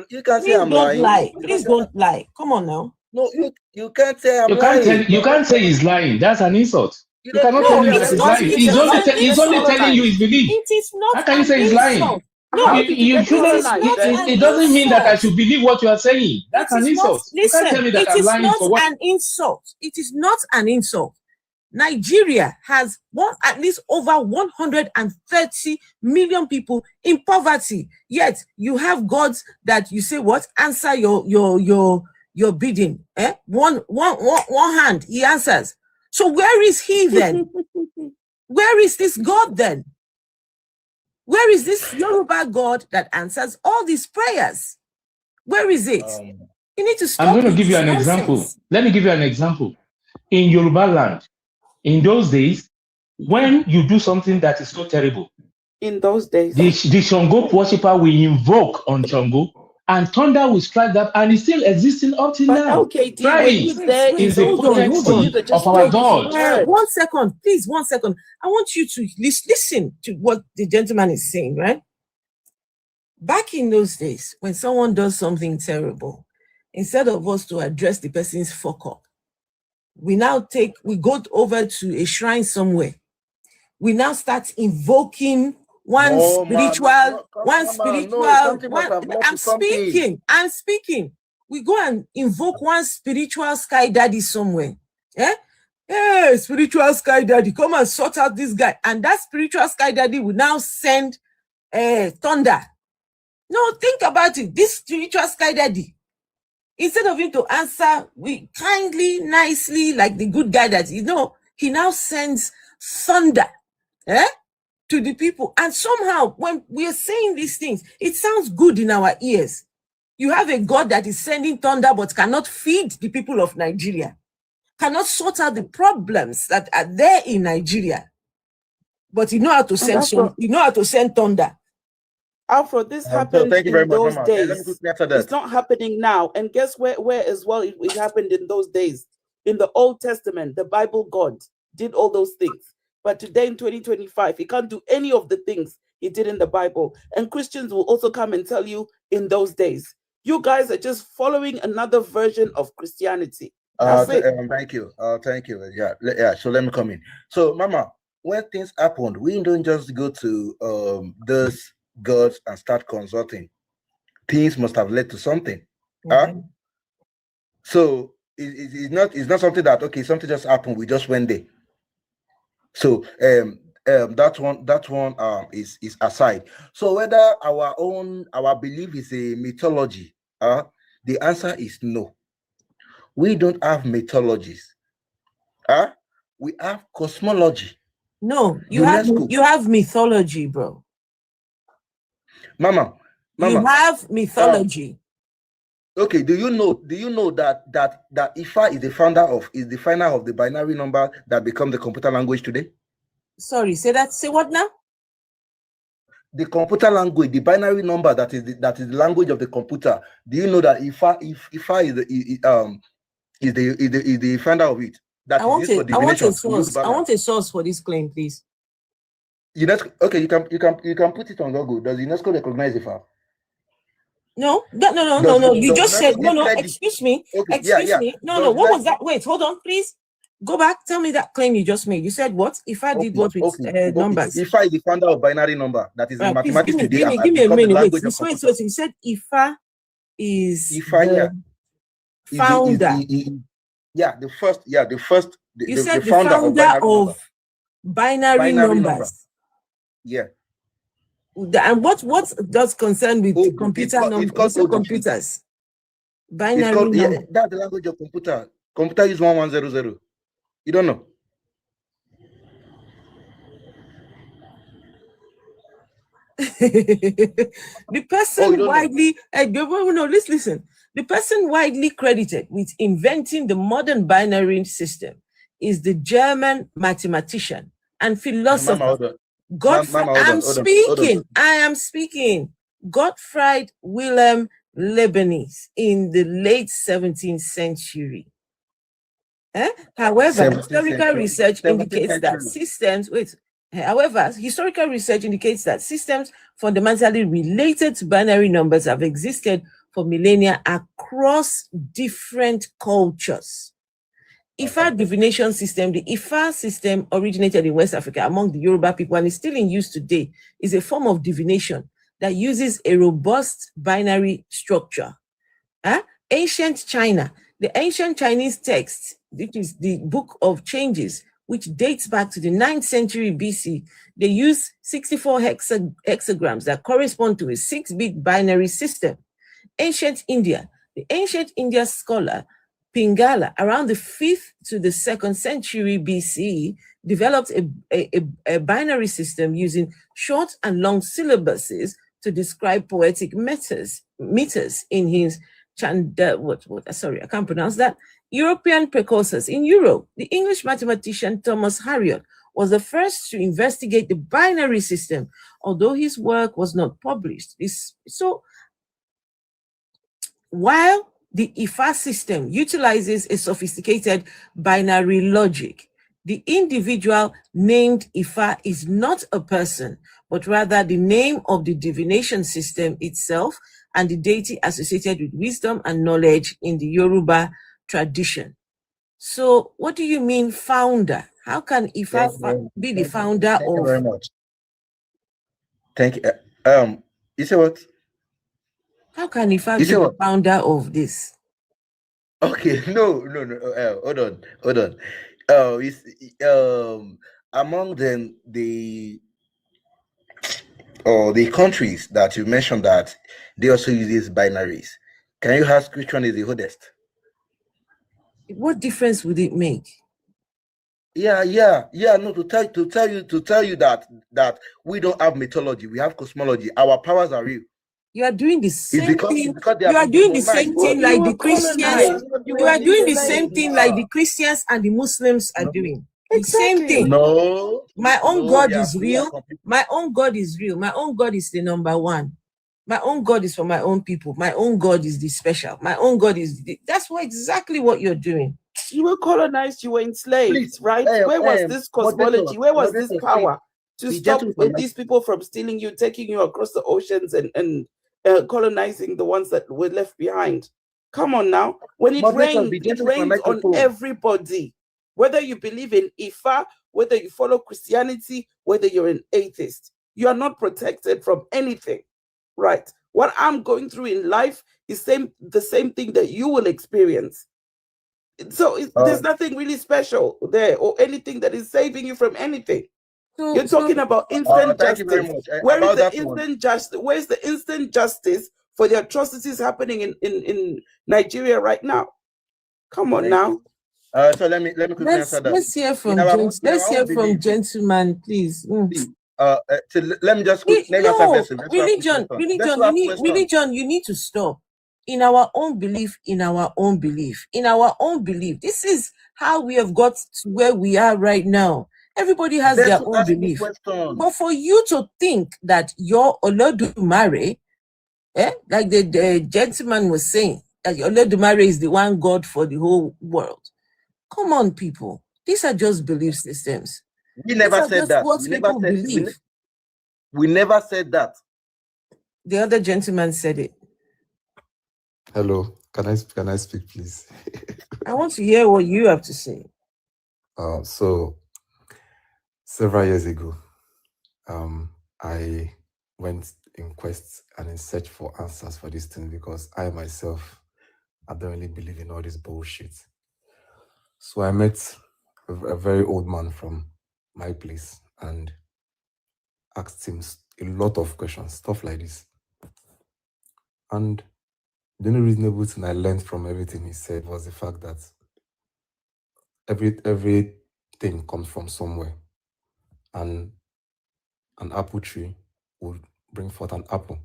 You can't say I'm lying. Lie. Please don't lie. Come on now. No, you can't say I'm lying. You can't say he's lying. That's an insult. You cannot tell him that he's lying. He's only telling you his belief. It is not. How can you say he's lying? No, you shouldn't. It doesn't mean that I should believe what you are saying. That's an insult. Listen, you can't tell me that it I'm is lying not for what? an insult. It is not an insult. Nigeria has at least over 130 million people in poverty. Yet you have gods that you say what answer your bidding. One hand he answers. So where is he then? Where is this God then? Where is this Yoruba God that answers all these prayers? Where is it? You need to stop. I'm going to give you an example. Let me give you an example. In Yoruba land, in those days, when you do something that is so terrible, in those days, the Shango worshipper will invoke on Shango, and thunder will strike that, and it's still existing up till now. Okay, is a potency of our God. 1 second, please, 1 second. I want you to listen to what the gentleman is saying, right? Back in those days, when someone does something terrible, instead of us to address the person's fuck up, we go over to a shrine somewhere. We now start invoking I'm speaking. We go and invoke one spiritual sky daddy somewhere. Hey, spiritual sky daddy, come and sort out this guy. And that spiritual sky daddy will now send thunder. No, think about it. This spiritual sky daddy, instead of him to answer we kindly, nicely, like the good guy that he now sends thunder to the people. And somehow, when we are saying these things, it sounds good in our ears. You have a God that is sending thunder but cannot feed the people of Nigeria, cannot sort out the problems that are there in Nigeria. But you know how to send thunder. Alfred, this happened in those days. It's It's not happening now. And guess where as well it happened in those days? In the Old Testament, the Bible God did all those things. But today in 2025, he can't do any of the things he did in the Bible. And Christians will also come and tell you in those days. You guys are just following another version of Christianity. Thank you. Thank you. Yeah. So let me come in. So, Mama, when things happened, we don't just go to those gods and start consulting. Things must have led to something. So it's not something that something just happened, we just went there. So that one is aside. So whether our belief is a mythology, the answer is no. We don't have mythologies. We have cosmology. No, you UNESCO. have mythology, bro. Mama, you have mythology. Okay, do you know that Ifa is the founder of the binary number that become the computer language today? Sorry, say what now? The computer language, the binary number that is the language of the computer. Do you know that Ifa is the founder of it? That I want a source. I want a source for this claim, please. UNESCO. Okay, you can put it on Google. Does UNESCO recognize Ifa? No. You just said no. Excuse me. Okay, excuse me. No. What was that? Wait, hold on, please. Go back. Tell me that claim you just made. You said what? If I did what with numbers? Ifa is the founder of binary number. That is in mathematics today. Give me a minute. Wait. You said Ifa is the founder. The first. You said the founder of binary numbers. Yeah. And what does concern with computers? Binary number. That's the language of computer. Computer is 1100. You don't know? The person widely listen. The person widely credited with inventing the modern binary system is the German mathematician and philosopher. I am speaking. Gottfried Wilhelm Leibniz in the late 17th century. However, historical research indicates that systems fundamentally related to binary numbers have existed for millennia across different cultures. Ifa divination system, the Ifa system originated in West Africa among the Yoruba people and is still in use today, is a form of divination that uses a robust binary structure. Ancient China, the ancient Chinese text, which is the Book of Changes, which dates back to the 9th century BC, they use 64 hexagrams that correspond to a 6-bit binary system. Ancient India, the ancient India scholar Pingala, around the 5th to the 2nd century BC, developed a binary system using short and long syllabuses to describe poetic meters in his I can't pronounce that. European precursors. In Europe, the English mathematician Thomas Harriot was the first to investigate the binary system, although his work was not published. While the Ifa system utilizes a sophisticated binary logic, the individual named Ifa is not a person, but rather the name of the divination system itself and the deity associated with wisdom and knowledge in the Yoruba tradition. So what do you mean founder? How can Ifa be the founder of? Thank you very much. Thank you. You say what? How can Ifa be the founder of this? Okay, no. Hold on. Among them the countries that you mentioned that they also use these binaries. Can you ask which one is the oldest? What difference would it make? Yeah. No, to tell you that we don't have mythology, we have cosmology. Our powers are real. You are doing the same thing. You are doing the same thing like the Christians. You are doing the same thing like the Christians and the Muslims are doing. The same thing. No. My own God is real. My own God is real. My own God is the number one. My own God is for my own people. My own God is the special. My own God is that's exactly what you're doing. You were colonized, you were enslaved, right? Where was this cosmology? Where was this power to stop these people from stealing you, taking you across the oceans and colonizing the ones that were left behind? Come on now. When it rains on everybody. Whether you believe in Ifa, whether you follow Christianity, whether you're an atheist, you are not protected from anything, right? What I'm going through in life is the same thing that you will experience. So there's nothing really special there or anything that is saving you from anything. You're talking about instant thank you very justice. much. Where is About the that instant justice? Where's the instant justice for the atrocities happening in Nigeria right now? Come on now. So let me quickly answer that. Let's hear from gentleman, please. So let me just let me answer version. Religion, you need to stop. In our own belief. This is how we have got to where we are right now. Everybody has their own belief. But for you to think that your Olodumare, like the gentleman was saying, that Olodumare is the one God for the whole world. Come on, people. These are just belief systems. We never said that. We never said that. The other gentleman said it. Hello, can I speak, please? I want to hear what you have to say. So several years ago, I went in quest and in search for answers for this thing because I myself, I don't really believe in all this bullshit. So I met a very old man from my place and asked him a lot of questions, stuff like this. And the only reasonable thing I learned from everything he said was the fact that everything comes from somewhere. And an apple tree would bring forth an apple.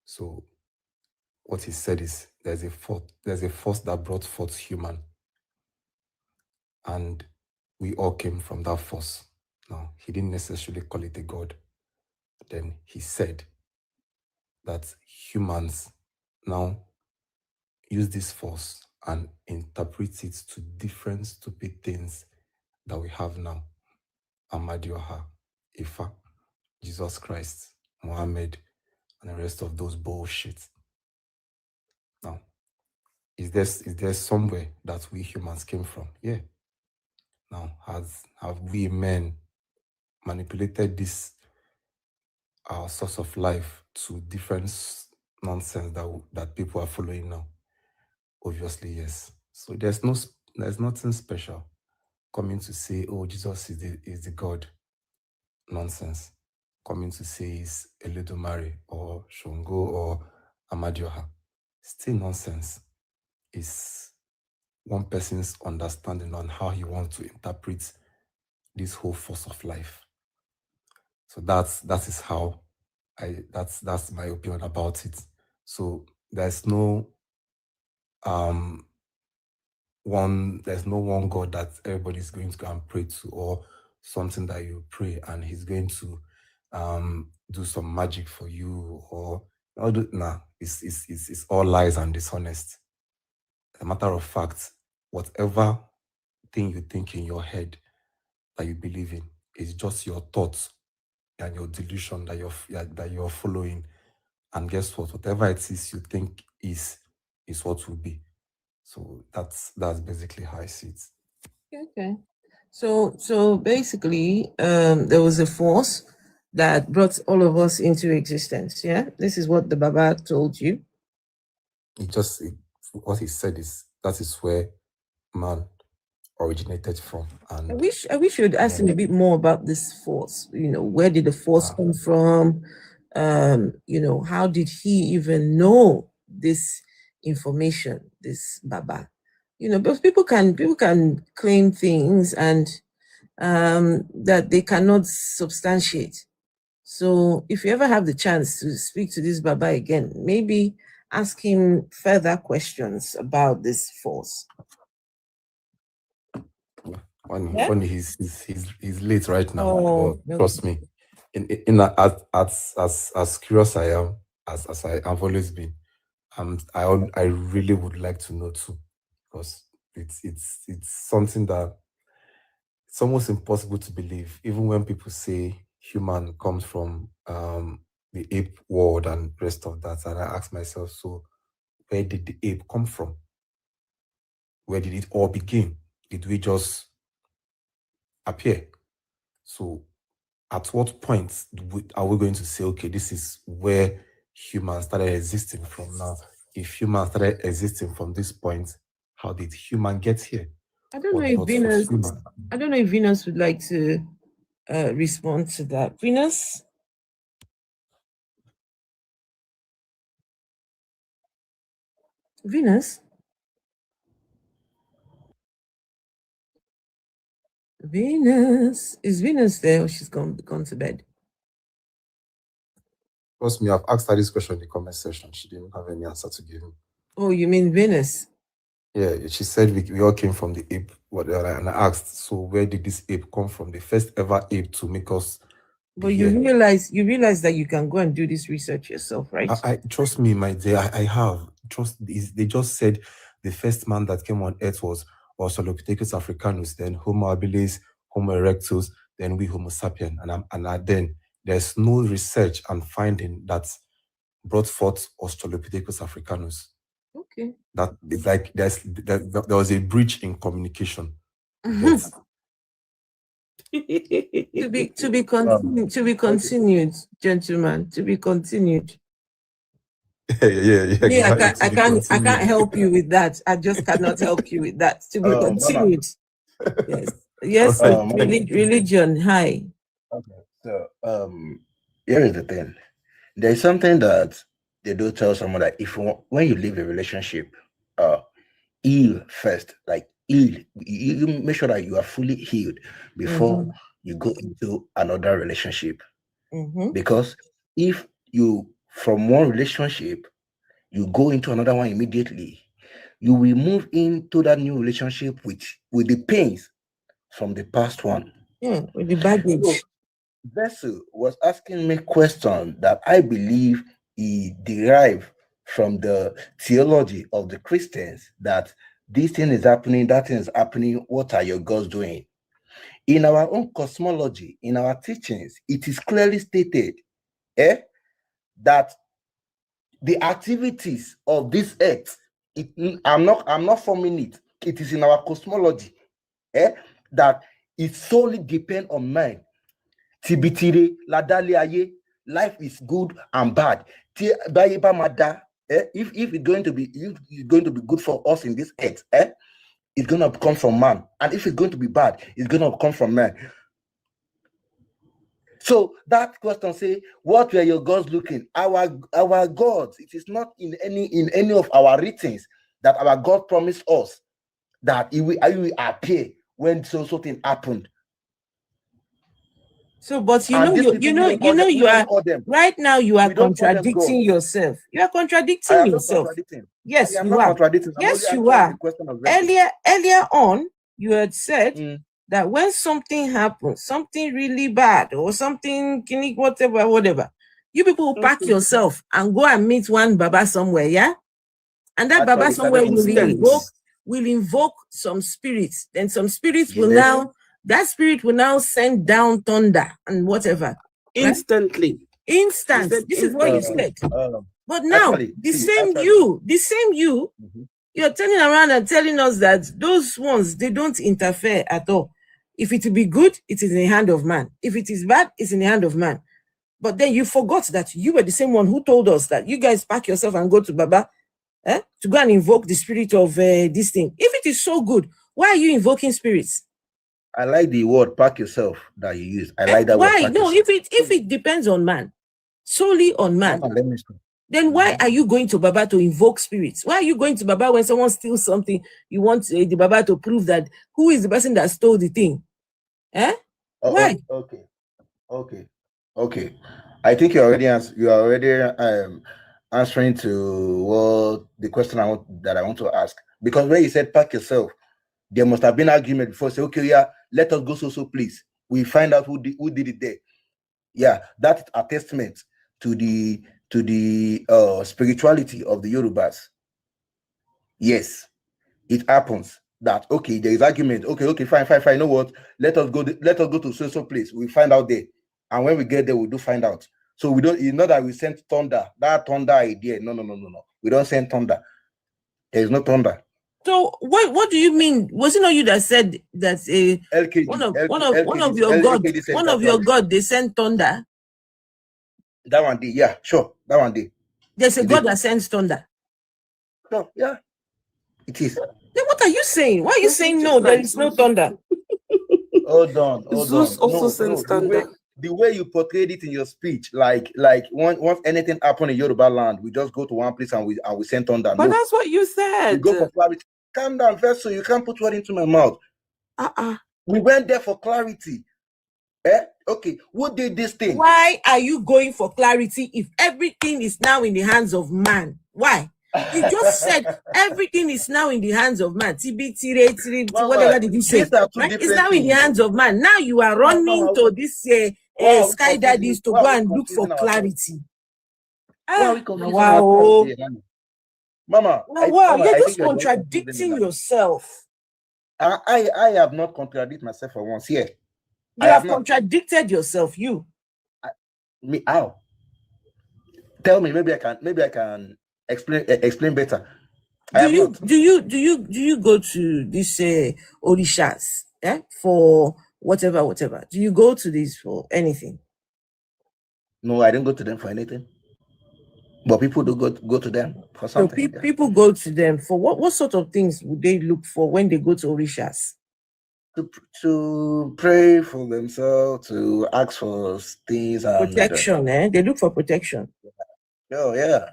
So what he said is there's a force that brought forth human. And we all came from that force. Now, he didn't necessarily call it a god. Then he said that humans now use this force and interpret it to different stupid things that we have now. Amadioha, Ifa, Jesus Christ, Muhammad, and the rest of those bullshit. Now, is there somewhere that we humans came from? Yeah. Now, have we men manipulated this our source of life to different nonsense that people are following now? Obviously, yes. So there's nothing special coming to say, oh, Jesus is the God. Nonsense. Coming to say is Eledumare or Shongo or Amadioha. Still nonsense. It's one person's understanding on how he wants to interpret this whole force of life. So that is how that's my opinion about it. So there's no one God that everybody's going to go and pray to, or something that you pray and he's going to do some magic for you, or it's all lies and dishonest. As a matter of fact, whatever thing you think in your head that you believe in is just your thoughts and your delusion that you're following. And guess what? Whatever it is you think is what will be. So that's basically how I see it. Okay. So basically, there was a force that brought all of us into existence. Yeah, this is what the Baba told you. What he said is that is where man originated from. And I wish you'd ask him a bit more about this force. Where did the force come from? How did he even know this information, this Baba? Because people can claim things and that they cannot substantiate. So if you ever have the chance to speak to this Baba again, maybe ask him further questions about this force. Funny, he's late right now. But trust me, as curious I am, as I have always been, I really would like to know too, because it's something that it's almost impossible to believe, even when people say human comes from the ape world and rest of that. And I ask myself, so where did the ape come from? Where did it all begin? Did we just appear? So at what point are we going to say, okay, this is where humans started existing from now? If humans started existing from this point, how did human get here? I don't know if Venus would like to respond to that. Venus? Venus? Venus? Is Venus there or she's gone to bed? Trust me, I've asked her this question in the comment section. She didn't have any answer to give me. Oh, you mean Venus? Yeah, she said we all came from the ape. And I asked, so where did this ape come from? The first ever ape to make us. But you realize that you can go and do this research yourself, right? I trust me, my dear. I have. They just said the first man that came on earth was Australopithecus africanus, then Homo habilis, Homo erectus, then we Homo sapien, and then there's no research and finding that brought forth Australopithecus africanus. Okay. That is like there was a breach in communication. To be continued, gentlemen. To be continued. Yeah. Me, I can't help you with that. I just cannot help you with that. To be continued. Yes. Religion. Hi. Okay. So here is the thing. There is something that they do tell someone that when you leave a relationship, heal first. Like heal. You make sure that you are fully healed before you go into another relationship. Because if you from one relationship you go into another one immediately, you will move into that new relationship with the pains from the past one. Yeah, with the baggage. So, Vessel was asking me question that I believe he derived from the theology of the Christians, that this thing is happening, that thing is happening, what are your gods doing? In our own cosmology, in our teachings, it is clearly stated that the activities of this earth, I'm not forming it. It is in our cosmology that it solely depends on man. Tibitire, ladaliaye, life is good and bad. If it's going to be good for us in this earth, it's going to come from man. And if it's going to be bad, it's going to come from man. So that question say, what were your gods looking? Our gods, it is not in any of our writings that our God promised us that it will appear when something happened. So, but you are right now. You are contradicting yourself. You are contradicting yourself. Yes, you are. Yes, you are. Earlier on, you had said that when something happens, something really bad or something, whatever, you people will pack yourself and go and meet one Baba somewhere, yeah? And that Baba somewhere will invoke some spirits. Then some spirits that spirit will now send down thunder and whatever. Instantly. Instant. This is what you said. But now, the same you, you're turning around and telling us that those ones, they don't interfere at all. If it will be good, it is in the hand of man. If it is bad, it's in the hand of man. But then you forgot that you were the same one who told us that you guys pack yourself and go to Baba to go and invoke the spirit of this thing. If it is so good, why are you invoking spirits? I like the word "pack yourself" that you use. I like that word. Why? No, if it depends on man, solely on man, then why are you going to Baba to invoke spirits? Why are you going to Baba when someone steals something? You want the Baba to prove that who is the person that stole the thing? Why? Okay. I think you are already answering to what the question that I want to ask. Because when you said "pack yourself," there must have been argument before. Say, okay, yeah, let us go so please. We find out who did it there. Yeah, that's a testament to the spirituality of the Yorubas. Yes, it happens that okay, there is argument. Okay, fine. You know what? Let us go to so place. We find out there, and when we get there, we do find out. So we don't. It's not that we send thunder. That thunder idea. No. We don't send thunder. There is no thunder. So what do you mean? Was it not you that said that one of your God they send thunder? That one did, yeah, sure. That one did. There's a God that sends thunder. No, yeah, it is. Then what are you saying? Why are you saying no? There is no thunder. Hold on. Zeus also sends thunder. The way you portrayed it in your speech, like once anything happen in Yoruba land, we just go to one place and we send thunder. But no, that's what you said. we go for clarity. Calm down, first, so you can't put word into my mouth. We went there for clarity. Okay, who did this thing? Why are you going for clarity if everything is now in the hands of man? Why? You just said everything is now in the hands of man. Whatever did you say? Right? It's now in the hands of man. Now you are running to this sky daddies to go and look for clarity. Wow. Mama, you're just contradicting yourself. I have not contradicted myself for once here. You have contradicted yourself. You. Me how? Tell me. Maybe I can explain better. Do you go to this orishas for whatever? Do you go to these for anything? No, I didn't go to them for anything. But people do go to them for something. So people go to them for what sort of things would they look for when they go to orishas? To pray for themselves, to ask for things and protection. They look for protection. Oh yeah.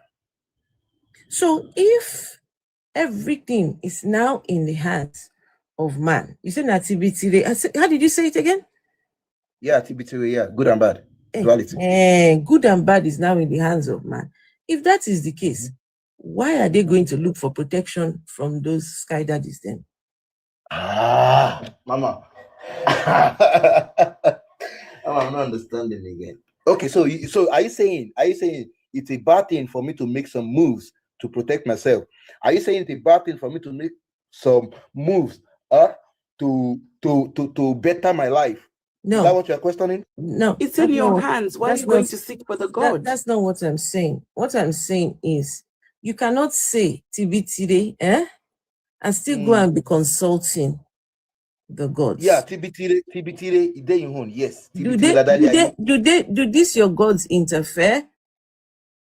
So if everything is now in the hands of man, you said nativity. How did you say it again? Yeah, TBT. Yeah, good and bad. Duality. Good and bad is now in the hands of man. If that is the case, why are they going to look for protection from those sky daddies then? Mama. I'm not understanding again. Okay, so are you saying it's a bad thing for me to make some moves to protect myself? Are you saying it's a bad thing for me to make some moves to better my life? No. Is that what you're questioning? No. It's in your hands. Why are you going to seek for the God? That's not what I'm saying. What I'm saying is you cannot say TBTD and still go and be consulting the gods. Yeah, TBTD, they own, yes. Do these your gods interfere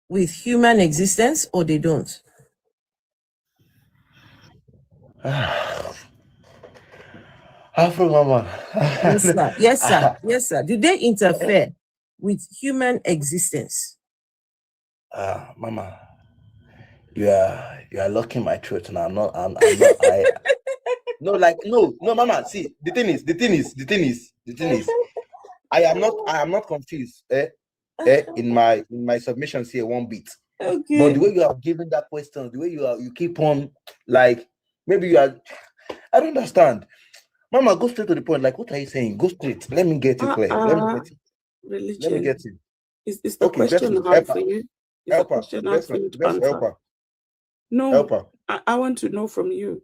with human existence or they don't? Afro Mama. Yes, sir. Do they interfere with human existence? Mama, you are locking my throat now. I'm not. No, Mama. See, the thing is, I am not confused. In my submissions here, one bit. Okay. But the way you are giving that question, the way you keep on, like, maybe you are. I don't understand. Mama, go straight to the point. Like, what are you saying? Go straight. Let me get it clear. Religion. Let me get it. Is the question hard for you? Help her. No, help her. I want to know from you.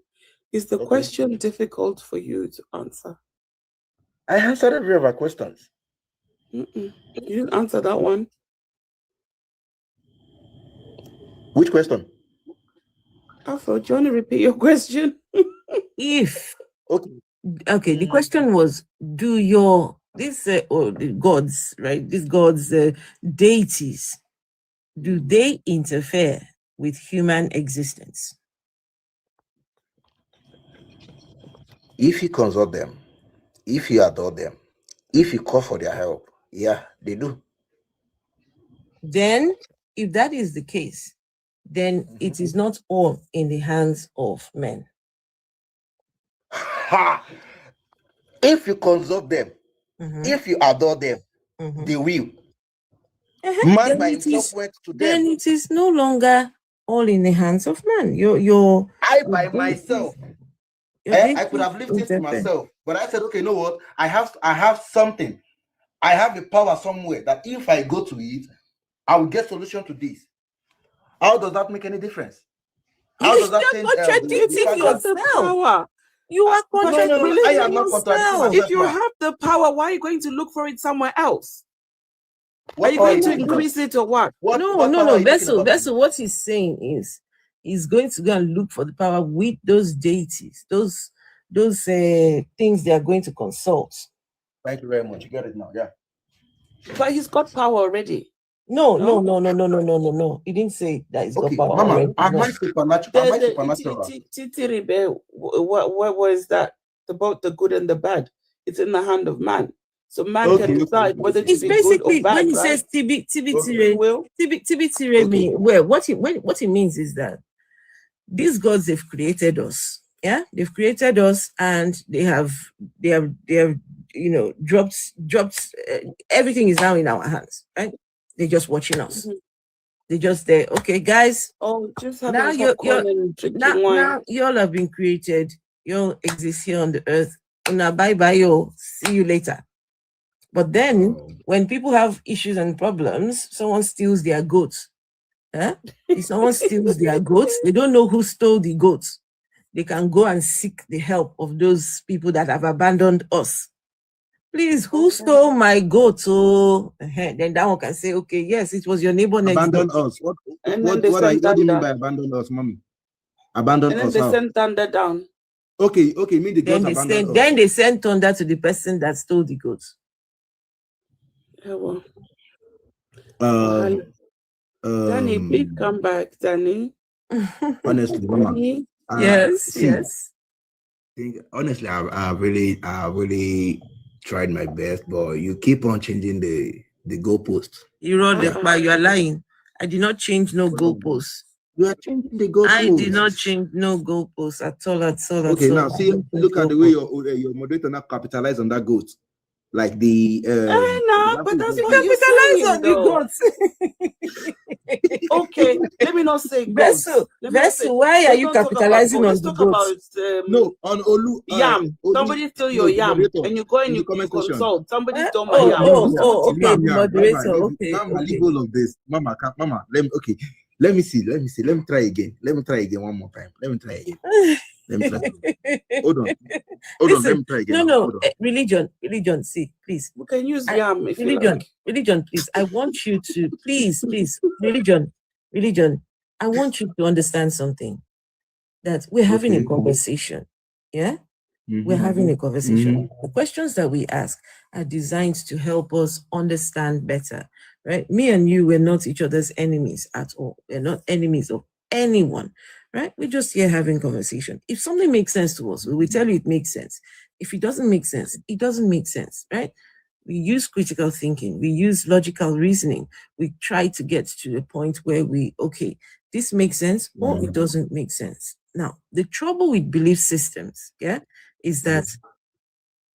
Is the question difficult for you to answer? I answered every of our questions. You didn't answer that one. Which question? Afro, do you want to repeat your question? Okay, the question was, do these gods, right? These gods, deities, do they interfere with human existence? If you consult them, if you adore them, if you call for their help, yeah, they do. Then, if that is the case, then it is not all in the hands of men. If you consult them, if you adore them, they will. Man by himself went to them. Then it is no longer all in the hands of man. I by myself. I could have lifted it to myself, but I said, okay, you know what? I have something. I have a power somewhere that if I go to it, I will get solution to this. How does that make any difference? How does that change? Contradicting yourself. You are contradicting I am not contradicting myself. If you have the power, why are you going to look for it somewhere else? Are you going to increase it or what? No. Vessel, what he's saying is he's going to go and look for the power with those deities, those things they are going to consult. Thank you very much. You got it now, yeah. But he's got power already. No. He didn't say that he's got power already. Am I supernatural? Titiribe, what was that? About the good and the bad. it's in the hand of man. So man can decide whether to It's be good or basically bad, when he right? says tibitire mean, well, what it means is that these gods, they've created us. Yeah, they've created us, and they have dropped everything is now in our hands, right? They're just watching us. They just there. Okay, guys. Oh, just now having popcorn and drinking wine. Now you all have been created. You all exist here on the earth. Now bye bye, yo. See you later. But then when people have issues and problems, someone steals their goats. If someone steals their goats, they don't know who stole the goats. They can go and seek the help of those people that have abandoned us. Please, who stole my goat? So then that one can say, okay, yes, it was your neighbor next door. Abandon us. What do you mean by abandon us, mommy? Abandon us. And then they send thunder down. Okay, mean the goats abandon us. Then they send thunder to the person that stole the goats. Yeah, well. Danny, please come back, Danny. Honestly, Mama. Yes. Honestly, I really tried my best, but you keep on changing the goalposts. You are lying. I did not change no goalposts. You are changing the goalposts. I did not change no goalposts at all. Okay, now see, look at the way your moderator now capitalize on that goat. Like the but that's what you capitalize on the goats. Okay, let me not say goats. Vessel, why are you capitalizing on the goats? No, on Olu. Yam. Somebody stole your yam, and you go and you consult. Somebody stole my yam. Okay, moderator. Okay. Mama, leave all of this. Mama, let me see. Let me try again. One more time. Let me try again. Hold on. Let me try again. No. Religion. See, please. We can use yam if religion, please. I want you to please. Religion. I want you to understand something. That we're having a conversation. Yeah. We're having a conversation. The questions that we ask are designed to help us understand better, right? Me and you, we're not each other's enemies at all. We're not enemies of anyone, right? We're just here having conversation. If something makes sense to us, we will tell you it makes sense. If it doesn't make sense, it doesn't make sense, right? We use critical thinking. We use logical reasoning. We try to get to a point where this makes sense or it doesn't make sense. Now, the trouble with belief systems, is that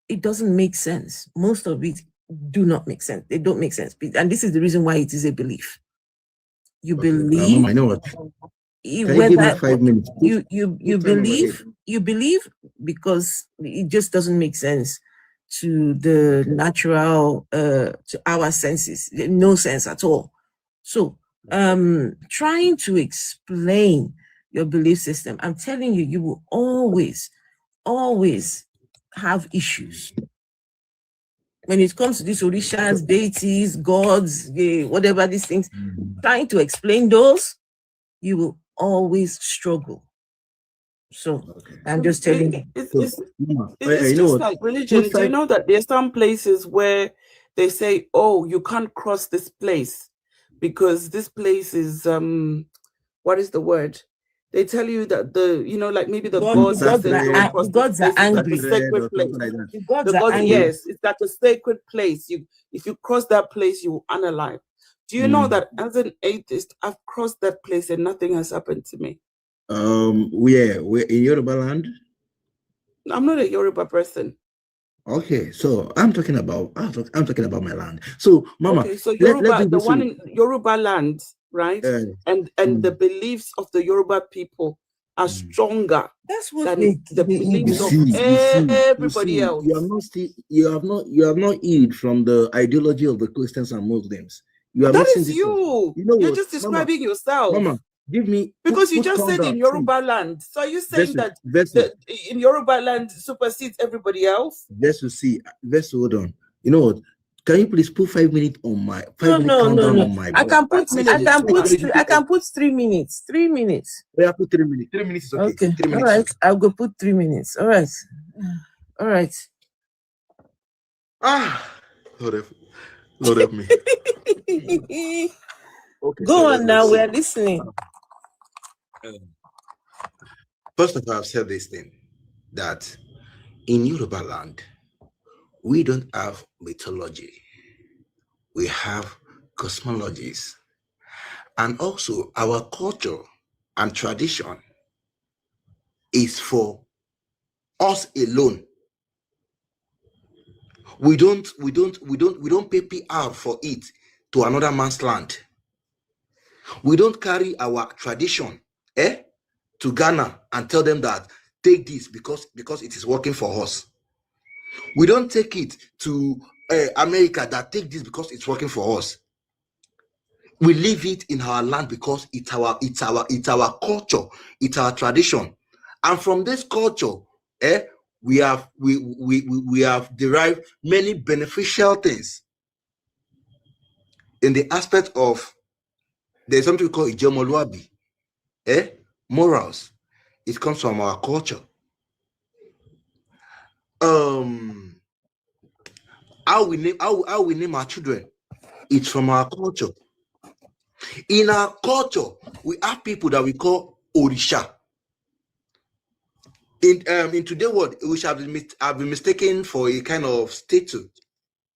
it doesn't make sense. Most of it do not make sense. They don't make sense. And this is the reason why it is a belief. You believe. I know what. Can you give me 5 minutes? You believe because it just doesn't make sense to the natural, to our senses. No sense at all. So, trying to explain your belief system, I'm telling you, you will always have issues. When it comes to these orishas, deities, gods, whatever these things, trying to explain those, you will always struggle. So I'm just telling you. It's just like religion. Do you know that there's some places where they say, oh, you can't cross this place because this place is, what is the word? They tell you that like maybe the gods are angry. It's a sacred place. Yes, it's like a sacred place. If you cross that place, you will unalive. Do you know that as an atheist, I've crossed that place and nothing has happened to me? We're in Yoruba land. I'm not a Yoruba person. Okay, so I'm talking about my land. So, Mama, okay, so Yoruba, the one in Yoruba land, right? And the beliefs of the Yoruba people are stronger than the beliefs of everybody else. You have not healed from the ideology of the Christians and Muslims. That is you. You're just describing yourself. Mama, give me because you just said in Yoruba land. So are you saying that in Yoruba land supersedes everybody else? Let's hold on. You know what? Can you please put 5 minutes on my No. I can put 3 minutes. 3 minutes. Yeah, put 3 minutes. 3 minutes is okay. 3 minutes. All right. I'll go put 3 minutes. All right. Lord help me. Okay, go on now. We're listening. First of all, I've said this thing that in Yoruba land, We don't have mythology. We have cosmologies. And also our culture and tradition is for us alone. We don't pay PR for it to another man's land. We don't carry our tradition to Ghana and tell them that take this because it is working for us. We don't take it to America that take this because it's working for us. We leave it in our land because it's our culture, it's our tradition, and from this culture, we have derived many beneficial things in the aspect of there's something we call ijemoluabi, morals. It comes from our culture. How we name our children, it's from our culture. In our culture, we have people that we call Orisha. In today's world, we shall have been mistaken for a kind of statue,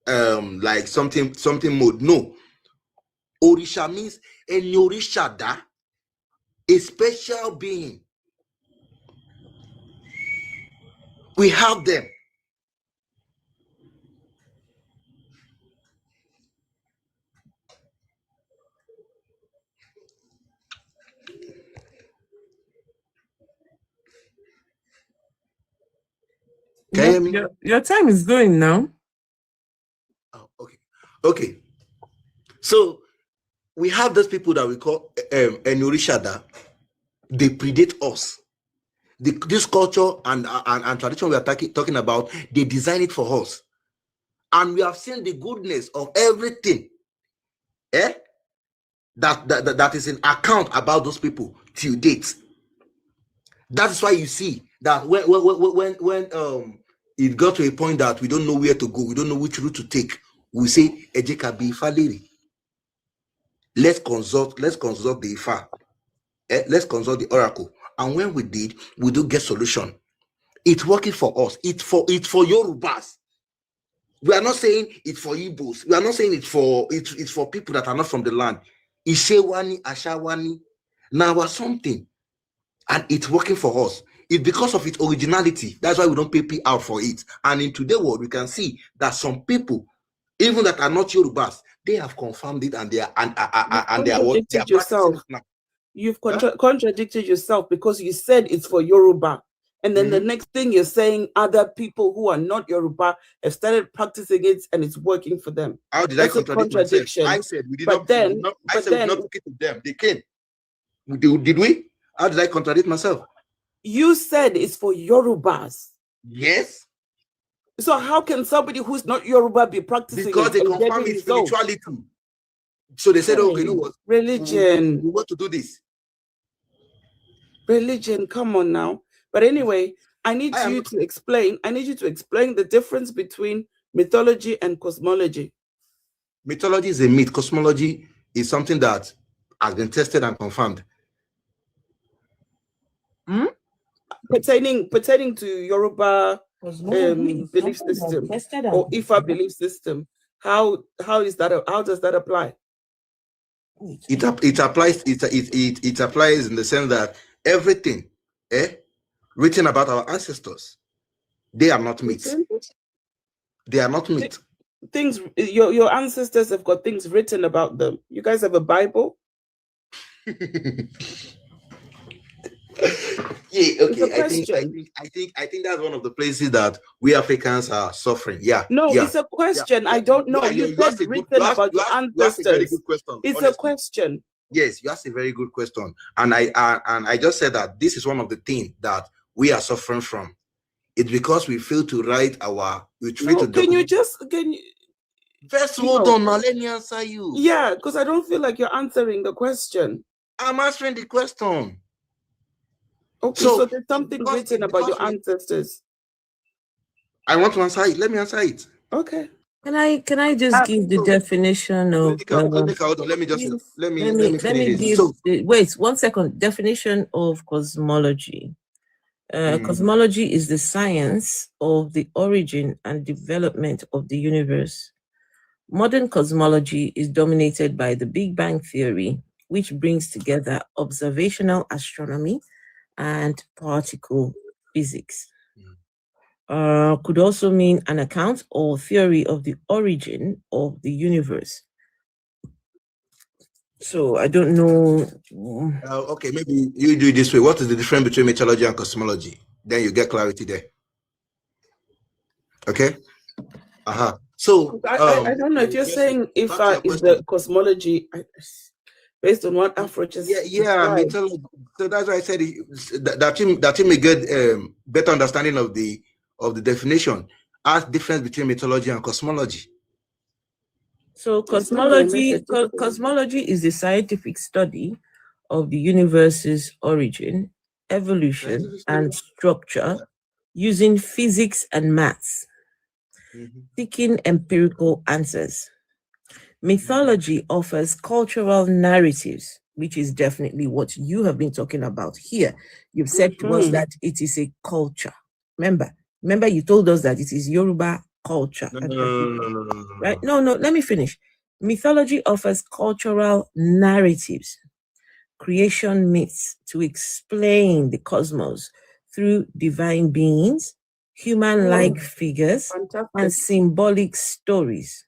like something mode. No, Orisha means a Orishada, a special being. We have them. Can you hear me? Your time is going now. Oh, okay. So we have those people that we call Enorishada. They predate us. This culture and tradition we are talking about, they design it for us, and we have seen the goodness of everything that is in account about those people till date. That is why you see that when it got to a point that we don't know where to go, we don't know which route to take, we say Ejekabi Faleri. Let's consult the Ifa. Let's consult the oracle. And when we did, we do get solution. It's working for us. It's for Yorubas. We are not saying it's for Igbos. We are not saying it's for people that are not from the land. Ishewani, Ashawani, now or something. And it's working for us. It's because of its originality. That's why we don't pay PR for it. And in today's world, we can see that some people, even that are not Yorubas, they have confirmed it, and they are contradicted yourself. You've contradicted yourself, because you said it's for Yoruba, and then the next thing you're saying other people who are not Yoruba have started practicing it and it's working for them. How did I contradict myself? I said we did not. I said we did not take it to them. They came. Did we? How did I contradict myself? You said it's for Yorubas. Yes. So how can somebody who's not Yoruba be practicing? Because they confirm its spirituality. So they said, "Okay, you know what? Religion. We want to do this." Religion, come on now. But anyway, I need you to explain the difference between mythology and cosmology. Mythology is a myth. Cosmology is something that has been tested and confirmed. Pertaining to Yoruba belief system or Ifa belief system, how does that apply? It applies in the sense that everything written about our ancestors, they are not myths. They are not myths. Things your ancestors have got things written about them. You guys have a Bible? Yeah, okay. I think that's one of the places that we Africans are suffering. Yeah. No, it's a question. Yeah. I don't know. You said written about your ancestors. Very good question. It's honestly. A question. Yes, you asked a very good question, and I just said that this is one of the things that we are suffering from. It's because we fail to write our. Can you first hold on now? Let me answer you. Yeah, because I don't feel like you're answering the question. I'm answering the question. Okay, so there's something written about your ancestors. I want to answer it. Let me answer it. Okay. Can I just give the definition of? Let me give. Wait 1 second. Definition of cosmology. Cosmology is the science of the origin and development of the universe. Modern cosmology is dominated by the Big Bang Theory, which brings together observational astronomy and particle physics. Could also mean an account or theory of the origin of the universe. So I don't know. Okay, maybe you do it this way. What is the difference between mythology and cosmology? Then you get clarity there. Okay. So I don't know if you're saying Ifa is the cosmology based on what Afro just described. Mythology. So that's why I said that you may get better understanding of the definition. As difference between mythology and cosmology. So cosmology is the scientific study of the universe's origin, evolution, and structure using physics and maths, seeking empirical answers. Mythology offers cultural narratives, which is definitely what you have been talking about here. You've said to us that it is a culture. Remember, you told us that it is Yoruba culture. Right? No, let me finish. Mythology offers cultural narratives, creation myths to explain the cosmos through divine beings, human-like figures, and symbolic stories,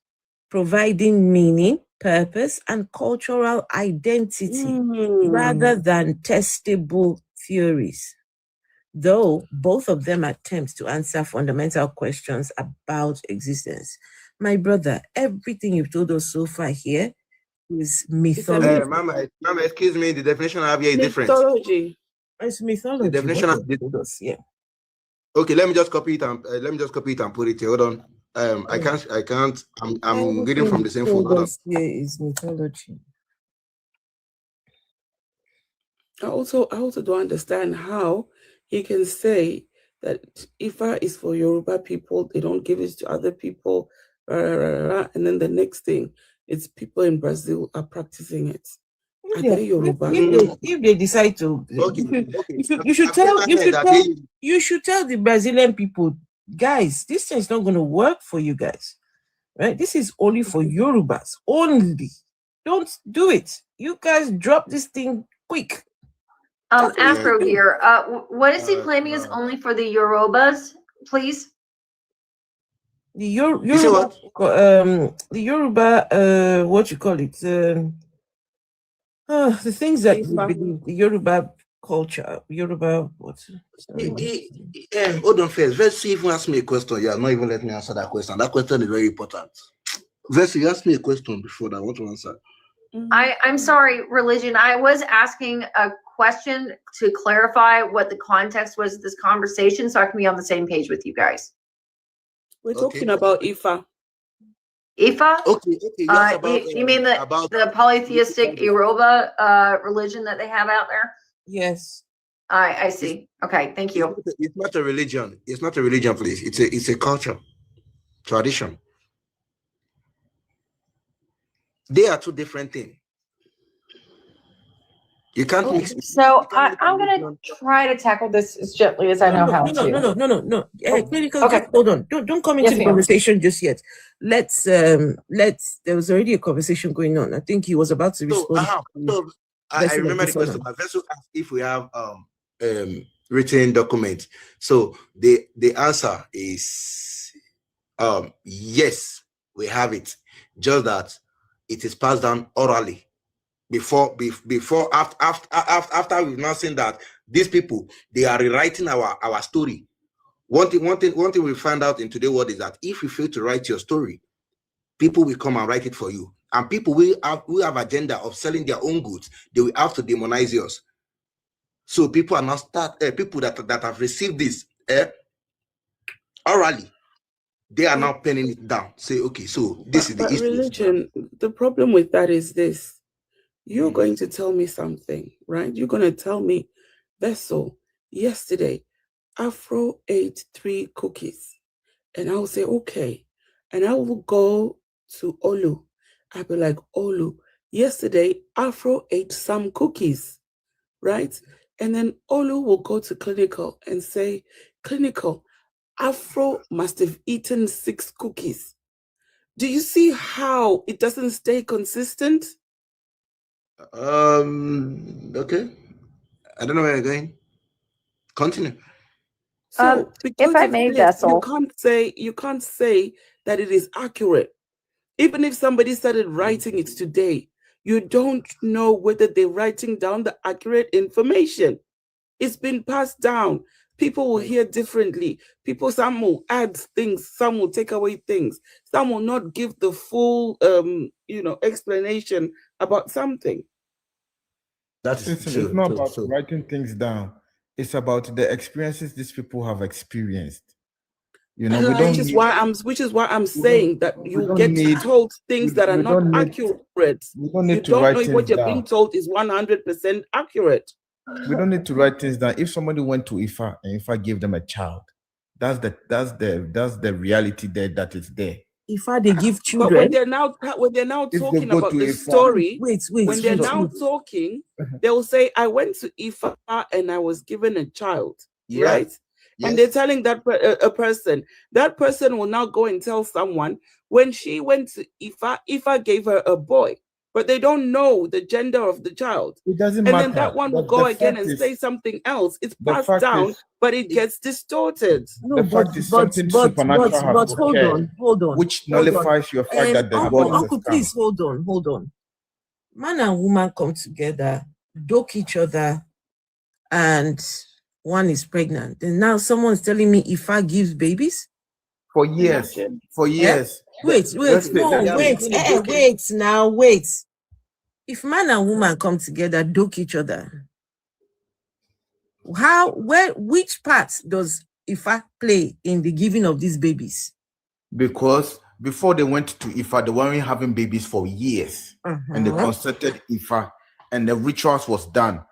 providing meaning, purpose, and cultural identity rather than testable theories. Though both of them attempt to answer fundamental questions about existence. My brother, everything you've told us so far here is mythology. Mama, excuse me, the definition I have here is different. Mythology. It's mythology. The definition of yeah. Okay, let me just copy it and put it here. Hold on. I can't. I'm reading from the same folder. Here is mythology. I also don't understand how he can say that Ifa is for Yoruba people, they don't give it to other people, and then the next thing, it's people in Brazil are practicing it. Are they Yoruba? If they decide to, you should tell the Brazilian people, guys, this thing is not going to work for you guys, right? This is only for Yorubas only. Don't do it. You guys drop this thing quick. Afro here. What is he claiming is only for the Yorubas, please? The Yoruba, what you call it? The things that you believe, the Yoruba culture, Yoruba what? Hold on first. Versi even asked me a question. You are not even let me answer that question. That question is very important. Versi, you asked me a question before that I want to answer. I'm sorry, religion. I was asking a question to clarify what the context was of this conversation so I can be on the same page with you guys. We're talking about Ifa. Ifa? Okay. You mean the polytheistic Yoruba religion that they have out there? Yes. I see. Okay, thank you. It's not a religion. It's not a religion, please. It's a culture, tradition. They are two different things. You can't mix. So I'm gonna try to tackle this as gently as I know how to. No. Clinical, okay. Hold on. Don't come into the conversation just yet. Let's. There was already a conversation going on. I think he was about to respond. I remember the question. My vessel asked if we have written document. So the answer is yes, we have it. Just that it is passed down orally. After we've now seen that these people, they are rewriting our story. One thing we find out in today's world is that if you fail to write your story, people will come and write it for you, and people will have agenda of selling their own goods. They will have to demonize yours. So people are now people that have received this orally, they are now penning it down. Say, okay, so this is the issue. Religion. The problem with that is this. You're going to tell me something, right? You're going to tell me, Vessel, yesterday, Afro ate 3 cookies. And I'll say, okay. And I will go to Olu. I'll be like, Olu, yesterday, Afro ate some cookies, right? And then Olu will go to clinical and say, clinical, Afro must have eaten 6 cookies. Do you see how it doesn't stay consistent? Okay. I don't know where you're going. Continue. So because if I of may, this, Vessel, you can't say that it is accurate. Even if somebody started writing it today, you don't know whether they're writing down the accurate information. It's been passed down. People will hear differently. Some will add things, some will take away things, some will not give the full explanation about something. That's It's true. not about writing things down. It's about the experiences these people have experienced. You know, Which is why I'm saying that you get told things that are not accurate. We don't need You to don't write know things what you're down. being told is 100% accurate. We don't need to write things down. If somebody went to Ifa and Ifa gave them a child, that's the reality there that is there. Ifa they give children. But when they're now talking about the story, when they're now talking, they will say, I went to Ifa and I was given a child, right? Yes. And they're telling that a person, that person will now go and tell someone, when she went to Ifa, Ifa gave her a boy, but they don't know the gender of the child. It doesn't matter. matter. And then that one will go again and say something else. It's passed down, but it gets distorted. No, the fact is something supernatural has occurred, hold on. Which nullifies your fact that the God Uncle, please hold on. Man and woman come together, doke each other, and one is pregnant. And now someone's telling me Ifa gives babies? For years. Wait now. If man and woman come together, doke each other, which part does Ifa play in the giving of these babies? Because before they went to Ifa, they weren't having babies for years. And they consulted Ifa and the rituals was done.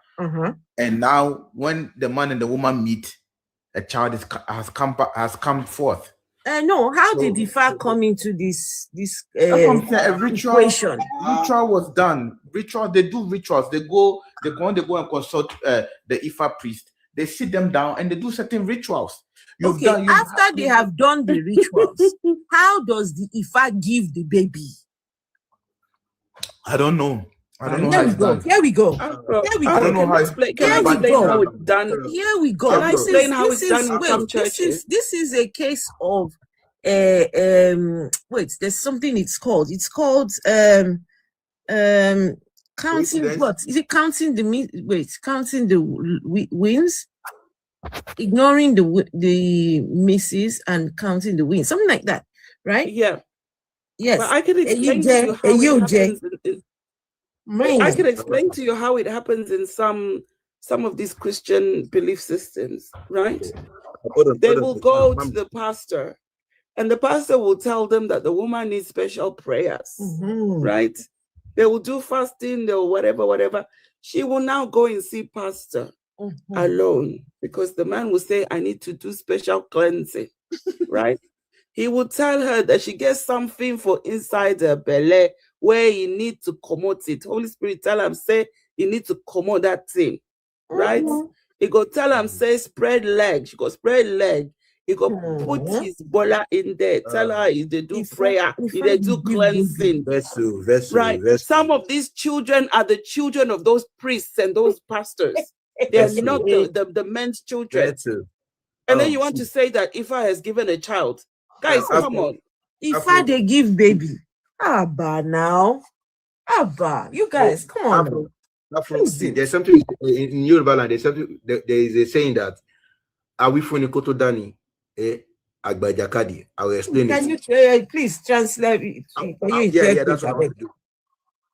And now when the man and the woman meet, a child has come forth. No, how did Ifa come into this ritual? Ritual was done. They do rituals. They go and consult the Ifa priest. They sit them down and they do certain rituals. After they have done the rituals, how does the Ifa give the baby? I don't know. Here we go. I don't know how it's done. Here we go. Can I explain how it's done in some churches? This is a case of there's something it's called. It's called counting what? Is it counting counting the wins? Ignoring the misses and counting the wins, something like that, right? Yeah. Yes. But I can explain to you how it happens. I can explain to you how it happens in some of these Christian belief systems, right? They will go to the pastor, and the pastor will tell them that the woman needs special prayers, right? They will do fasting, or whatever. She will now go and see pastor alone, because the man will say, I need to do special cleansing, right? He will tell her that she gets something for inside her belly where you need to commot it. Holy Spirit tell him, say, you need to commot that thing, right? He go tell him, say, spread leg. She go spread leg. He go put his bola in there. Tell her they do prayer. They do cleansing. Right. Some of these children are the children of those priests and those pastors. They're not the men's children. And then you want to say that Ifa has given a child. Guys, come on. Ifa they give baby. Abba now. Abba. You guys, come on. There's something in Yoruba land. There is a saying that Awifuni Dani Agbajakadi. I will explain Can it. you please translate it? That's what I want to do.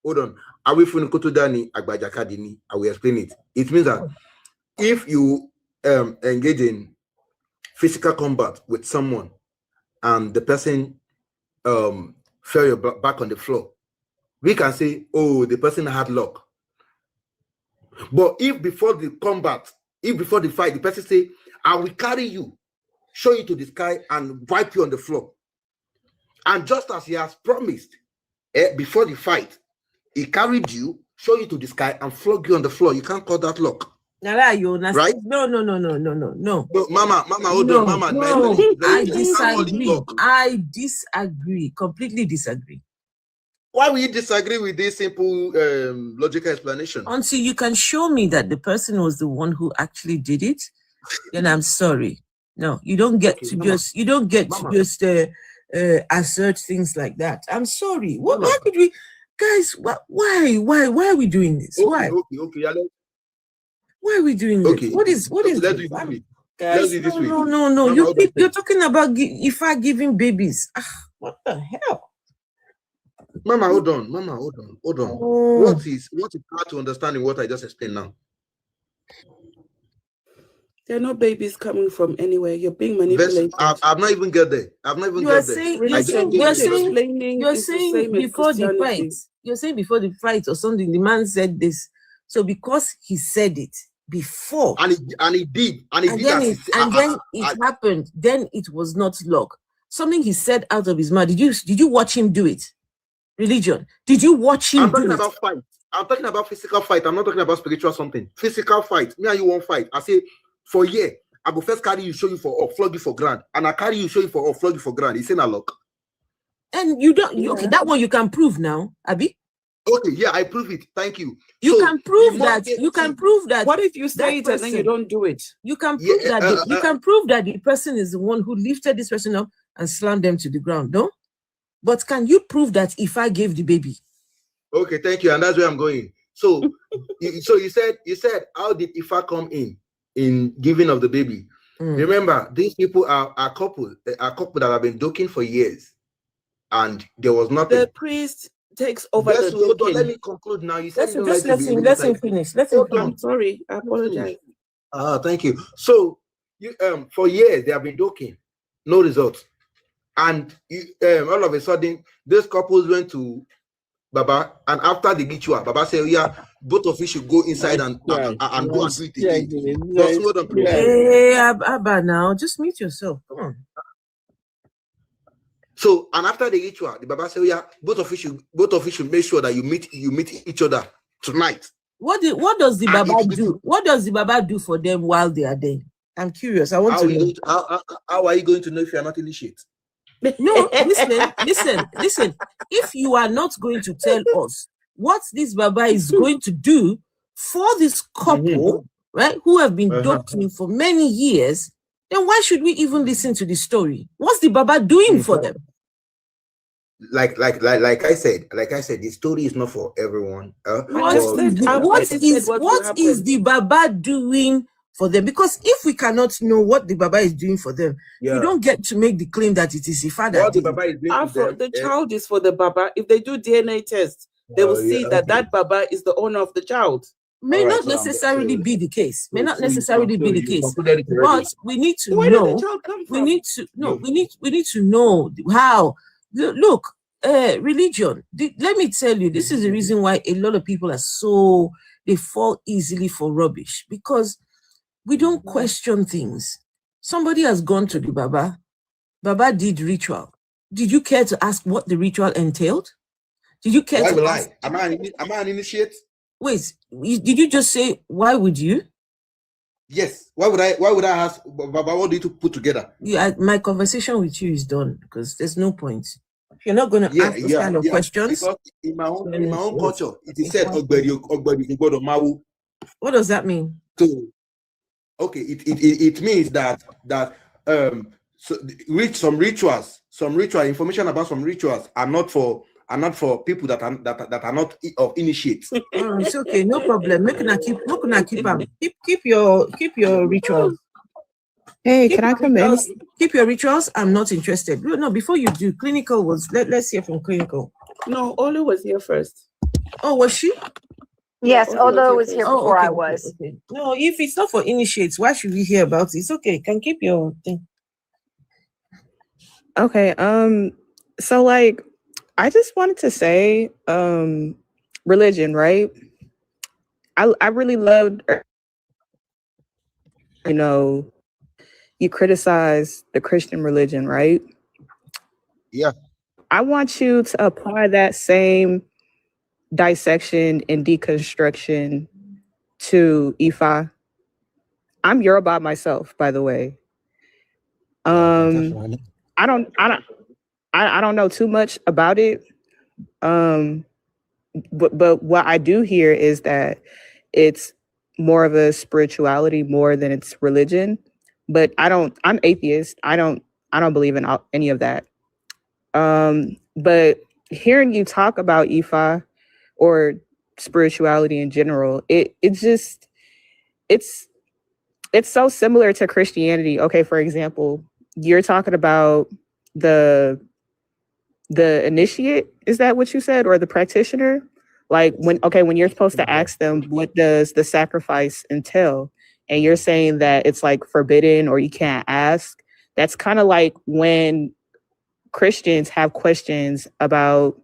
Hold on. Awifuni Dani Agbajakadi. I will explain it. It means that if you engage in physical combat with someone and the person fell your back on the floor, we can say, oh, the person had luck. But if before the combat, if before the fight, the person say, I will carry you, show you to the sky and wipe you on the floor. And just as he has promised, before the fight, he carried you, show you to the sky and flog you on the floor. You can't call that luck. Right? No. No, Mama, hold on, Mama. No, I disagree. Completely disagree. Why will you disagree with this simple logical explanation? Until you can show me that the person was the one who actually did it, then I'm sorry. No, you don't get to just assert things like that. I'm sorry. Why could we, guys? Why are we doing this? Why? Okay. Why are we doing this? What is? Let's do it this way. Let's do it this way. No. Mama, You're talking about Ifa giving babies. What the hell? Mama, hold on. What is hard to understand in what I just explained now? There are no babies coming from anywhere. You're being manipulated. I've not even get there. You're saying before the fight. You're saying before the fight or something. The man said this. So because he said it before, and he did, then it happened. Then it was not luck. Something he said out of his mouth. Did you watch him do it? Religion. Did you watch him do it? Fight. I'm talking about physical fight. I'm not talking about spiritual something. Physical fight. Me and you won't fight. I say, for a year, I go first carry you, show you for off, flog you for grand. And I carry you, show you for off, flog you for grand. It's in a luck. And you don't, okay, that one you can prove now, Abi. Okay, yeah, I prove it. Thank you. You can prove that. What if you say it and then you don't do it? You can prove that. You can prove that the person is the one who lifted this person up and slammed them to the ground, no? But can you prove that if I gave the baby? Okay, thank you, and that's where I'm going. So, you said, how did Ifa come in giving of the baby? Remember, these people are a couple that have been doking for years, and there was nothing. The priest takes over the doking. Let me conclude now. You said let him finish. I'm sorry, I apologize. Thank you. So, for years they have been doking, no results. And all of a sudden, these couples went to Baba, and after the ritual, Baba said, "Yeah, both of you should go inside and go and do it again." Hey, Abba, now just mute yourself. Come on. So, and after the ritual, the Baba said, "Yeah, both of you should make sure that you meet each other tonight." What does the Baba do? What does the Baba do for them while they are there? I'm curious. I want to know. How are you going to know if you are not initiated? No, listen. If you are not going to tell us what this Baba is going to do for this couple, right, who have been doting for many years, then why should we even listen to the story? What's the Baba doing for them? Like I said, the story is not for everyone. What is the Baba doing for them? Because if we cannot know what the Baba is doing for them, you don't get to make the claim that it is the father. What the Baba is doing for them, the child is for the Baba. If they do DNA tests, they will see that Baba is the owner of the child. May not necessarily be the case. But we need to know. We need to know how. Look, religion. Let me tell you, this is the reason why a lot of people they fall easily for rubbish, because we don't question things. Somebody has gone to the Baba. Baba did ritual. Did you care to ask what the ritual entailed? Did you care to ask? Am I an initiate? Wait, did you just say, why would you? Yes. Why would I ask Baba, what do you put together? My conversation with you is done, because there's no point. If you're not going to ask those kind of questions. Because in my own culture, it is said, what does that mean? So, okay, it means that information about some rituals are not for people that are not of initiates. It's okay, no problem. Keep your rituals. Hey, can I come in? Keep your rituals. I'm not interested. No, before you do, clinical was let's hear from clinical. No, Olu was here first. Oh, was she? Yes, Olu was here before I was. Okay. No, if it's not for initiates, why should we hear about it? It's okay. Can keep your thing. Okay. So like, I just wanted to say, religion, right? I really loved, you criticize the Christian religion, right? Yeah. I want you to apply that same dissection and deconstruction to Ifa I'm Yoruba myself, by the way. I don't know too much about it. But what I do hear is that it's more of a spirituality more than it's religion. But I'm atheist. I don't believe in any of that. But hearing you talk about Ifa or spirituality in general, it's so similar to Christianity. Okay, for example, you're talking about the initiate, is that what you said, or the practitioner? Like when you're supposed to ask them, what does the sacrifice entail? And you're saying that it's like forbidden or you can't ask. That's kind of like when Christians have questions about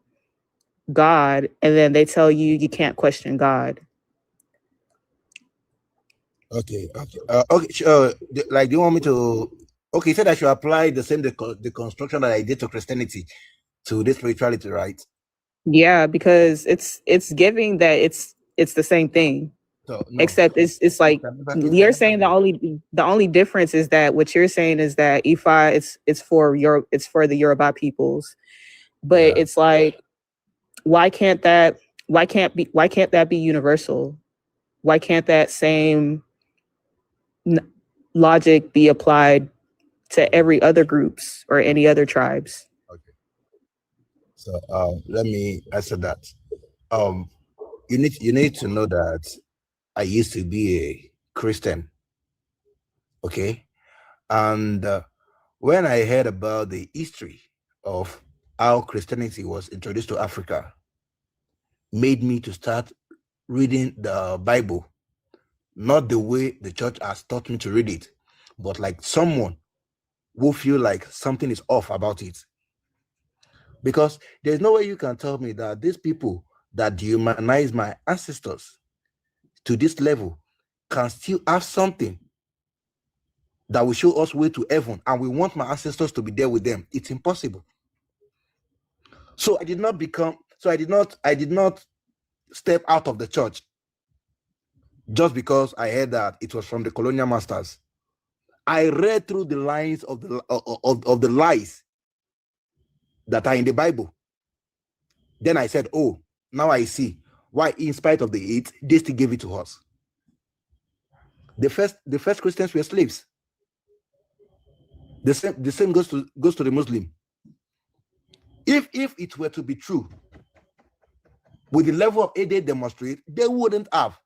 God and then they tell you you can't question God. Okay. Like, do you want me to? Okay, you said I should apply the same the construction that I did to Christianity to this spirituality, right? Yeah, because it's giving that it's the same thing. So, no. Except it's like you're saying the only difference is that what you're saying is that Ifa it's for the Yoruba peoples, but it's like why can't that be universal? Why can't that same logic be applied to every other groups or any other tribes? Okay. So let me answer that. You need to know that I used to be a Christian. Okay. And when I heard about the history of how Christianity was introduced to Africa, made me to start reading the Bible, not the way the church has taught me to read it, but like someone who feel like something is off about it. Because there's no way you can tell me that these people that dehumanize my ancestors to this level can still have something that will show us way to heaven, and we want my ancestors to be there with them. It's impossible. So I did not step out of the church just because I heard that it was from the colonial masters. I read through the lines of the lies that are in the Bible. Then I said, oh, now I see why, in spite of the hate, they still gave it to us. The first Christians were slaves. The same goes to the Muslim. If it were to be true, with the level of aid they demonstrate, they wouldn't have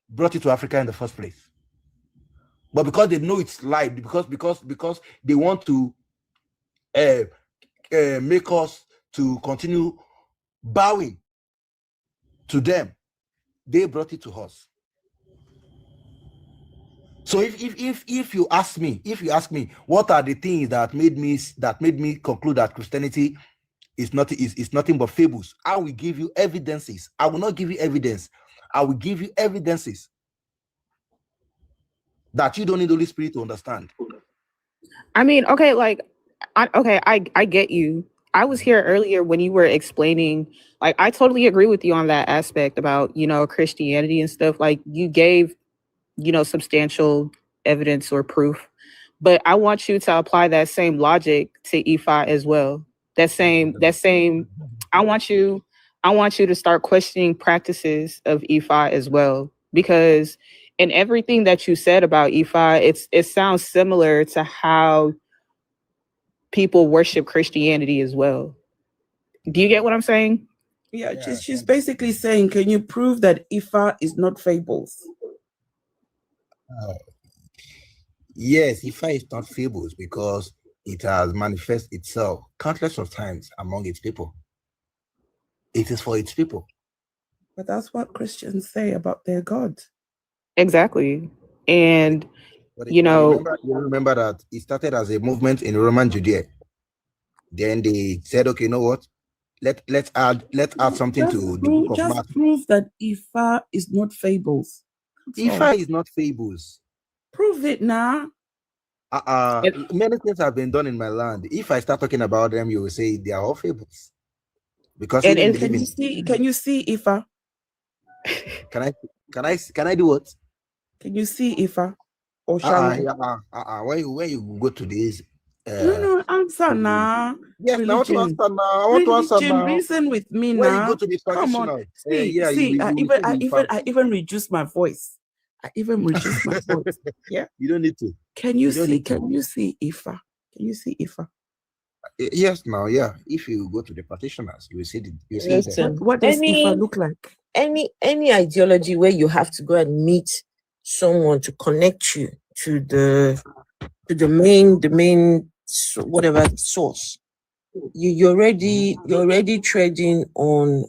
brought it to Africa in the first place. But because they know it's lie, because they want to make us to continue bowing to them, they brought it to us. So if you ask me, what are the things that made me conclude that Christianity is nothing but fables, I will give you evidences. I will not give you evidence. I will give you evidences that you don't need the Holy Spirit to understand. I mean, okay, like, I get you. I was here earlier when you were explaining, like, I totally agree with you on that aspect about, Christianity and stuff. Like, you gave, substantial evidence or proof. But I want you to apply that same logic to Ifa as well. That same, I want you to start questioning practices of Ifa as well. Because in everything that you said about Ifa, it sounds similar to how people worship Christianity as well. Do you get what I'm saying? Yeah, she's basically saying, can you prove that Ifa is not fables? Yes, Ifa is not fables because it has manifested itself countless of times among its people. It is for its people. But that's what Christians say about their God. Exactly. And you remember that it started as a movement in Roman Judea. Then they said, okay, you know what? Let's add something to the book of Matthew. Just prove that Ifa is not fables. Ifa is not fables. Prove it now. Many things have been done in my land. If I start talking about them, you will say they are all fables. Because can you see Ifa? Can I do what? Can you see Ifa? Or shall I? When you go to this, No, answer now. Yes, now I want to Religion. answer now. I want to answer Religion, now. reason with me When you now. go to the Come on. practitioner, See, yeah, see, you will see the fact. I even reduced my voice. I even reduced my voice. Yeah. You don't need to. Can you see Ifa? Can you see Ifa? Yes, now, yeah. If you go to the practitioners, you will see the. You see Listen, What does Ifa look like? Any ideology where you have to go and meet someone to connect you to the main whatever source, you're already treading on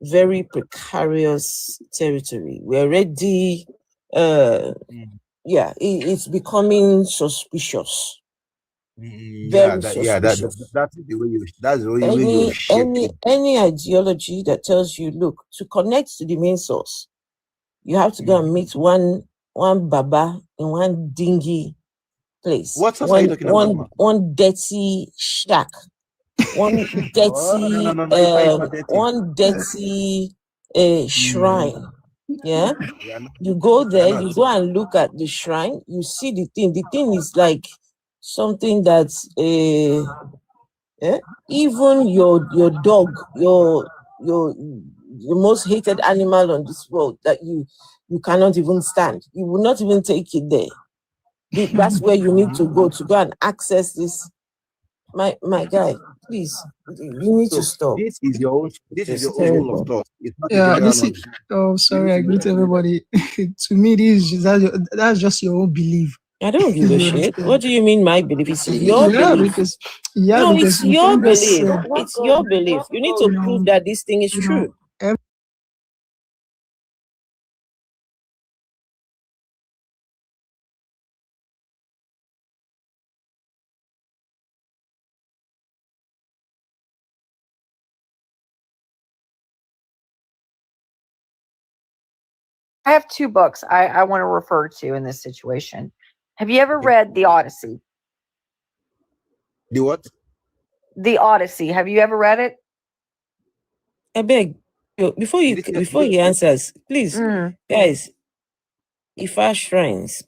very precarious territory. We're already it's becoming suspicious. Very suspicious. That's the way you. That's the way you shape it. Any ideology that tells you, look, to connect to the main source, you have to go and meet one baba in one dingy place. What source are you talking about, ma'am? One dirty shack. One dirty one dirty shrine. Yeah. You go there, you go and look at the shrine, you see the thing. The thing is like something that's even your dog, your the most hated animal on this world that you cannot even stand. You will not even take it there. That's where you need to go and access this. My guy, please, you need to stop. This is your own. This is your own school of thought. It's not Yeah, general this is, knowledge. oh, sorry, I greet everybody. To me, that's just your own belief. I don't give a shit. What do you mean my belief? It's your belief. Because it's you your can't just belief. say, It's your belief. You need to prove that this thing is true. I have two books I want to refer to in this situation. Have you ever read The Odyssey? The what? The Odyssey. Have you ever read it? I beg, before he answers, please, guys, if our shrines,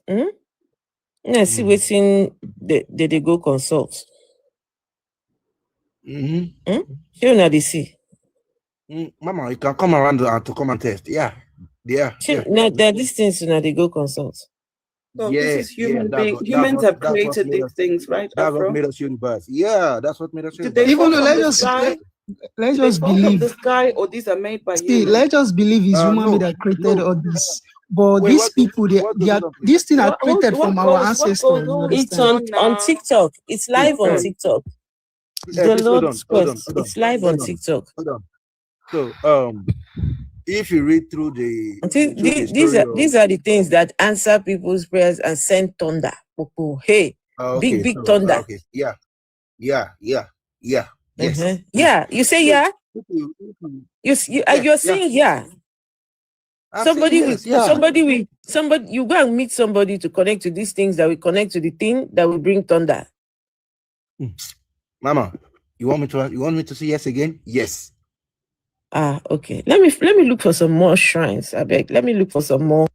let's see what's in they go consult. You know they see. Mama, you can come around to come and test. Yeah. Now these things now they go consult. So this is humans have created these things, right? That's what made us universe. Yeah, that's what made us universe. Did they Even fall though from the sky? let's Did they just fall from believe. the sky, or these are made by See, humans? let's just believe it's human that created all this. But these people, these things are created from our ancestors. It's on TikTok. It's live on TikTok. The Lord's Quest. It's live on TikTok. Hold on. So if you read through These are the things that answer people's prayers and send thunder. Hey, big thunder. Okay. Yeah. Yes. Yeah, you say yeah. You're saying yeah. Somebody, you go and meet somebody to connect to these things that will connect to the thing that will bring thunder. Mama, you want me to say yes again? Yes. Okay. Let me look for some more shrines. I beg. Let me look for some more.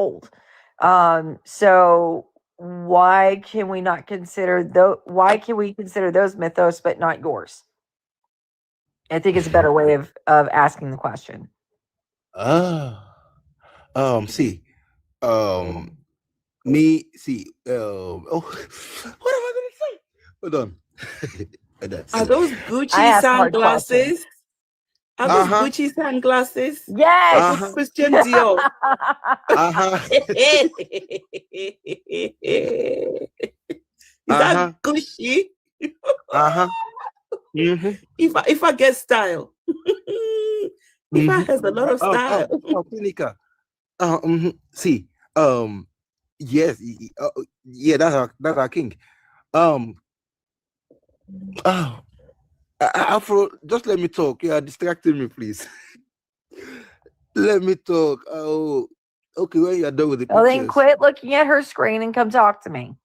old. So why can we not consider why can we consider those mythos but not yours? I think it's a better way of asking the question. See, me see. Oh, what am I gonna say? Hold on. Are those Gucci sunglasses? Are those Gucci sunglasses? Yes. Or Christian Dior? Is that Gucci? If I get style. If I has a lot of style. Clinica. See, yes, yeah, that's our king. Afro, just let me talk. You are distracting me, please. Let me talk. Oh, okay. When you are done with the Well, pictures, then quit looking at her screen and come talk to me.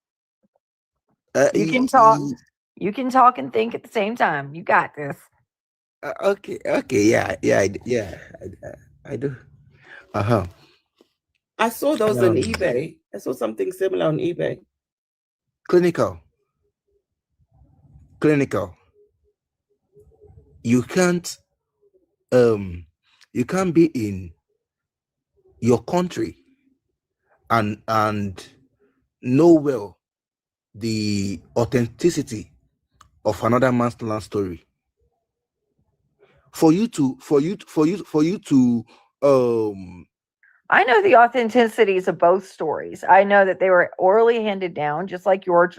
You can talk. You can talk and think at the same time. You got this. Okay. Yeah. I do. I saw those on eBay. I saw something similar on eBay. Clinical. You can't be in your country and know well the authenticity of another man's land story. For you to I know the authenticities of both stories. I know that they were orally handed down, just like your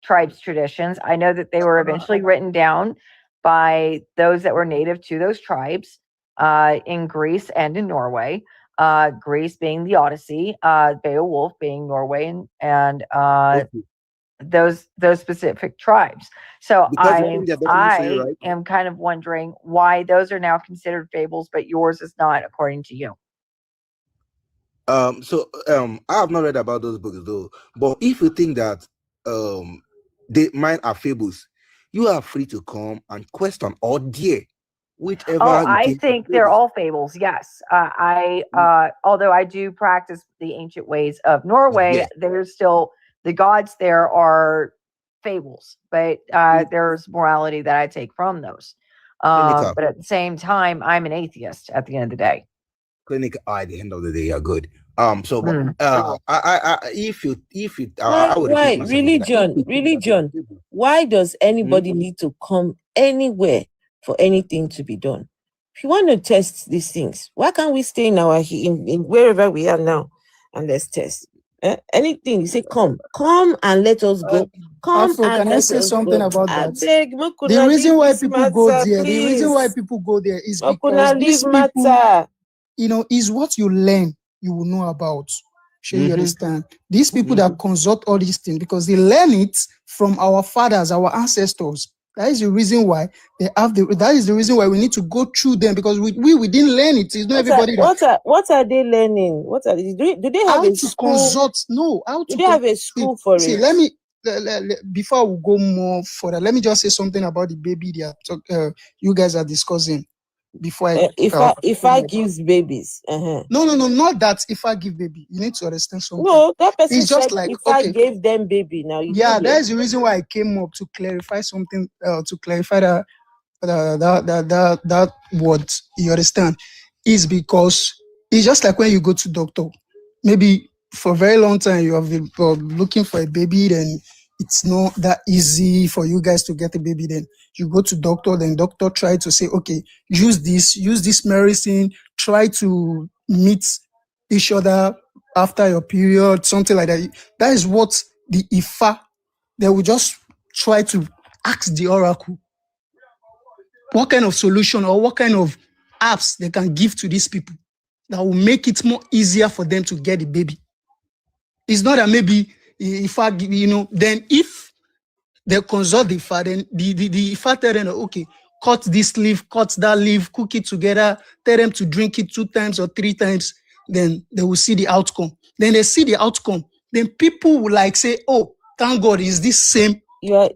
tribe's traditions. I know that they were eventually written down by those that were native to those tribes in Greece and in Norway. Greece being the Odyssey, Beowulf being Norway, and those specific tribes. So I am kind of wondering why those are now considered fables, but yours is not, according to you. I have not read about those books though. But if you think that mine are fables, you are free to come and question or dare whichever. I think they're all fables. Yes, although I do practice the ancient ways of Norway, there's still the gods there are fables, but there's morality that I take from those. But at the same time, I'm an atheist at the end of the day. At the end of the day, you're good. So Why religion? Why does anybody need to come anywhere for anything to be done? If you want to test these things, why can't we stay in in wherever we are now and let's test? Anything you say, come and let us go. Come Afro, and can I let say us something go. about I that? beg, The reason why people go matter, there, the reason why please. people go there is Makuna, because these leave people, matter. is what you learn, you will know about. Sure, you understand? These people that consult all these things because they learn it from our fathers, our ancestors. That is the reason why they have that is the reason why we need to go through them because we didn't learn it. It's not everybody. What are they learning? What are they do they have a school? Consult? No, how to do they have a school for see, it? Let me before we go more further, let me just say something about the baby that you guys are discussing. Before if I gives babies, no, not that if I give baby, you need to understand something. No, that person it's just said like if I gave them baby. Now that is the reason why I came up to clarify something. To clarify that word. You understand? Is because it's just like when you go to doctor. Maybe for a very long time you have been looking for a baby, then it's not that easy for you guys to get a baby. Then you go to doctor, then doctor try to say, okay, use this medicine, try to meet each other after your period, something like that. That is what the Ifa, they will just try to ask the oracle what kind of solution or what kind of apps they can give to these people that will make it more easier for them to get the baby. It's not that maybe if I, then if they consult the Ifa, then the Ifa tell them, okay, cut this leaf, cut that leaf, cook it together, tell them to drink it 2 times or 3 times, then they will see the outcome. Then they see the outcome. Then people will say, oh, thank God, is this same. You are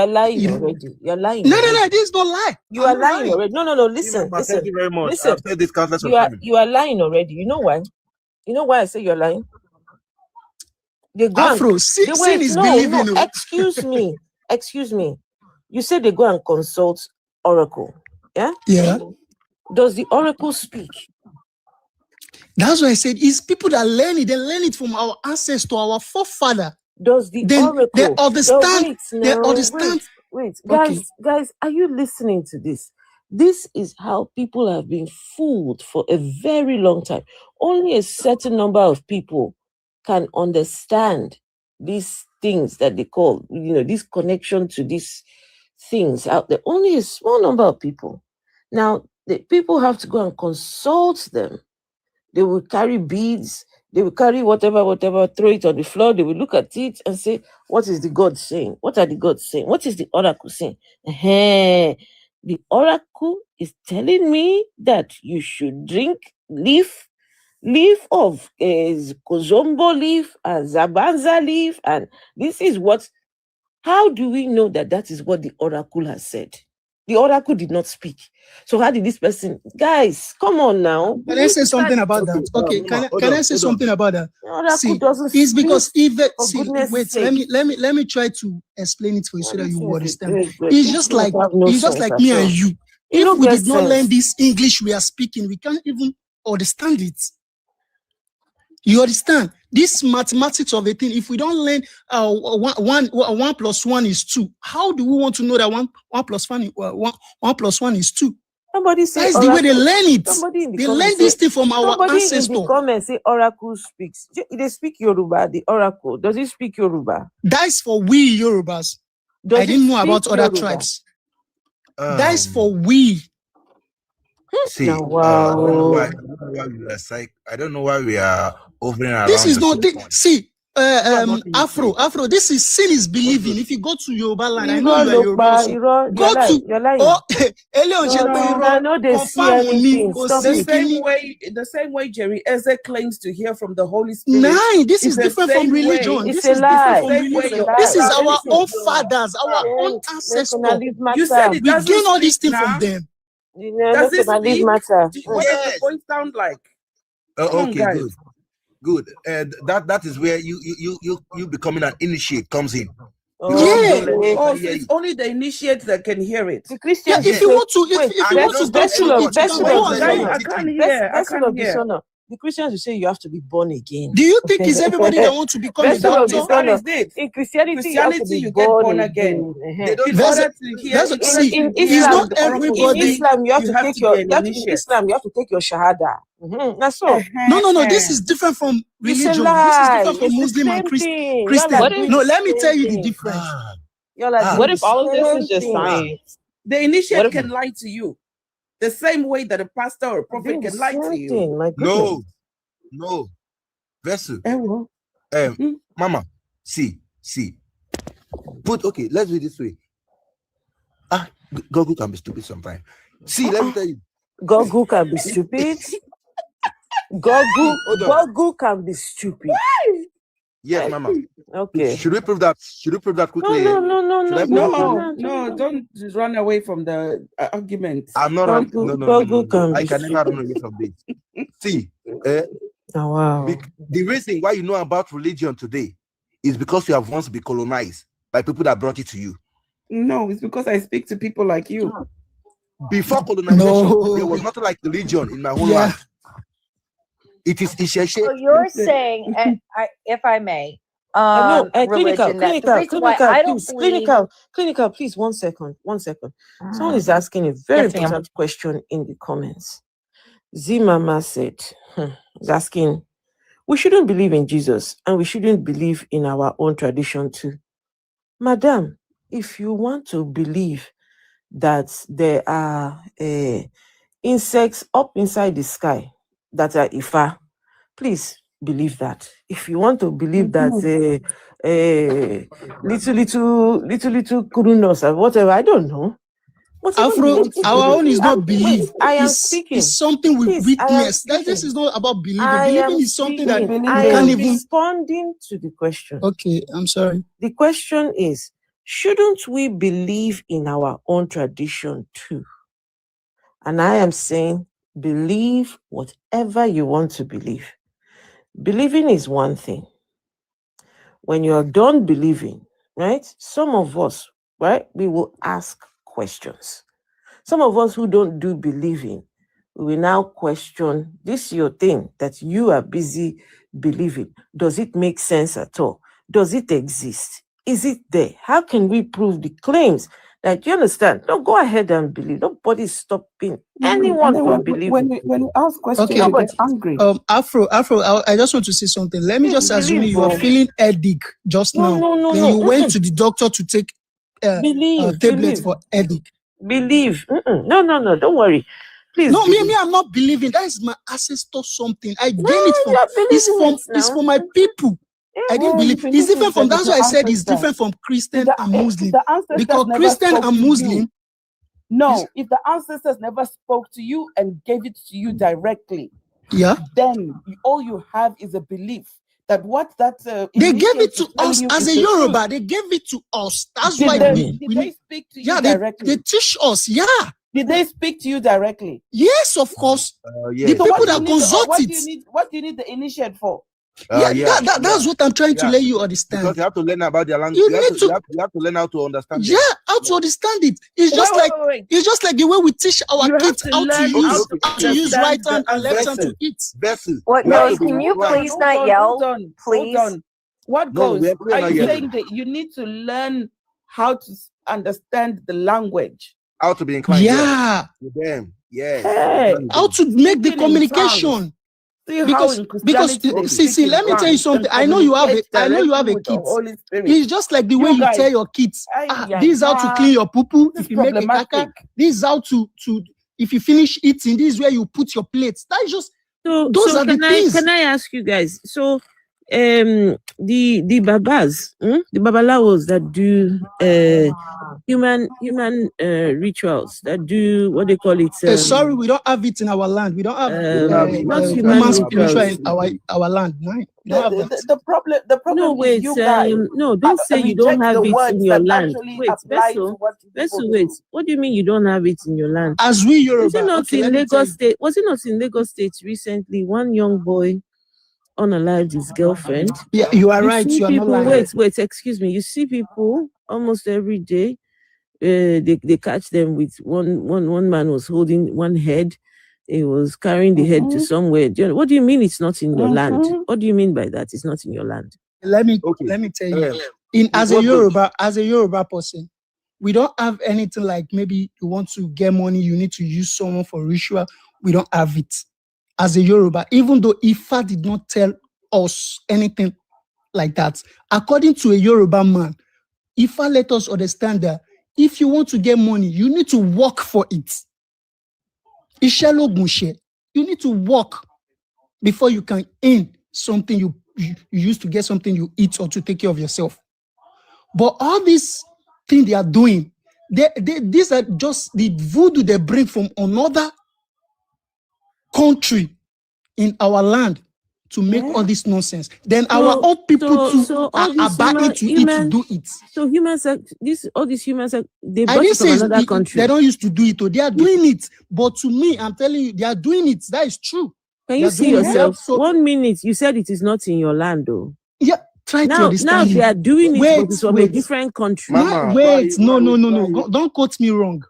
lying already. You're lying. No, this is not lie. You are lying already. No. Listen. Thank you very much. Listen. I've said this countless You are lying already. You know why? You know why I say you're lying? They go Afro, and sin wait, is no, believing. no, excuse me. Excuse me. You say they go and consult Oracle. Yeah? Yeah. Does the Oracle speak? That's why I said it's people that learn it. They learn it from our ancestors, our forefather. Does the Then Oracle? they understand. Wait, They now, understand. Wait, Okay. guys, are you listening to this? This is how people have been fooled for a very long time. Only a certain number of people can understand these things that they call, this connection to these things out there. Only a small number of people. Now, the people have to go and consult them. They will carry beads, they will carry whatever, throw it on the floor. They will look at it and say, what is the God saying? What are the gods saying? What is the oracle saying? The oracle is telling me that you should drink leaf of kozombo leaf and zabanza leaf. And this is what, how do we know that that is what the oracle has said? The oracle did not speak. So how did this person, guys, come on now. Can I say something about that? Okay, can I say something about that? The oracle See, doesn't it's speak. because if For see, goodness wait, sake. let me try to explain it for you so that you will understand. It's It's just like me and you. You don't If we get did not sense. learn this English we are speaking, we can't even understand it. You understand? This mathematics of a thing, if we don't learn 1 plus 1 is 2, how do we want to know that 1 plus 1 is 2? Somebody say that's the way they oracle. learn it. Somebody in the They comments learn this say- thing from our somebody ancestors. in the comments say oracle speaks. They speak Yoruba, the oracle. Does it speak Yoruba? That's for we Yorubas. Does I didn't it know about speak other Yoruba? tribes. That's for we. See, Now, wow. I don't know why we are I don't know why we are hovering around. This is not the see. not Afro. This is sin is believing. If you go to Yoruba land, I know Irọ́ you are ló Yoruba. pa, Also. irọ́, Go to you're lying. oh, Elion No, I know they see confirm anything. ni, Stop the it. same way Jerry Eze claims to hear from the Holy Spirit. Nine. This is the different from same religion. way- It's This a is lie. different from Same way religion. your This is order our is own your- fathers, our own ancestors. You said it We doesn't gain all these speak things from now. them. Does it speak? matter? What does the voice sound like? Come on, okay, guys. good. That is where you becoming an initiate comes in. Oh, so it's only the initiates that can hear it. The Christians. If you want to, if you want to go vessel to of it, you can vessel go of and dishonor. I can't hear. I Vessel can't of hear. dishonor. The Christians will say you have to be born again. Do you think it's everybody that wants to become a Vessel of doctor? dishonor. That is it. In Christianity, you have to be you get born born again. again. In order to hear, In Islam, everybody. in Islam, you have to have take to your be an in initiate. Islam, you have to take your shahada. That's all. No. This is different from religion. It's a This is lie. different from It's the Muslim and same thing. Christian. Y'all are doing No, the let me same tell you the thing. difference. Y'all are doing What the if all of this same is just thing. science? The What initiate if- can lie to you, the same way that a pastor or a prophet Doing the can lie to same you. thing. My goodness. No. Vessel. Eh, Mama, see. Okay, let's do it this way. Google can be stupid sometimes. See, let me tell you. Google can be stupid. Google can be stupid. Yes, Mama. Okay. Should we prove that? Quickly? No, don't just run away from the argument. I'm not running. No. I can never run away from this. See, wow. The reason why you know about religion today is because you have once been colonized by people that brought it to you. No, it's because I speak to people like you. Before colonization, there was nothing like religion in my whole life. It is Isheshe. So you're saying, and if I may, clinical, please, 1 second. Someone is asking a very Yes, ma'am. important question in the comments. Zimama said, is asking, we shouldn't believe in Jesus and we shouldn't believe in our own tradition too. Madam, if you want to believe that there are insects up inside the sky that are Ifa, please believe that. If you want to believe that little kurunos or whatever, I don't know. Afro, our own is not belief. I am speaking. It's something we witness. This is not about believing. Believing is something that you can't even. Responding to the question. Okay, I'm sorry. The question is, shouldn't we believe in our own tradition too? And I am saying, believe whatever you want to believe. Believing is one thing. When you're done believing, right? Some of us, right, we will ask questions. Some of us who don't do believing, we will now question this your thing that you are busy believing. Does it make sense at all? Does it exist? Is it there? How can we prove the claims? That you understand? No, go ahead and believe. Nobody's stopping anyone from believing. When you ask questions, Okay. you get angry. Afro, I just want to say something. Let me just assume believe, you are bro. feeling headache just No, now. no, Then no. you went to the doctor to take Believe, tablets believe. for headache. Believe. No. Don't worry. Please. No, believe. me, I'm not believing. That is my ancestor something. I No, gain it from. you're It's believing from. it It's now. for my people. I didn't you believe. believe It's different it from. because That's why I your said it's ancestors. different from Christian The, and if Muslim. the ancestors Because never Christian spoke and to Muslim. you, no, if the ancestors never spoke to you and gave it to you directly, yeah, then all you have is a belief that what that they gave initiate it is to telling us you as is a the Yoruba. truth. They gave it to us. That's Did why they, we did they speak to you yeah, directly? they teach us. Yeah. Did they speak to you directly? Yes, of course. Yes. The So people that consult what it. do you need? What do you need the initiate for? That's what I'm trying to let you understand. Because you have to learn about their language. You You have to learn how to understand them. how to understand it. It's just Wait. it's just like the way we teach our You have kids to how to learn use how to use right understand hand the and left hand to ancestors. eat. Versus. What We have goes? to be Can you right. please not yell? Please. Hold on. What No, goes? we are Are not you yelling. saying that you need to learn how to understand the language? How to be inclined? Yeah. With them. Yes. Hey. How to make the Speaking in communication. tongues. See how in Because Christianity they see, speak in let me tell you tongues something. and I know you have a communicate kid. with the Holy Spirit. It's just like the way you guys, tell your kids, this is how to clean your poo-poo. If you make a caca, this is how to if you finish eating, this is where you put your plates. That is just those are the things. Can I ask you guys? So the babas, the babalawos that do human rituals, that do what they call it. Sorry, we don't have it in our land. We don't have not human human spiritual rituals. in our land. No, we don't have that. The problem No, wait, is you guys. no, don't say you don't reject have the it words in your that land. actually Wait, apply to what people wait. do. What do you mean you don't have it in your land? As we Yoruba, was it not okay, in let me tell Lagos you. State? Was it not in Lagos State recently? One young boy unalived his girlfriend. Yeah, you are right. See You are people, not lying. wait, excuse me. You see people almost every day. They catch them with one man was holding one head. He was carrying the head to somewhere. What do you mean it's not in your land? What do you mean by that? It's not in your land. Let me tell you. As a Yoruba person, we don't have anything like maybe you want to get money, you need to use someone for ritual. We don't have it. As a Yoruba, even though Ifa did not tell us anything like that, according to a Yoruba man, Ifa let us understand that if you want to get money, you need to work for it. You need to work before you can earn something you use to get something you eat or to take care of yourself. But all these things they are doing, these are just the voodoo they bring from another country in our land to make all this nonsense. Then our own people are buying to eat to do it. So humans, all these humans, they I brought didn't it from say another country. they don't used to do it, or they are doing it. But to me, I'm telling you, they are doing it. That is true. Can you see yourself? 1 minute, you said it is not in your land, though. Yeah, try to understand. Now they are doing it, but it's from a different country. No, don't quote me wrong.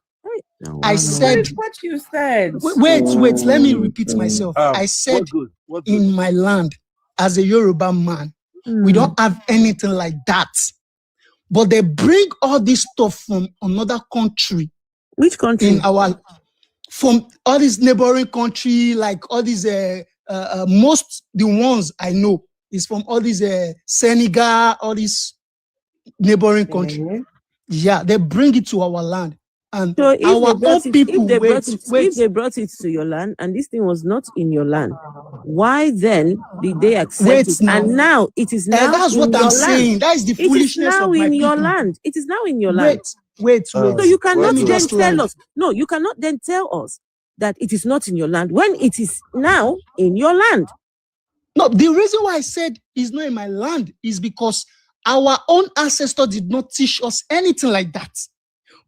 I said what you said. Wait, let me repeat myself. I said in my land, as a Yoruba man, we don't have anything like that. But they bring all this stuff from another country. Which country? From all these neighboring country, like all these most the ones I know is from all these Senegal, all these neighboring country. Yeah, they bring it to our land. And so if our own people, if they brought it to your land and this thing was not in your land, why then did they accept it? Now. And now it is now that's in what your I'm land. saying. That is the foolishness of my in your people. land. It is now in your land. Wait. So you cannot then tell us. No, you cannot then tell us that it is not in your land when it is now in your land. No, the reason why I said it's not in my land is because our own ancestors did not teach us anything like that.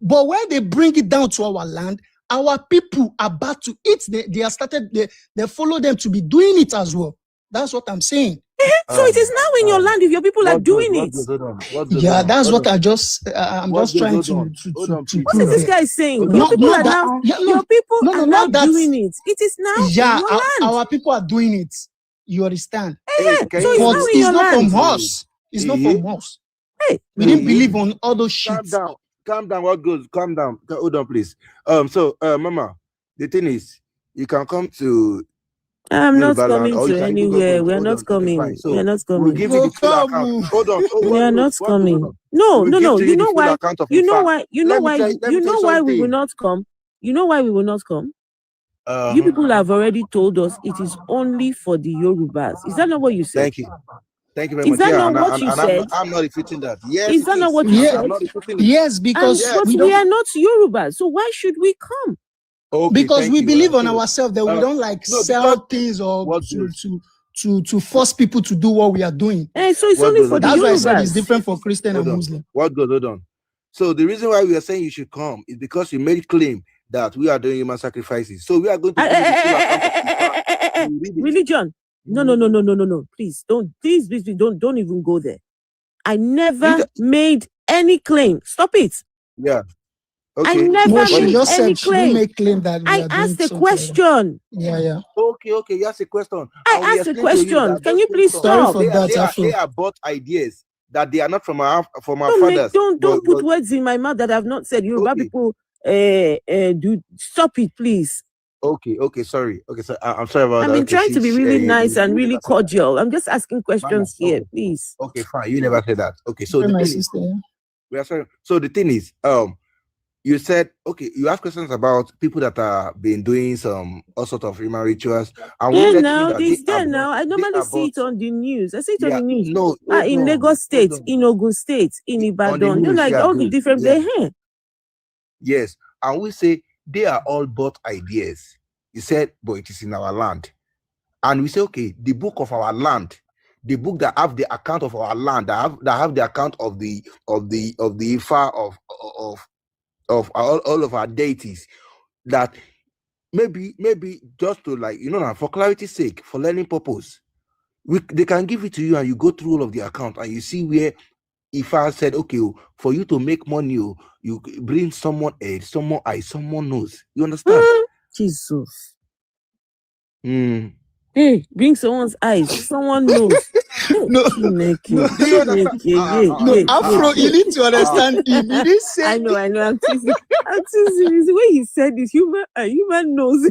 But when they bring it down to our land, our people are about to eat. They follow them to be doing it as well. That's what I'm saying. So it is now in your land if your people are doing it. Yeah, that's what I'm just trying to What is prove this it. guy saying? Your Not people are that, now. yeah, Your people no, are now not that. doing it. It is now Yeah, in your land. our people are doing it. You understand? So But it's now in it's your not land. from us. It's not from us. Hey, we didn't believe on all those shit. Calm down. What goes? Calm down. Hold on, please. Mama, the thing is, you can come to I'm not Yoruba land, coming or you to can even go anywhere. for We are hold not on. Okay, coming. fine. We So are not we'll coming. give you the full account. Hold on. We are not coming. Hold on. No, We'll no, give no. to You the know full why? account of You know Ifa. why? You know Let me why? tell you You know why we will something. not come? You know why we will not come? You people have already told us it is only for the Yorubas. Is that not what you said? Thank you. Thank you very Is much. that Yeah, not and, what you and said? I'm not refuting that. Yes, Is it that not is. what you said? I'm not refuting it. Yes, because but we are not Yoruba, so why should we come? Okay, because we you. believe on ourselves that we don't like no, sell things or to force people to do what we are doing. So it's only for the That's why I said it's Yorubas. different for Christian and Muslim. Hold on. So the reason why we are saying you should come is because you made claim that we are doing human sacrifices. So we are going to give you the full account of Ifa. Religion. No. Please don't even go there. I never made any claim. Stop it. Yeah. I Okay. never she made just any said she didn't claim. make claim that we I are doing asked a something. question. Yeah. Okay. You asked a question. I And we asked a explained to you question. that Can those you please things stop? They are bought ideas that they are not from our Don't fathers. put words in my mouth that I've not said. Yoruba people do stop it, please. Okay, sorry. Okay, so I'm sorry about I've that. been Okay, trying to be really nice and really never said that. cordial. I'm just asking questions here, please. Okay, fine. You never said that. Okay, so the my thing is, sister. we are sorry. So the thing is, you said you asked questions about people that are been doing some all sort of human rituals, and we let you know that It's there now. I normally see it on the news. I see it on the news. No, in Lagos State, in Ogun State, in Ibadan. You like all the different places. Yes, and we say they are all bought ideas. You said, but it is in our land, and we say, okay, the book of our land, the book that have the account of our land, that have the account of the Ifa of all of our deities, that maybe just to for clarity's sake, for learning purpose, they can give it to you and you go through all of the account and you see where Ifa said, okay, for you to make money, you bring someone head, someone eye, someone nose. You understand? Jesus. Hey, bring someone's eyes, someone knows. No, Afro, you need to understand him. He didn't say. I know. I'm teasing. The way he said it, human nose.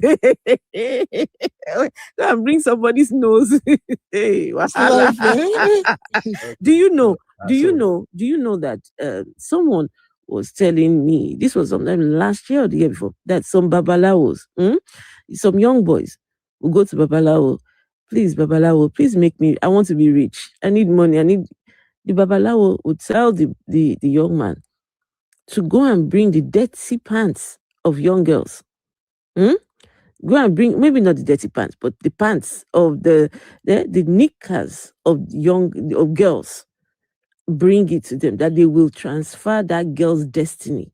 Go and bring somebody's nose. Hey, do you know that someone was telling me, this was sometime last year or the year before, that some babalawos, some young boys will go to babalawo. Please, babalawo, please make me, I want to be rich. I need money. The babalawo would tell the young man to go and bring the dirty pants of young girls. Go and bring, maybe not the dirty pants, but the pants of the knickers of girls. Bring it to them, that they will transfer that girl's destiny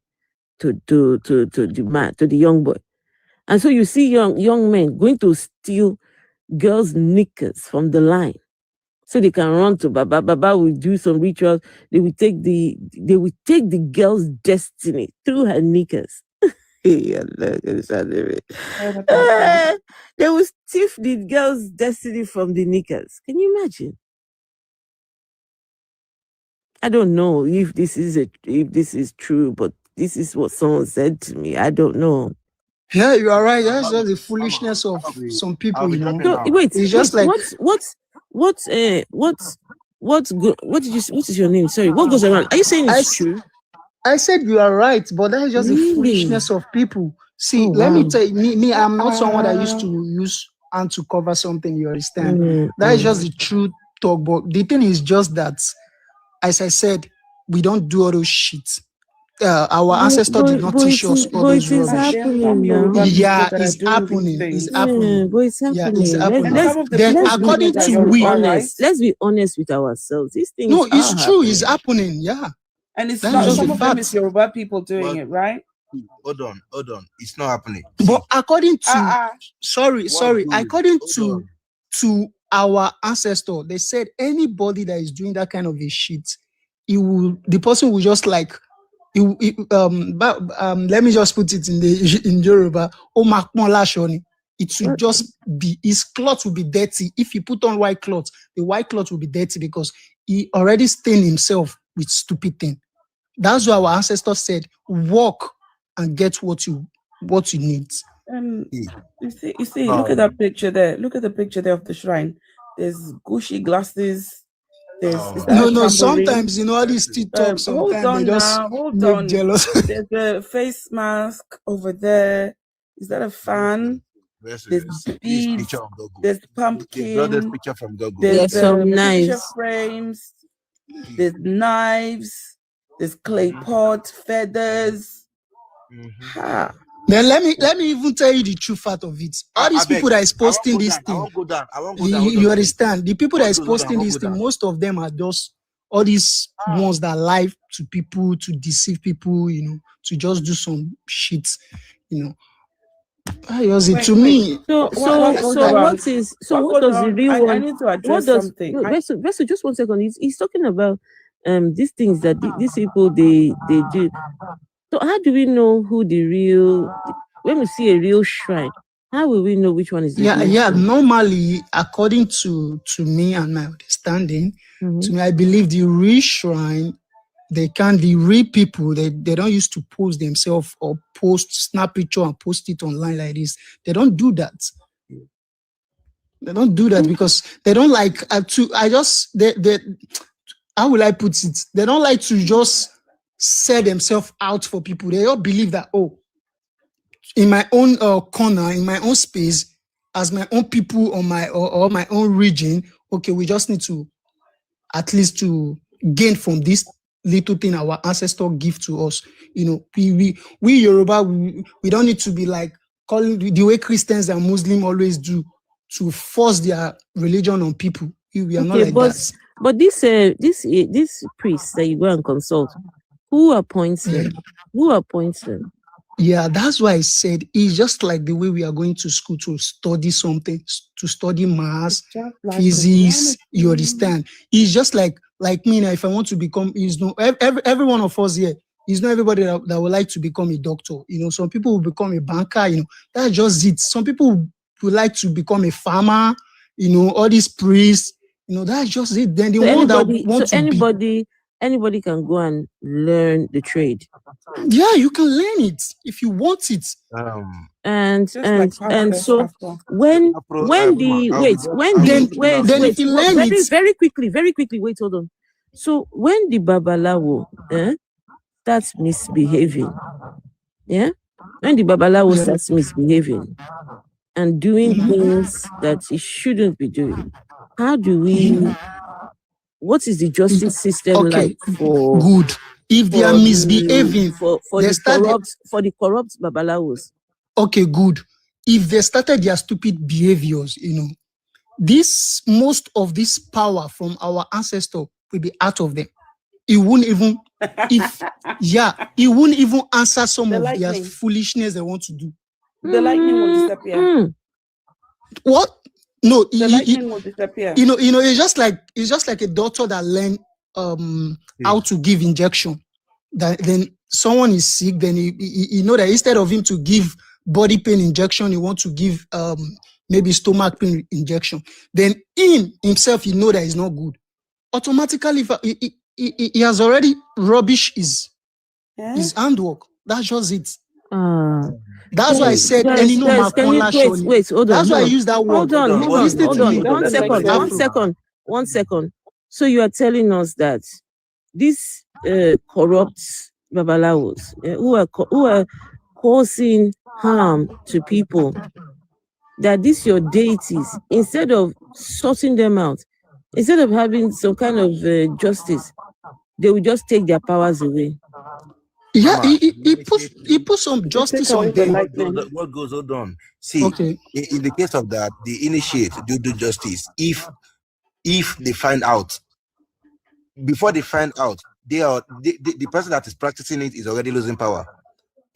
to the man, to the young boy. And so you see young men going to steal girls' knickers from the line, so they can run to Baba. Baba will do some rituals. They will take the girl's destiny through her knickers. They will steal the girl's destiny from the knickers. Can you imagine? I don't know if this is true, but this is what someone said to me. I don't know. Yeah, you are right. That's just the foolishness of some people, you know. No, wait, it's just like what is your name? Sorry, what goes around? Are you saying it's true? I said you are right, but that is just the foolishness of people. See, let me tell you, me, I'm not someone that used to use and to cover something, you understand? That is just the true talk. But the thing is just that, as I said, we don't do all those shit. Our ancestors did not teach us all those rubbish. Yeah, it's happening. It's happening. But it's happening. Yeah, it's happening. Let's be honest with ourselves. These things. No, it's true. It's happening. Yeah. And it's not some of them is Yoruba people doing it, right? Hold on. It's not happening. But according to according to our ancestor, they said anybody that is doing that kind of a shit, the person will just like, let me just put it in Yoruba. It should just be, his cloth will be dirty. If he put on white cloth, the white cloth will be dirty because he already stained himself with stupid thing. That's why our ancestors said, walk and get what you need. You see, look at that picture there. Look at the picture there of the shrine. There's Gucci glasses. No. Sometimes, all these TikToks, sometimes they just make jealous. There's a face mask over there. Is that a fan? There's beads. There's pumpkin. There's picture from Google. There's some picture knives. frames. There's knives. There's clay pot, feathers. Then let me even tell you the true fact of it. All these people that is posting this thing, you understand? The people that is posting this thing, most of them are just all these ones that lie to people, to deceive people, to just do some shit, to me. What does the real one? I need to address something. Vessel, just 1 second. He's talking about these things that these people they do. So how do we know who the real? When we see a real shrine, how will we know which one is the real shrine? Normally, according to me and my understanding, to me, I believe the real shrine, the real people, they don't used to post themselves or snap picture and post it online like this. They don't do that. They don't do that because they don't like how will I put it? They don't like to just sell themselves out for people. They all believe that, in my own corner, in my own space, as my own people or my own region, okay, we just need to at least to gain from this little thing our ancestor give to us. We Yoruba, we don't need to be like calling the way Christians and Muslims always do to force their religion on people. We are not like that. But this priest that you go and consult, who appoints them? Who appoints them? Yeah, that's why I said it's just like the way we are going to school to study something, to study maths, physics. You understand? It's just like me now. If I want to become, every one of us here. It's not everybody that would like to become a doctor. Some people will become a banker. That's just it. Some people would like to become a farmer. All these priests. That's just it. Then the one that wants anybody can go and learn the trade. Yeah, you can learn it if you want it. Very quickly, wait, hold on. So when the Babalawo starts misbehaving, when the Babalawo starts misbehaving and doing things that he shouldn't be doing, how do we? What is the justice system like for? Good. If they are misbehaving for the corrupt Babalawos. Okay, good. If they started their stupid behaviors, most of this power from our ancestor will be out of them. It won't even answer some of their foolishness they want to do. The lightning will disappear. What? No, the lightning will disappear. It's just like a doctor that learned how to give injection. Then someone is sick, then he know that instead of him to give body pain injection, he want to give maybe stomach pain injection. Then in himself, he know that it's not good. Automatically, he has already rubbish his handwork. That's just it. That's why I said, wait, hold on. That's why I use that word. Hold on. 1 second. So you are telling us that these corrupt Babalawos who are causing harm to people, that these your deities, instead of sorting them out, instead of having some kind of justice, they will just take their powers away. Yeah, he put some justice on them. What goes on? See, in the case of that, the initiate do justice. If they find out, before they find out, the person that is practicing it is already losing power.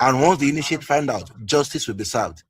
And once the initiate find out, justice will be served.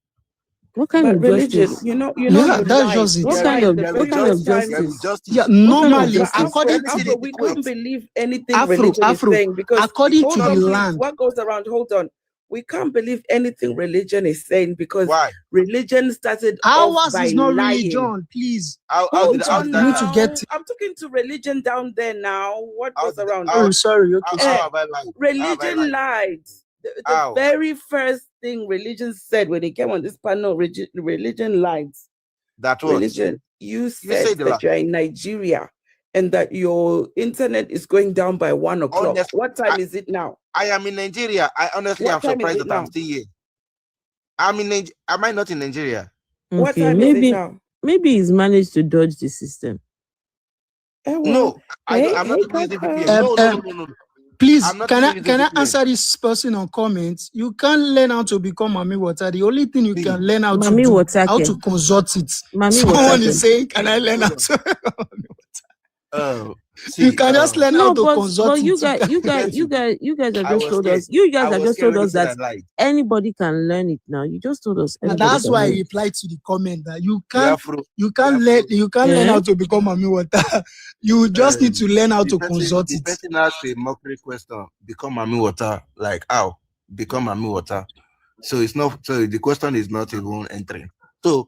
What kind But of religion, justice? you know, Yeah, you that's lied. just it. What You kind lied of the what very kind of first time. justice? Yeah, What kind of normally, justice? according to Afro, we can't believe anything religion is saying because according hold to on, the please. land. What goes around? Hold on. We can't believe anything religion is saying because Why? religion started off Ours by is not lying. religion, please. How Hold did on that You need to happen? get I'm talking to religion down there now. What How goes did around? sorry, okay. how have I lied? How have I Religion lied? lied. The How? very first thing religion said when they came on this panel, religion lied. That what? Religion, you said said the that last. you're in Nigeria and that your internet is going down by 1 o'clock. Honestly, What time is it now? I am in Nigeria. I honestly am What time is surprised it that I'm now? still here. Am I not in Nigeria? What Okay, time is it maybe now? he's managed to dodge the system. No, I'm not even using VPN. No. Please, I'm not can even using I VPN. answer this person on comments? You can't learn how to become Mami Water. The only thing you can learn how Mami to do, Water how ke. to consult it. Mami Someone Water is ke. saying, can I learn how to? See, You can just learn how No, to but consult you it. guys have I just was told scared. us. You guys I have was just scared told when us you said that I lied. anybody can learn it now. You just told us And anybody that's can why I learn it. replied to the comment that you Yeah, can't learn how to become Mami Water. You just need to learn how to consult the it. person asked a mockery question. Become Mami Water. Like how? Become Mami Water. So it's not. So the question is not even entering. So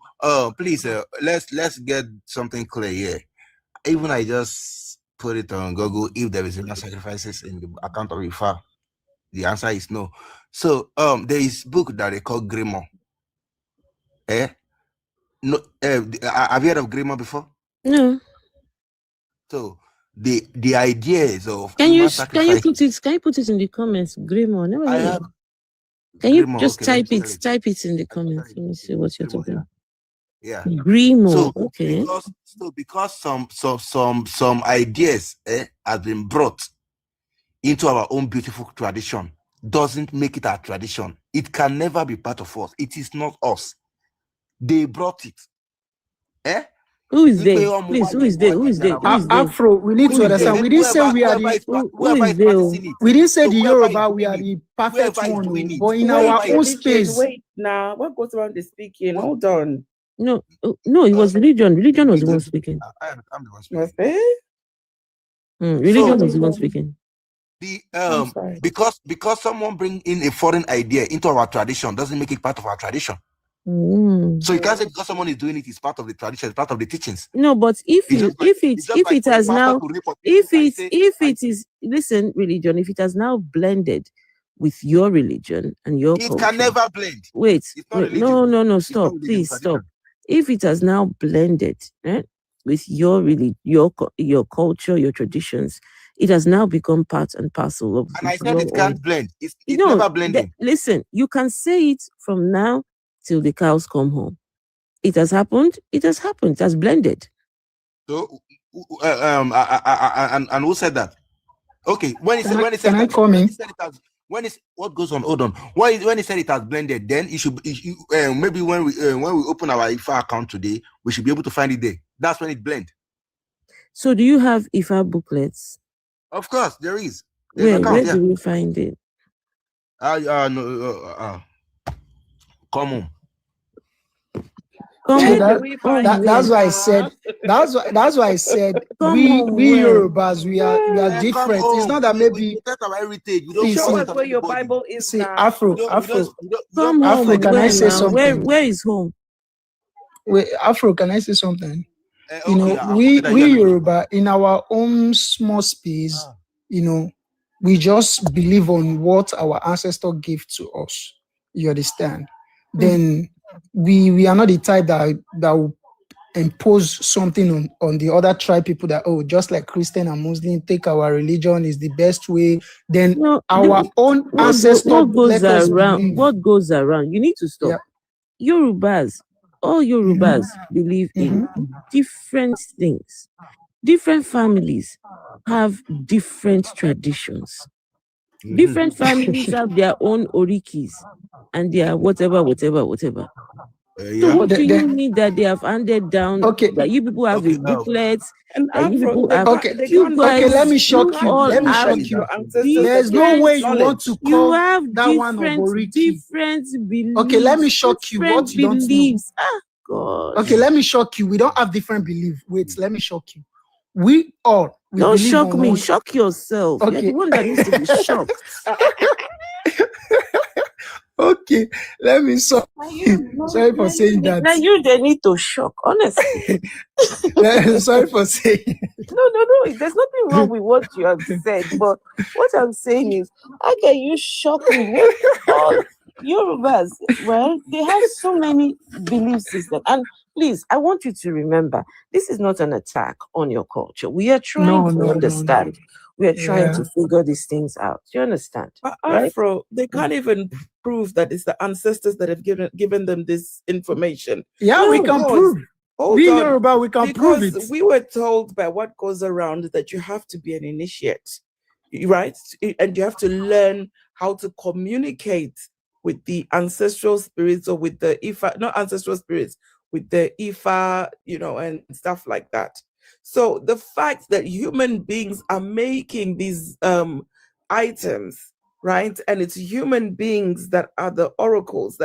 please let's get something clear here. Even I just put it on Google if there is enough sacrifices in the account of Ifa. The answer is no. So there is book that they call Grimo. No, have you heard of Grimo before? No. So the ideas of Can you human sacrifice. Can you put it in the comments? Grimo. Never I heard have of it. Can you Grimo. just Okay, let me type spell it? it. Type it in the comments. Let me see what you're talking about. Yeah. Grimo. So Okay. because some ideas have been brought into our own beautiful tradition, doesn't make it our tradition. It can never be part of us. It is not us. They brought it. Who is they? Please, who is they? Who is they? Who is they? Afro, we need to understand. We didn't say we are the. We didn't say the Yoruba we are the perfect one, but in our own space. Wait now. What goes around the speaking? Hold on. No, it was religion. Religion was the one speaking. I'm the one speaking. Religion was the one speaking. The because someone bring in a foreign idea into our tradition doesn't make it part of our tradition. So you can't say because someone is doing it, it's part of the tradition, it's part of the teachings. No, but if religion, if it has now blended with your religion and your culture, can never blend. Wait, no, stop, please stop. If it has now blended with your culture, your traditions, it has now become part and parcel of. And I said it can't blend. It's never blending. Listen, you can say it from now till the cows come home. It has happened. It has happened. It has blended. So, and who said that? Okay, when he said what goes on? Hold on. When he said it has blended, then it should maybe when we open our IFA account today, we should be able to find it there. That's when it blend. So, do you have IFA booklets? Of course, there is. Where do you find it? Come on. That's why I said. That's why I said we Yorubas we are different. It's not that maybe. That's our heritage. Show us where your Bible is. See, Afro. Come home. Afro, can I say something? Where is home? Wait, Afro, can I say something? We Yoruba in our own small space, we just believe on what our ancestor gave to us. You understand? Then we are not the type that will impose something on the other tribe people that just like Christian and Muslim take our religion is the best way. Then our own ancestor what goes around. You need to stop. Yeah. Yorubas, all Yorubas believe in different things. Different families have different traditions. Different families have their own orikis and their whatever. So what do you mean that they have handed down? Okay. That you people have the booklets. And that you people have. Okay, You guys, okay, let me shock you. all Let me have shock you. ancestors There's no way you want to You call have that one different Oboriki. beliefs. Okay, let me shock you. What you don't know. Ah, God. Okay, let me shock you. We don't have different belief. Wait, let me shock you. We all we don't believe shock on me. one- Shock yourself. You're Okay. the one that needs to be shocked. Okay, let me shock you. Sorry for saying that. Now you they need to shock, honestly. Sorry for saying. No. There's nothing wrong with what you have said, but what I'm saying is, how can you shock me? What all Yorubas, well, they have so many belief systems. And please, I want you to remember, this is not an attack on your culture. We are trying to understand. We are trying to figure these things out. Do you understand? But Right? Afro, they can't even prove that it's the ancestors that have given them this information. Yeah, we can prove. Hold We on, Yoruba, we can prove it. because we were told by what goes around that you have to be an initiate, right? And you have to learn how to communicate with the ancestral spirits, or with the Ifa, not ancestral spirits, with the Ifa, and stuff like that. So the fact that human beings are making these items, right? And it's human beings that are the oracles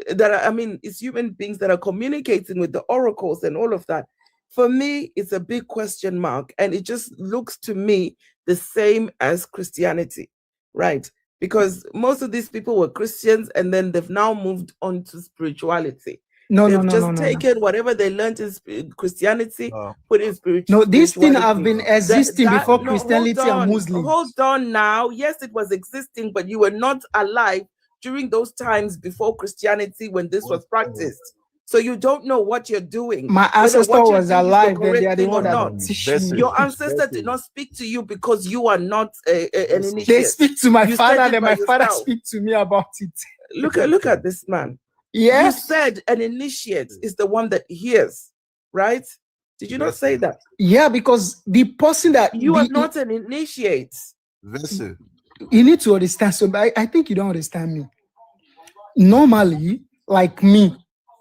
it's human beings that are communicating with the oracles and all of that. For me, it's a big question mark. And it just looks to me the same as Christianity, right? Because most of these people were Christians, and then they've now moved on to spirituality. They've just taken whatever they learned in Christianity, put in spirituality. No, this thing have been existing before Christianity and Muslims. Hold on now. Yes, it was existing, but you were not alive during those times before Christianity when this was practiced. So you don't know what you're doing. My ancestor was alive, then they are the one that teach me. Your ancestor did not speak to you because you are not an initiate. They speak to my You father, said it then by my father yourself. speak to me about it. Look at this man. Yes. You said an initiate is the one that hears, right? Did you not say that? Yeah, because the person that you are not an initiate. You need to understand. So I think you don't understand me. Normally, like me,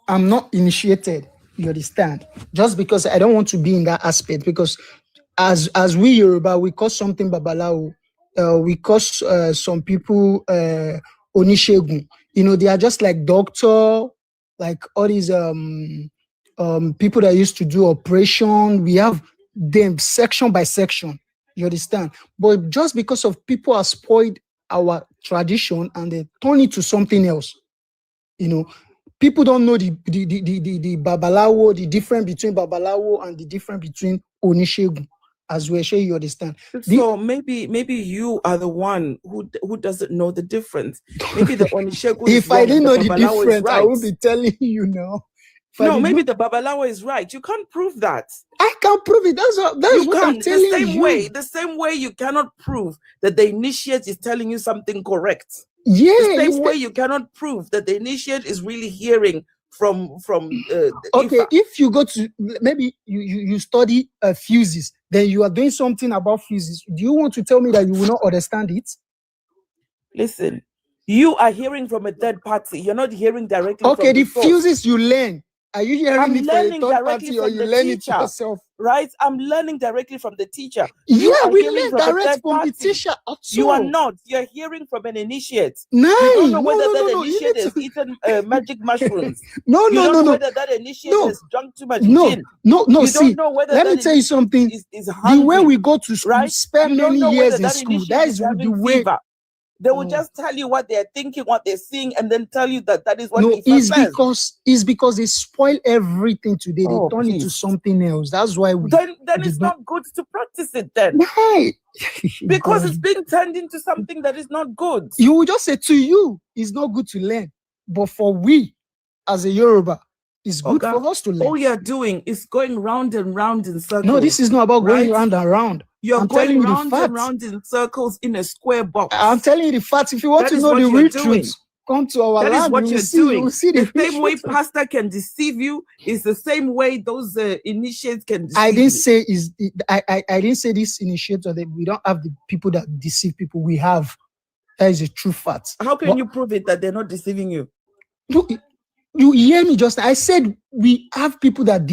I'm not initiated. You understand? Just because I don't want to be in that aspect. Because as we Yoruba, we call something Babalawo. We call some people Onishegun. They are just like doctor, like all these people that used to do operation. We have them section by section. You understand? But just because of people have spoiled our tradition and they turn it to something else, people don't know the Babalawo, the difference between Babalawo and the difference between Onishegun. As we're sure you understand. So maybe you are the one who doesn't know the difference. Maybe the Onishegun If is wrong, I didn't know the Babalawo is difference, I right. would be telling you now. No, maybe the Babalawo is right. You can't prove that. I can't prove it. That's what I'm telling you. The same way you cannot prove that the initiate is telling you something correct. Yeah. The same way you cannot prove that the initiate is really hearing from okay, if you go to maybe you study fuses, then you are doing something about fuses. Do you want to tell me that you will not understand it? Listen, you are hearing from a third party. You're not hearing directly. Okay, from the source. fuses you learn. Are you hearing it from a learning third directly party or from you the learn it teacher, yourself? right? I'm learning directly from the teacher. You Yeah, are we hearing learn from a direct third from the party. teacher. You are Also. not. You're hearing from an initiate. No, You don't know no, whether no, that no, no. You initiate need has to- eaten magic mushrooms. No, You no, don't no, know no. whether that initiate No. has drunk too much No, gin. no. You See, don't know whether let that me tell you initiate something. is The hungry, way we go to school, right? spend You don't many know years whether in that school. initiate That is is the having way. fever. They will just tell you what they're thinking, what they're seeing, and then tell you that is what No, Ifa it's says. because they spoil everything today. Oh, they turn it to please. something else. That's why we. Then did it's not. not good to practice it then. Why? Because God. it's being turned into something that is not good. You will just say to you, it's not good to learn, but for we, as a Yoruba, it's good Oga, for us to learn. all you're doing is going round and round in circles. No, this is not about going right? round and round. You're I'm going telling you the round and facts. round in circles in a square box. I'm telling you the facts. If you want That to is know what the you're real doing. truth, come to our That is land. what You you're will see. You doing. will see The real same way truth. pastor can deceive you is the same way those initiates can deceive I didn't you. say I didn't say this initiator that we don't have the people that deceive people. We have. That is a true fact. How can But you prove it that they're not deceiving you? You hear me just, I said we have people that